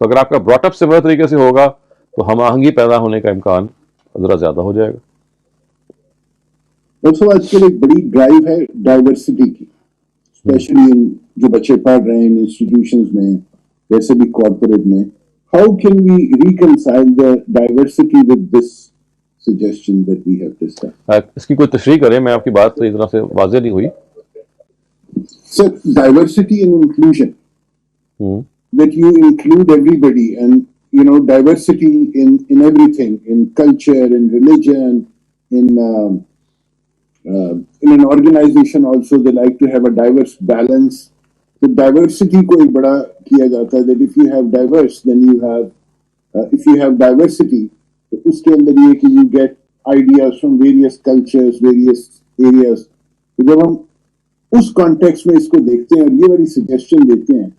Speaker 1: تو اگر آپ کا براٹ اپ سملر طریقے سے ہوگا تو ہم آہنگی پیدا ہونے کا امکان ذرا زیادہ ہو جائے گا.
Speaker 9: دوستوں آج کل ایک بڑی ڈرائیو ہے ڈائیورسٹی کی, اسپیشلی جو بچے پڑھ رہے ہیں انسٹیٹیوشنز میں, ویسے بھی کارپوریٹ میں. How can we reconcile the diversity with this suggestion that we have discussed?
Speaker 1: اس کی کوئی تشریح کریں, میں آپ کی بات اس طرح سے واضح نہیں ہوئی.
Speaker 9: So diversity and inclusion, that you include everybody, and you know, diversity in everything, in culture, in religion, in an organization also they like to have a diverse balance. So diversity کو ایک بڑا کیا جاتا ہے that if you have diverse, then you have if you have diversity, تو اس کے اندر یہ کہ you get ideas from various cultures, various areas. تو جب ہم اس کانٹیکس میں اس کو دیکھتے ہیں اور یہ والی سجیشن دیتے ہیں,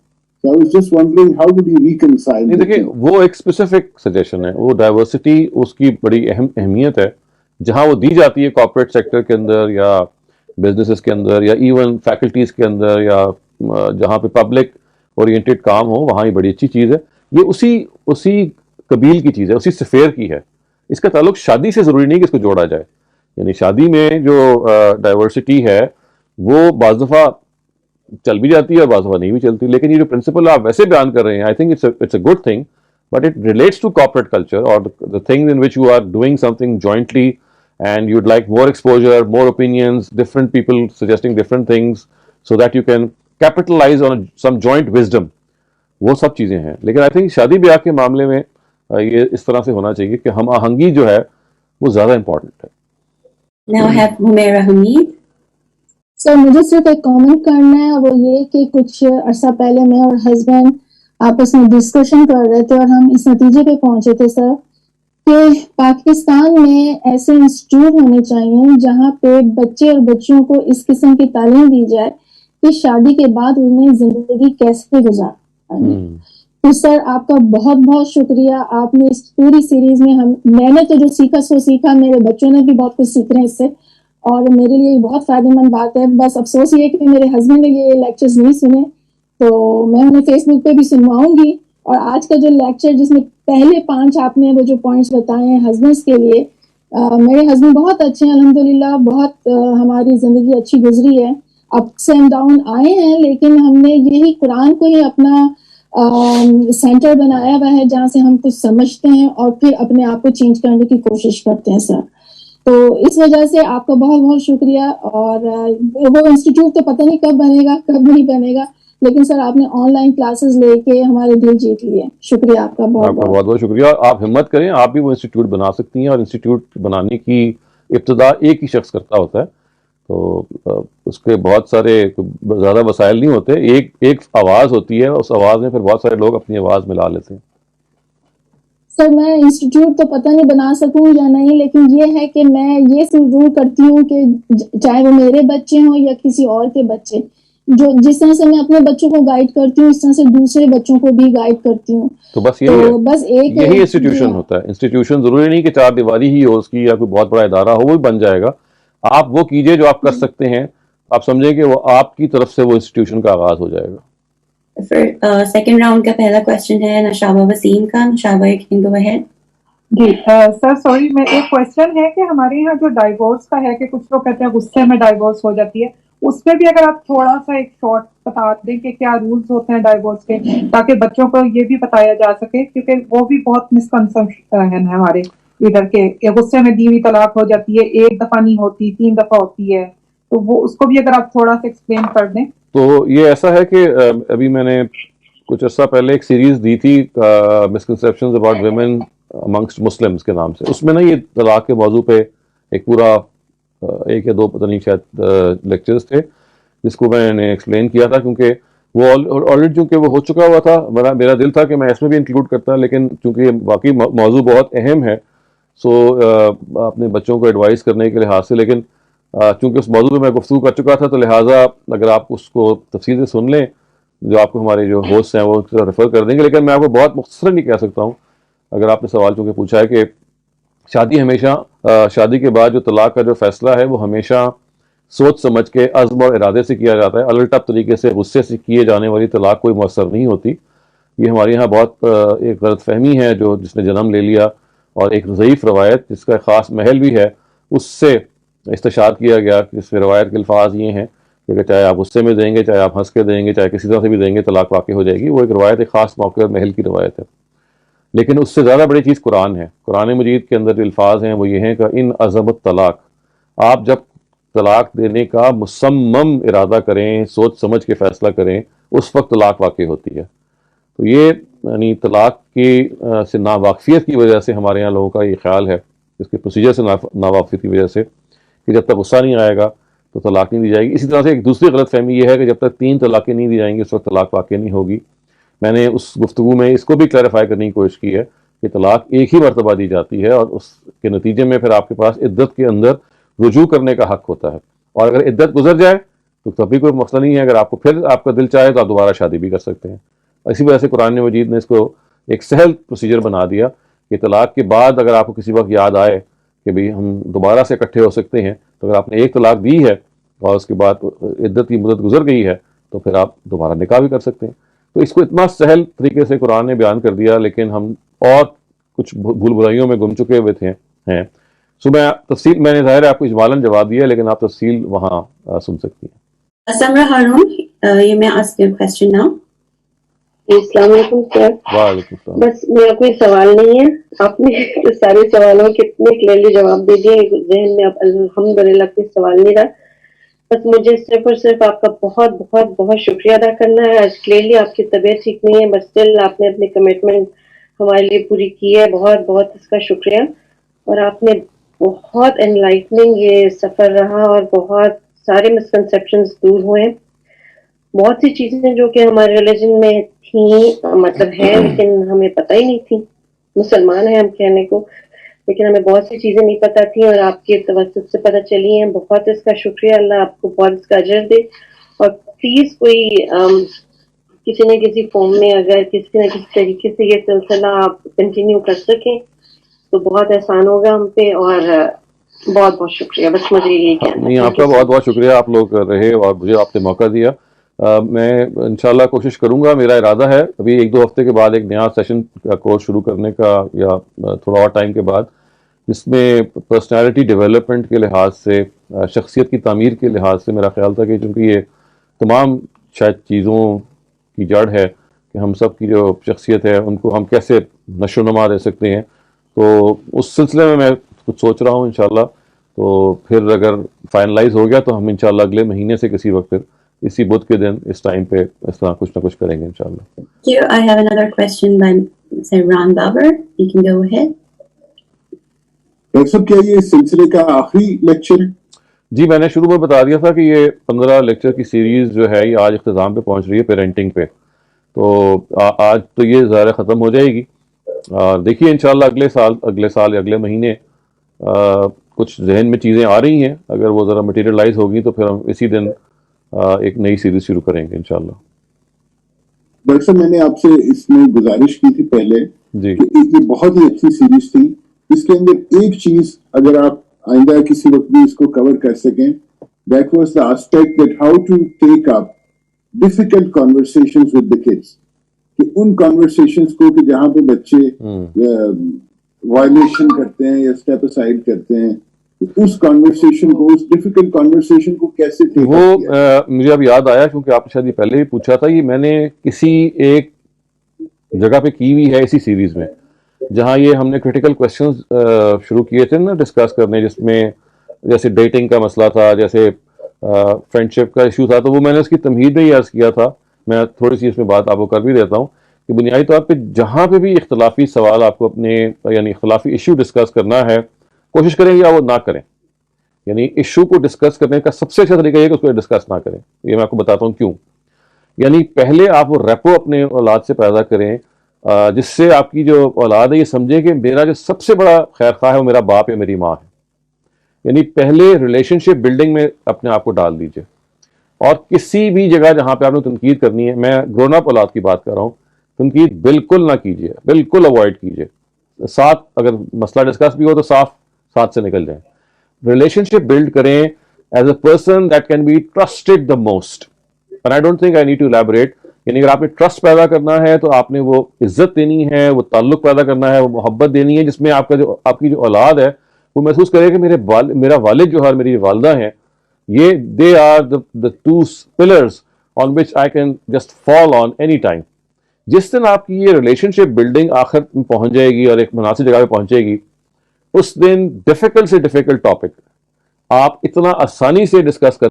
Speaker 9: so I was just wondering how would you reconcile?
Speaker 1: نہیں دیکھیں, وہ ایک اسپیسیفک سجیشن ہے, وہ ڈائیورسٹی اس کی بڑی اہمیت ہے جہاں وہ دی جاتی ہے کارپوریٹ سیکٹر کے اندر یا بزنسز کے اندر یا ایون فیکلٹیز کے اندر یا جہاں پہ پبلک اورینٹیڈ کام ہو, وہاں یہ بڑی اچھی چیز ہے. یہ اسی قبیل کی چیز ہے, اسی سفیر کی ہے. اس کا تعلق شادی سے ضروری نہیں کہ اس کو جوڑا جائے. یعنی شادی میں جو ڈائیورسٹی ہے وہ بعض دفعہ چل بھی جاتی ہے اور بعض دفعہ نہیں بھی چلتی, لیکن یہ جو پرنسپل آپ ویسے بیان کر رہے ہیں, I think it's a good thing, but it relates to corporate culture اور the things in which you are doing something jointly and you'd like more exposure, more opinions, different people suggesting different things so that you can capitalize on some joint wisdom. وہ سب چیزیں ہیں. لیکن آئی تھنک شادی بیاہ کے معاملے میں یہ اس طرح سے ہونا چاہیے کہ ہم آہنگی جو ہے وہ زیادہ امپورٹنٹ ہے.
Speaker 2: Now I have Humaira Hamid.
Speaker 10: سر مجھے صرف ایک کامنٹ کرنا ہے, اور وہ یہ کہ کچھ عرصہ پہلے میں اور ہسبینڈ آپس میں ڈسکشن کر رہے تھے اور ہم اس نتیجے پہ پہنچے تھے سر کہ پاکستان میں ایسے انسٹیٹیوٹ ہونے چاہیے جہاں پہ بچے اور بچیوں کو اس قسم کی تعلیم دی جائے کہ شادی کے بعد انہیں زندگی کیسے گزار. تو سر آپ کا بہت بہت شکریہ, آپ نے اس پوری سیریز میں میں نے تو جو سیکھا سو سیکھا, میرے بچوں نے بھی بہت کچھ سیکھ رہے ہیں اس سے, اور میرے لیے بہت فائدہ مند بات ہے. بس افسوس یہ ہے کہ میرے ہسبینڈ نے یہ لیکچرز نہیں سنے, تو میں انہیں فیس بک پہ بھی سنواؤں گی. اور آج کا جو لیکچر جس میں پہلے 5 آپ نے وہ جو پوائنٹس بتائے ہیں ہسبینڈس کے لیے, میرے ہسبینڈ بہت اچھے ہیں الحمدللہ, بہت ہماری زندگی اچھی گزری ہے, اپس اینڈ ڈاؤن آئے ہیں, لیکن ہم نے یہی قرآن کو ہی اپنا سینٹر بنایا ہوا ہے جہاں سے ہم کچھ سمجھتے ہیں اور پھر اپنے آپ کو چینج کرنے کی کوشش کرتے ہیں سر. تو اس وجہ سے آپ کا بہت بہت شکریہ. اور وہ انسٹیٹیوٹ تو پتہ نہیں کب بنے گا کب نہیں بنے گا, لیکن سر آپ نے آن لائن کلاسز لے کے ہمارے دل جیت لیے. شکریہ آپ کا بہت
Speaker 1: بہت شکریہ. آپ ہمت کریں, آپ بھی وہ انسٹیٹیوٹ بنا سکتی ہیں, اور انسٹیٹیوٹ بنانے کی ابتدا ایک ہی شخص کرتا ہوتا ہے, تو اس کے بہت سارے زیادہ وسائل نہیں ہوتے, ایک آواز ہوتی ہے, اس آواز میں پھر بہت سارے لوگ اپنی آواز ملا لیتے ہیں.
Speaker 10: سر میں انسٹیٹیوٹ تو پتہ نہیں بنا سکوں یا نہیں, لیکن یہ ہے کہ میں یہ ضرور کرتی ہوں کہ چاہے وہ میرے بچے ہوں یا کسی اور کے بچے, جو جس طرح سے میں اپنے بچوں کو گائیڈ کرتی ہوں اس طرح سے دوسرے بچوں کو بھی گائیڈ کرتی ہوں.
Speaker 1: تو بس یہی انسٹیٹیوشن ہوتا ہے. انسٹیٹیوشن ضروری نہیں کہ 4 دیواری ہی ہو اس کی, یا کوئی بہت بڑا ادارہ ہو, وہ بھی بن جائے گا. آپ وہ کیجئے جو آپ کر سکتے ہیں, آپ سمجھیں کہ وہ آپ کی طرف سے وہ انسٹیٹیوشن کا آغاز ہو جائے گا.
Speaker 2: سیکنڈ راؤنڈ کا پہلا کوشچن ہے نشابہ وسیم کا. Nishaba you can go ahead.
Speaker 4: جی سر سوری, میں ایک کوشچن ہے کہ ہمارے یہاں جو ڈائیورس کا ہے کہ کچھ لوگ کہتے ہیں غصے میں ڈائیورس ہو جاتی ہے, اس پہ بھی اگر آپ تھوڑا سا ایک شارٹ بتا دیں کہ کیا رولز ہوتے ہیں ڈائیورس کے, تاکہ بچوں کو یہ بھی بتایا جا سکے, کیونکہ وہ بھی بہت مسکنسپشن ہے ہمارے ادھر کے, غصے میں بیوی طلاق ہو جاتی ہے, 1 دفعہ نہیں ہوتی 3 دفعہ ہوتی ہے, تو وہ اس کو بھی اگر آپ تھوڑا سا ایکسپلین کر دیں.
Speaker 1: تو یہ ایسا ہے کہ ابھی میں نے کچھ عرصہ پہلے ایک سیریز دی تھی misconceptions about women amongst Muslims کے نام سے. اس میں نا یہ طلاق کے موضوع پہ ایک پورا 1 یا 2 پتہ نہیں شاید لیکچرز تھے, جس کو میں نے ایکسپلین کیا تھا, کیونکہ وہ آلریڈی چونکہ وہ ہو چکا ہوا تھا، میرا دل تھا کہ میں اس میں بھی انکلوڈ کرتا، لیکن چونکہ واقعی موضوع بہت اہم ہے، سو اپنے بچوں کو ایڈوائز کرنے کے لحاظ سے، لیکن چونکہ اس موضوع پہ میں گفتگو کر چکا تھا، تو لہٰذا اگر آپ اس کو تفصیل سے سن لیں، جو آپ کو ہمارے جو ہوسٹ ہیں وہ ریفر کر دیں گے، لیکن میں آپ کو بہت مختصراً یہ کہہ سکتا ہوں، اگر آپ نے سوال چونکہ پوچھا ہے کہ شادی ہمیشہ شادی کے بعد جو طلاق کا جو فیصلہ ہے وہ ہمیشہ سوچ سمجھ کے عزم اور ارادے سے کیا جاتا ہے. الٹپ طریقے سے غصے سے کیے جانے والی طلاق کوئی مؤثر نہیں ہوتی. یہ ہمارے یہاں بہت ایک غلط فہمی ہے جس نے جنم لے لیا، اور ایک ضعیف روایت جس کا خاص محل بھی ہے اس سے استشہاد کیا گیا، جس میں روایت کے الفاظ یہ ہیں کہ چاہے آپ غصے میں دیں گے، چاہے آپ ہنس کے دیں گے، چاہے کسی طرح سے بھی دیں گے، طلاق واقع ہو جائے گی. وہ ایک روایت ایک خاص موقع اور محل کی روایت ہے. لیکن اس سے زیادہ بڑی چیز قرآن ہے. قرآن مجید کے اندر جو الفاظ ہیں وہ یہ ہیں کہ ان عزم الطلاق، آپ جب طلاق دینے کا مصمم ارادہ کریں، سوچ سمجھ کے فیصلہ کریں، اس وقت طلاق واقع ہوتی ہے. تو یہ یعنی طلاق کی سے ناواقفیت کی وجہ سے ہمارے یہاں لوگوں کا یہ خیال ہے، اس کے پروسیجر سے ناواقفیت کی وجہ سے، کہ جب تک غصہ نہیں آئے گا تو طلاق نہیں دی جائے گی. اسی طرح سے ایک دوسری غلط فہمی یہ ہے کہ جب تک 3 طلاقیں نہیں دی جائیں گی اس وقت طلاق واقع نہیں ہوگی. میں نے اس گفتگو میں اس کو بھی کلیریفائی کرنے کی کوشش کی ہے کہ طلاق ایک ہی مرتبہ دی جاتی ہے، اور اس کے نتیجے میں پھر آپ کے پاس عدت کے اندر رجوع کرنے کا حق ہوتا ہے. اور اگر عدت گزر جائے تو تب بھی کوئی مسئلہ نہیں ہے. اگر آپ کو پھر آپ کا دل چاہے تو آپ دوبارہ شادی بھی کر سکتے ہیں. اسی وجہ سے قرآن مجید نے اس کو ایک سہل پروسیجر بنا دیا کہ طلاق کے بعد اگر آپ کو کسی وقت یاد آئے کہ بھئی ہم دوبارہ سے اکٹھے ہو سکتے ہیں، تو اگر آپ نے ایک طلاق دی ہے اور اس کے بعد عدت کی مدت گزر گئی ہے تو پھر آپ دوبارہ نکاح بھی کر سکتے ہیں. تو اس کو اتنا سہل طریقے سے قرآن نے بیان کر دیا، لیکن ہم اور کچھ بھول بھلائیوں میں گم چکے ہوئے ہیں. میں تفصیل میں نے ظاہر ہے آپ کو اجمالاً جواب دیا، لیکن آپ تفصیل وہاں سن سکتی ہیں.
Speaker 2: Samra Harun, you may ask your question now.
Speaker 3: السلام علیکم سر.
Speaker 1: وعلیکم السلام.
Speaker 3: بس میرا کوئی سوال نہیں ہے، آپ نے سارے سوالوں کے اتنے کلیئرلی جواب دے دیے، ذہن میں اب الحمدللہ کوئی سوال نہیں رہا. بس مجھے صرف اور صرف آپ کا بہت بہت بہت شکریہ ادا کرنا ہے. آج کلیئرلی آپ کی طبیعت ٹھیک نہیں ہے، بس اسٹل آپ نے اپنی کمٹمنٹ ہمارے لیے پوری کی ہے. بہت بہت اس کا شکریہ. اور آپ نے بہت انلائٹننگ یہ سفر رہا، اور بہت سارے مسکنسیپشنز دور ہوئے. بہت سی چیزیں جو کہ ہمارے ریلیجن میں تھیں، مطلب ہیں، لیکن ہمیں پتہ ہی نہیں تھی. مسلمان ہیں ہم کہنے کو، لیکن ہمیں بہت سی چیزیں نہیں پتہ تھیں، اور آپ کے توسط سے پتہ چلی ہیں. بہت اس کا شکریہ. اللہ آپ کو بہت اس کا اجر دے. اور پلیز کوئی کسی نہ کسی فارم میں اگر کسی نہ کسی طریقے سے یہ سلسلہ آپ کنٹینیو کر سکیں تو بہت احسان ہوگا ہم پہ. اور بہت بہت شکریہ. بس مجھے یہی کہنا ہے.
Speaker 1: نہیں، آپ کا بہت بہت شکریہ، آپ لوگ رہے اور مجھے آپ نے موقع دیا. میں انشاءاللہ کوشش کروں گا، میرا ارادہ ہے ابھی 1-2 ہفتے کے بعد ایک نیا سیشن کا کورس شروع کرنے کا، یا تھوڑا اور ٹائم کے بعد، جس میں پرسنالٹی ڈیولپمنٹ کے لحاظ سے، شخصیت کی تعمیر کے لحاظ سے میرا خیال تھا کہ چونکہ یہ تمام شاید چیزوں کی جڑ ہے کہ ہم سب کی جو شخصیت ہے ان کو ہم کیسے نشو و نما دے سکتے ہیں، تو اس سلسلے میں کچھ سوچ رہا ہوں انشاءاللہ. تو پھر اگر فائنلائز ہو گیا تو ہم انشاءاللہ اگلے مہینے سے کسی وقت پھر اسی بدھ کے دن اس ٹائم پہ اس طرح کچھ نہ کچھ کریں گے انشاءاللہ.
Speaker 2: Here I have another question by Ram Babar. You can go ahead.
Speaker 9: Doctor صاحب کیا یہ سلسلے کا آخری لیکچر ہے؟
Speaker 1: جی، میں نے شروع میں بتا دیا تھا کہ یہ 15 لیکچر کی سیریز جو ہے یہ آج اختتام پہ پہنچ رہی ہے، پیرنٹنگ پہ. تو آج تو یہ ظاہر ختم ہو جائے گی. دیکھیے انشاءاللہ اگلے سال یا اگلے مہینے کچھ ذہن میں چیزیں آ رہی ہیں، اگر وہ ذرا مٹیریلائز ہوگی تو پھر ہم اسی دن ایک نئی سیریز شروع کریں گے انشاءاللہ.
Speaker 9: ڈاکٹر صاحب میں نے آپ سے اس میں گزارش کی تھی پہلے
Speaker 1: جی
Speaker 9: کہ یہ بہت ہی اچھی سیریز تھی، اس کے اندر ایک چیز اگر آپ آئندہ کسی وقت بھی اس کو کور کر سکیں، that was the aspect that how to take up difficult conversations with the kids, کہ ان کنورسیشنز کو کہ جہاں پہ بچے وائلیشن کرتے ہیں یا اسٹیپ اسائڈ کرتے ہیں، اس کانورسیشن کو، اس ڈیفیکلٹ کانورسیشن کو کیسے ٹیک
Speaker 1: وہ
Speaker 9: اپ کیا؟
Speaker 1: مجھے اب یاد آیا کیونکہ آپ نے شاید یہ پہلے بھی پوچھا تھا. یہ میں نے کسی ایک جگہ پہ کی ہوئی ہے اسی سیریز میں، جہاں یہ ہم نے کریٹیکل کوشچنز شروع کیے تھے نا ڈسکس کرنے، جس میں جیسے ڈیٹنگ کا مسئلہ تھا، جیسے فرینڈ شپ کا ایشو تھا. تو وہ میں نے اس کی تمہید میں ہی عرض کیا تھا. میں تھوڑی سی اس میں بات آپ کو کر بھی دیتا ہوں کہ بنیادی طور پہ جہاں پہ بھی اختلافی سوال آپ کو اپنے یعنی اختلافی ایشو ڈسکس کرنا ہے، کوشش کریں یا وہ نہ کریں. یعنی ایشو کو ڈسکس کرنے کا سب سے اچھا طریقہ یہ کہ اس کو ڈسکس نہ کریں. یہ میں آپ کو بتاتا ہوں کیوں. یعنی پہلے آپ وہ ریپو اپنے اولاد سے پیدا کریں جس سے آپ کی جو اولاد ہے یہ سمجھے کہ میرا جو سب سے بڑا خیر خواہ ہے وہ میرا باپ یا میری ماں ہے. یعنی پہلے ریلیشن شپ بلڈنگ میں اپنے آپ کو ڈال دیجئے, اور کسی بھی جگہ جہاں پہ آپ نے تنقید کرنی ہے, میں گرون اپ اولاد کی بات کر رہا ہوں, تنقید بالکل نہ کیجیے, بالکل اوائڈ کیجیے. ساتھ اگر مسئلہ ڈسکس بھی ہو تو صاف ساتھ سے نکل جائیں. ریلیشن شپ بلڈ کریں as a person that can be trusted the most, and I don't think I need to elaborate. یعنی اگر آپ نے ٹرسٹ پیدا کرنا ہے تو آپ نے وہ عزت دینی ہے, وہ تعلق پیدا کرنا ہے, وہ محبت دینی ہے, جس میں آپ کی جو اولاد ہے وہ محسوس کرے کہ میرا والد جو ہے, میری والدہ ہیں, یہ they are the two pillars on which I can just fall on any time. جس دن آپ کی یہ ریلیشن شپ بلڈنگ آخر میں پہنچ جائے گی اور ایک مناسب جگہ پہ پہنچے گی, اس دن ڈیفیکلٹ سے ڈیفیکلٹ ٹاپک آپ اتنا آسانی سے ڈسکس کر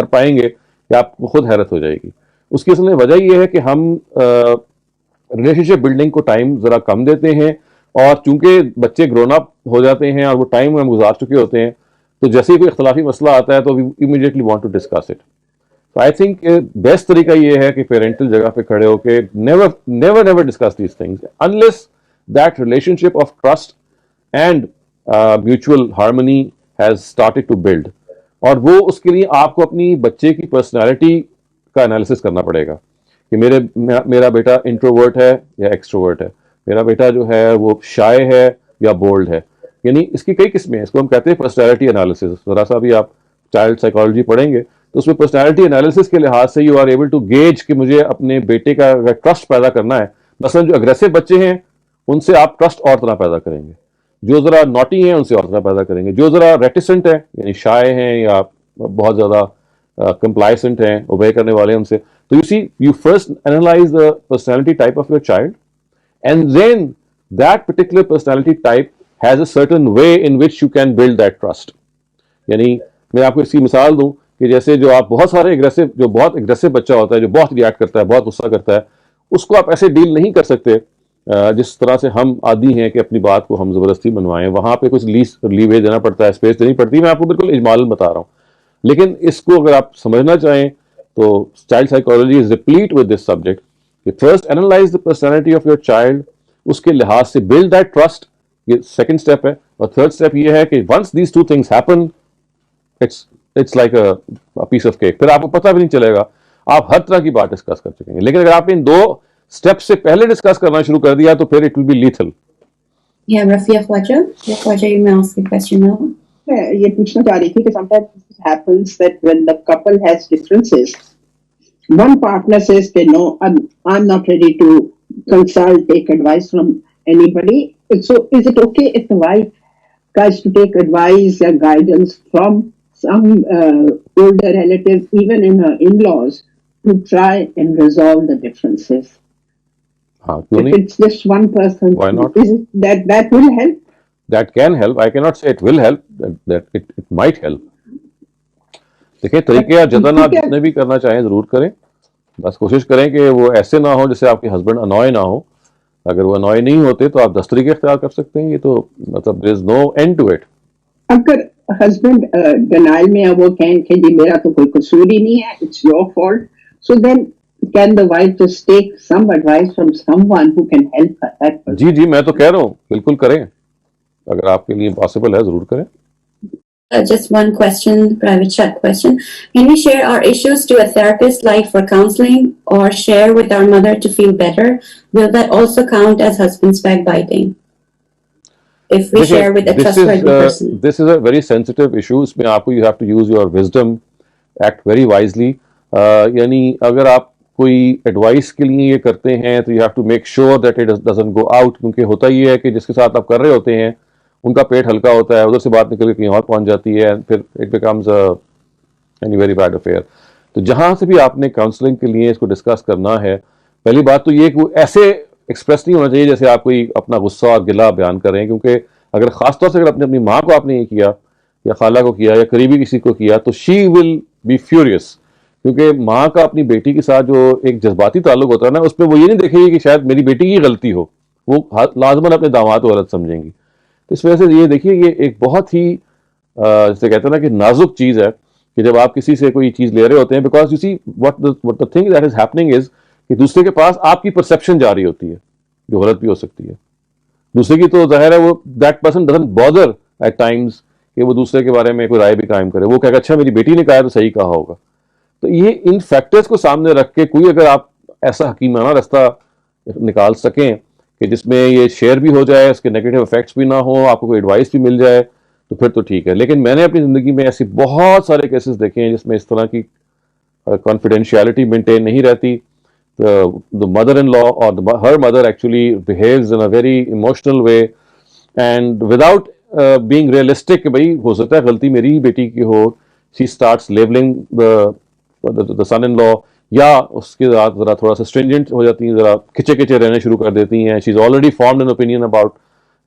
Speaker 1: پائیں گے کہ آپ کو خود حیرت ہو جائے گی. اس کی اصل میں وجہ یہ ہے کہ ہم ریلیشن شپ بلڈنگ کو ٹائم ذرا کم دیتے ہیں, اور چونکہ بچے گرون اپ ہو جاتے ہیں اور وہ ٹائم ہم گزار چکے ہوتے ہیں, تو جیسے ہی کوئی اختلافی مسئلہ آتا ہے تو we immediately want to discuss it. تو آئی تھنک بیسٹ طریقہ یہ ہے کہ پیرنٹل جگہ پہ کھڑے ہو کے never discuss these things unless that relationship of trust and mutual harmony has started to build. اور وہ اس کے لیے آپ کو اپنی بچے کی پرسنالٹی کا انالیسس کرنا پڑے گا کہ میرا بیٹا انٹروورٹ ہے یا ایکسٹروورٹ ہے, میرا بیٹا جو ہے وہ شائے ہے یا بولڈ ہے. یعنی اس کی کئی قسمیں ہیں, اس کو ہم کہتے ہیں پرسنالٹی انالیسس. ذرا سا بھی آپ چائلڈ سائیکالوجی پڑھیں گے تو اس میں پرسنالٹی انالیسس کے لحاظ سے you are able to gauge کہ مجھے اپنے بیٹے کا اگر ٹرسٹ پیدا کرنا ہے, مثلا جو اگریسو بچے ہیں ان سے آپ ٹرسٹ اور طرح پیدا کریں گے, جو ذرا نوٹی ہیں ان سے اور طرح پیدا کریں گے, جو ذرا ریٹیسنٹ ہیں یعنی شائے ہیں یا بہت زیادہ کمپلائسنٹ ہیں, اوبے کرنے والے ہیں, ان سے. تو you first analyse the personality type of your child, and then that particular personality type has a certain way in which you can build that trust. یعنی میں آپ کو اس کی مثال دوں کہ جیسے جو آپ بہت اگریسو بچہ ہوتا ہے, جو بہت ریئیکٹ کرتا ہے, بہت غصہ کرتا ہے, اس کو آپ ایسے ڈیل نہیں کر سکتے جس طرح سے ہم عادی ہیں کہ اپنی بات کو ہم زبردستی منوائیں. وہاں پہ کچھ لیوے دینا پڑتا ہے, اسپیس دینی پڑتی ہے. میں آپ کو بالکل اجمالاً بتا رہا ہوں, لیکن اس کو اگر آپ سمجھنا چاہیں تو child psychology is replete with this subject کہ first analyse the personality of your child, اس کے لحاظ سے بلڈ دیٹ ٹرسٹ, یہ سیکنڈ اسٹیپ ہے. اور تھرڈ اسٹیپ یہ ہے کہ once these two things happen it's like a piece of cake. پھر آپ کو پتہ بھی نہیں چلے گا, آپ ہر طرح کی بات ڈسکس کر چکیں گے. لیکن اگر آپ نے ان دو اسٹیپ سے پہلے ڈسکس کرنا شروع کر دیا تو پھر it will be lethal.
Speaker 2: Rafia Khawaja you میں آسک کوسچن ناؤ.
Speaker 3: یہ پوچھنا چاہ رہی تھی کہ sometimes it happens that when the couple has differences, one partner says that no, I'm not ready to consult, take advice from anybody. So is it okay if the wife tries to take advice or guidance from some older relatives, even in her in-laws, to try and resolve the differences? If it's just one person,
Speaker 1: why not?
Speaker 3: Is it that will help?
Speaker 1: That can help. I cannot say it will help, that it might help. دیکھیں طریقے یا جتن آپ جتنے بھی کرنا چاہیں ضرور کریں, بس کوشش کریں کہ وہ ایسے نہ ہو جیسے آپ کے ہسبینڈ انوائے نہ ہو. اگر وہ انوائے نہیں ہوتے تو آپ 10 طریقے اختیار کر سکتے ہیں. یہ تو مطلب there is no end to it.
Speaker 3: اگر ہسبینڈ ڈینائل میں وہ کہیں کہ جی میرا تو کوئی قصور ہی نہیں ہے, it's your fault, so then can the wife just take some advice from someone who can help her? That person.
Speaker 1: جی میں تو کہہ رہا ہوں بالکل کریں, اگر آپ کے لیے پاسبل ہے ضرور کریں.
Speaker 2: Just one question, private chat question. Can we share our issues to a therapist like for counseling, or share with our mother to feel better? Will that also count as husband's backbiting? If we share with a trustworthy person.
Speaker 1: This is a very sensitive issue. اس میں آپ کو you have to use your wisdom, act very wisely. یعنی اگر آپ کوئی ایڈوائس کے لیے یہ کرتے ہیں تو you have to make sure that it doesn't go out, کیونکہ ہوتا یہ ہے کہ جس کے ساتھ آپ کر رہے ہوتے ہیں ان کا پیٹ ہلکا ہوتا ہے, ادھر سے بات نکل کے کہیں اور پہنچ جاتی ہے, پھر it becomes any very bad affair. تو جہاں سے بھی آپ نے کاؤنسلنگ کے لیے اس کو ڈسکس کرنا ہے, پہلی بات تو یہ کہ ایسے ایکسپریس نہیں ہونا چاہیے جیسے آپ کوئی اپنا غصہ اور گلہ بیان کریں, کیونکہ اگر خاص طور سے اگر اپنی ماں کو آپ نے یہ کیا یا خالہ کو کیا یا قریبی کسی کو کیا تو شی ول بی فیوریس, کیونکہ ماں کا اپنی بیٹی کے ساتھ جو ایک جذباتی تعلق ہوتا ہے نا, اس پہ وہ یہ نہیں دیکھے گی کہ شاید میری بیٹی کی غلطی ہو, وہ لازماً اپنے داماد کو غلط سمجھیں گی. تو اس وجہ سے یہ دیکھیے یہ ایک بہت ہی جیسے کہتے ہیں نا کہ نازک چیز ہے کہ جب آپ کسی سے کوئی چیز لے رہے ہوتے ہیں, because you see what the thing that is happening is کہ دوسرے کے پاس آپ کی پرسیپشن جا رہی ہوتی ہے جو غلط بھی ہو سکتی ہے. دوسرے کی تو ظاہر ہے وہ that person doesn't bother at times کہ وہ دوسرے کے بارے میں کوئی رائے بھی قائم کرے, وہ کہے گا اچھا میری بیٹی نے کہا تو صحیح کہا ہوگا. تو یہ ان فیکٹرز کو سامنے رکھ کے کوئی اگر آپ ایسا حکیمانہ رستہ نکال سکیں کہ جس میں یہ شیئر بھی ہو جائے, اس کے نیگیٹو افیکٹس بھی نہ ہوں, آپ کو کوئی ایڈوائس بھی مل جائے, تو پھر تو ٹھیک ہے. لیکن میں نے اپنی زندگی میں ایسی بہت سارے کیسز دیکھے ہیں جس میں اس طرح کی کانفیڈینشیلٹی مینٹین نہیں رہتی. The mother-in-law or her mother actually behaves in a very emotional way and without being realistic کہ بھائی ہو سکتا ہے غلطی میری ہی بیٹی کی ہو. She starts labeling the son-in-law, یا اس کے ساتھ ذرا تھوڑا سا stringent ہو جاتی ہیں, ذرا کھچے کھچے رہنے شروع کر دیتی ہیں. She's already formed an opinion about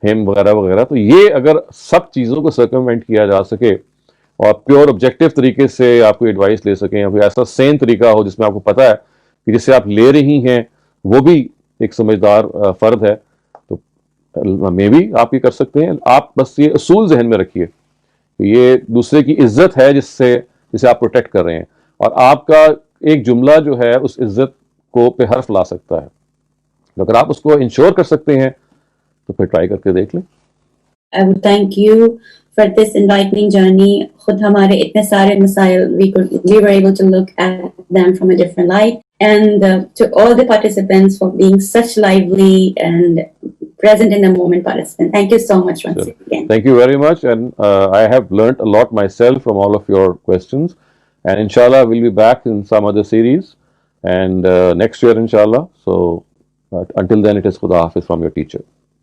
Speaker 1: him وغیرہ وغیرہ. تو یہ اگر سب چیزوں کو سرکموینٹ کیا جا سکے اور پیور آبجیکٹو طریقے سے آپ کو ایڈوائس لے سکیں, یا کوئی ایسا سین طریقہ ہو جس میں آپ کو پتہ ہے کہ جس سے آپ لے رہی ہیں وہ بھی ایک سمجھدار فرد ہے, تو میں بھی آپ یہ کر سکتے ہیں. آپ بس یہ اصول ذہن میں رکھیے کہ یہ دوسرے کی عزت ہے جسے آپ پروٹیکٹ کر رہے ہیں, اور آپ کا ایک جملہ جو ہے اس عزت کو پہ حرف لا سکتا ہے. اگر آپ اس کو انشور کر سکتے ہیں تو پھر ٹرائی کر کے دیکھ لیں.
Speaker 2: I would thank you for this enlightening journey. خود ہمارے اتنے سارے مسائل we were able to look at them from a different light. And to all the participants for being such lively and present in the moment participant. Thank you so much once again.
Speaker 1: Thank you very much, and I have learnt a lot myself from all of your questions, and inshallah we'll be back in some other series and next year inshallah. So until then it is Khuda Hafiz from your teacher.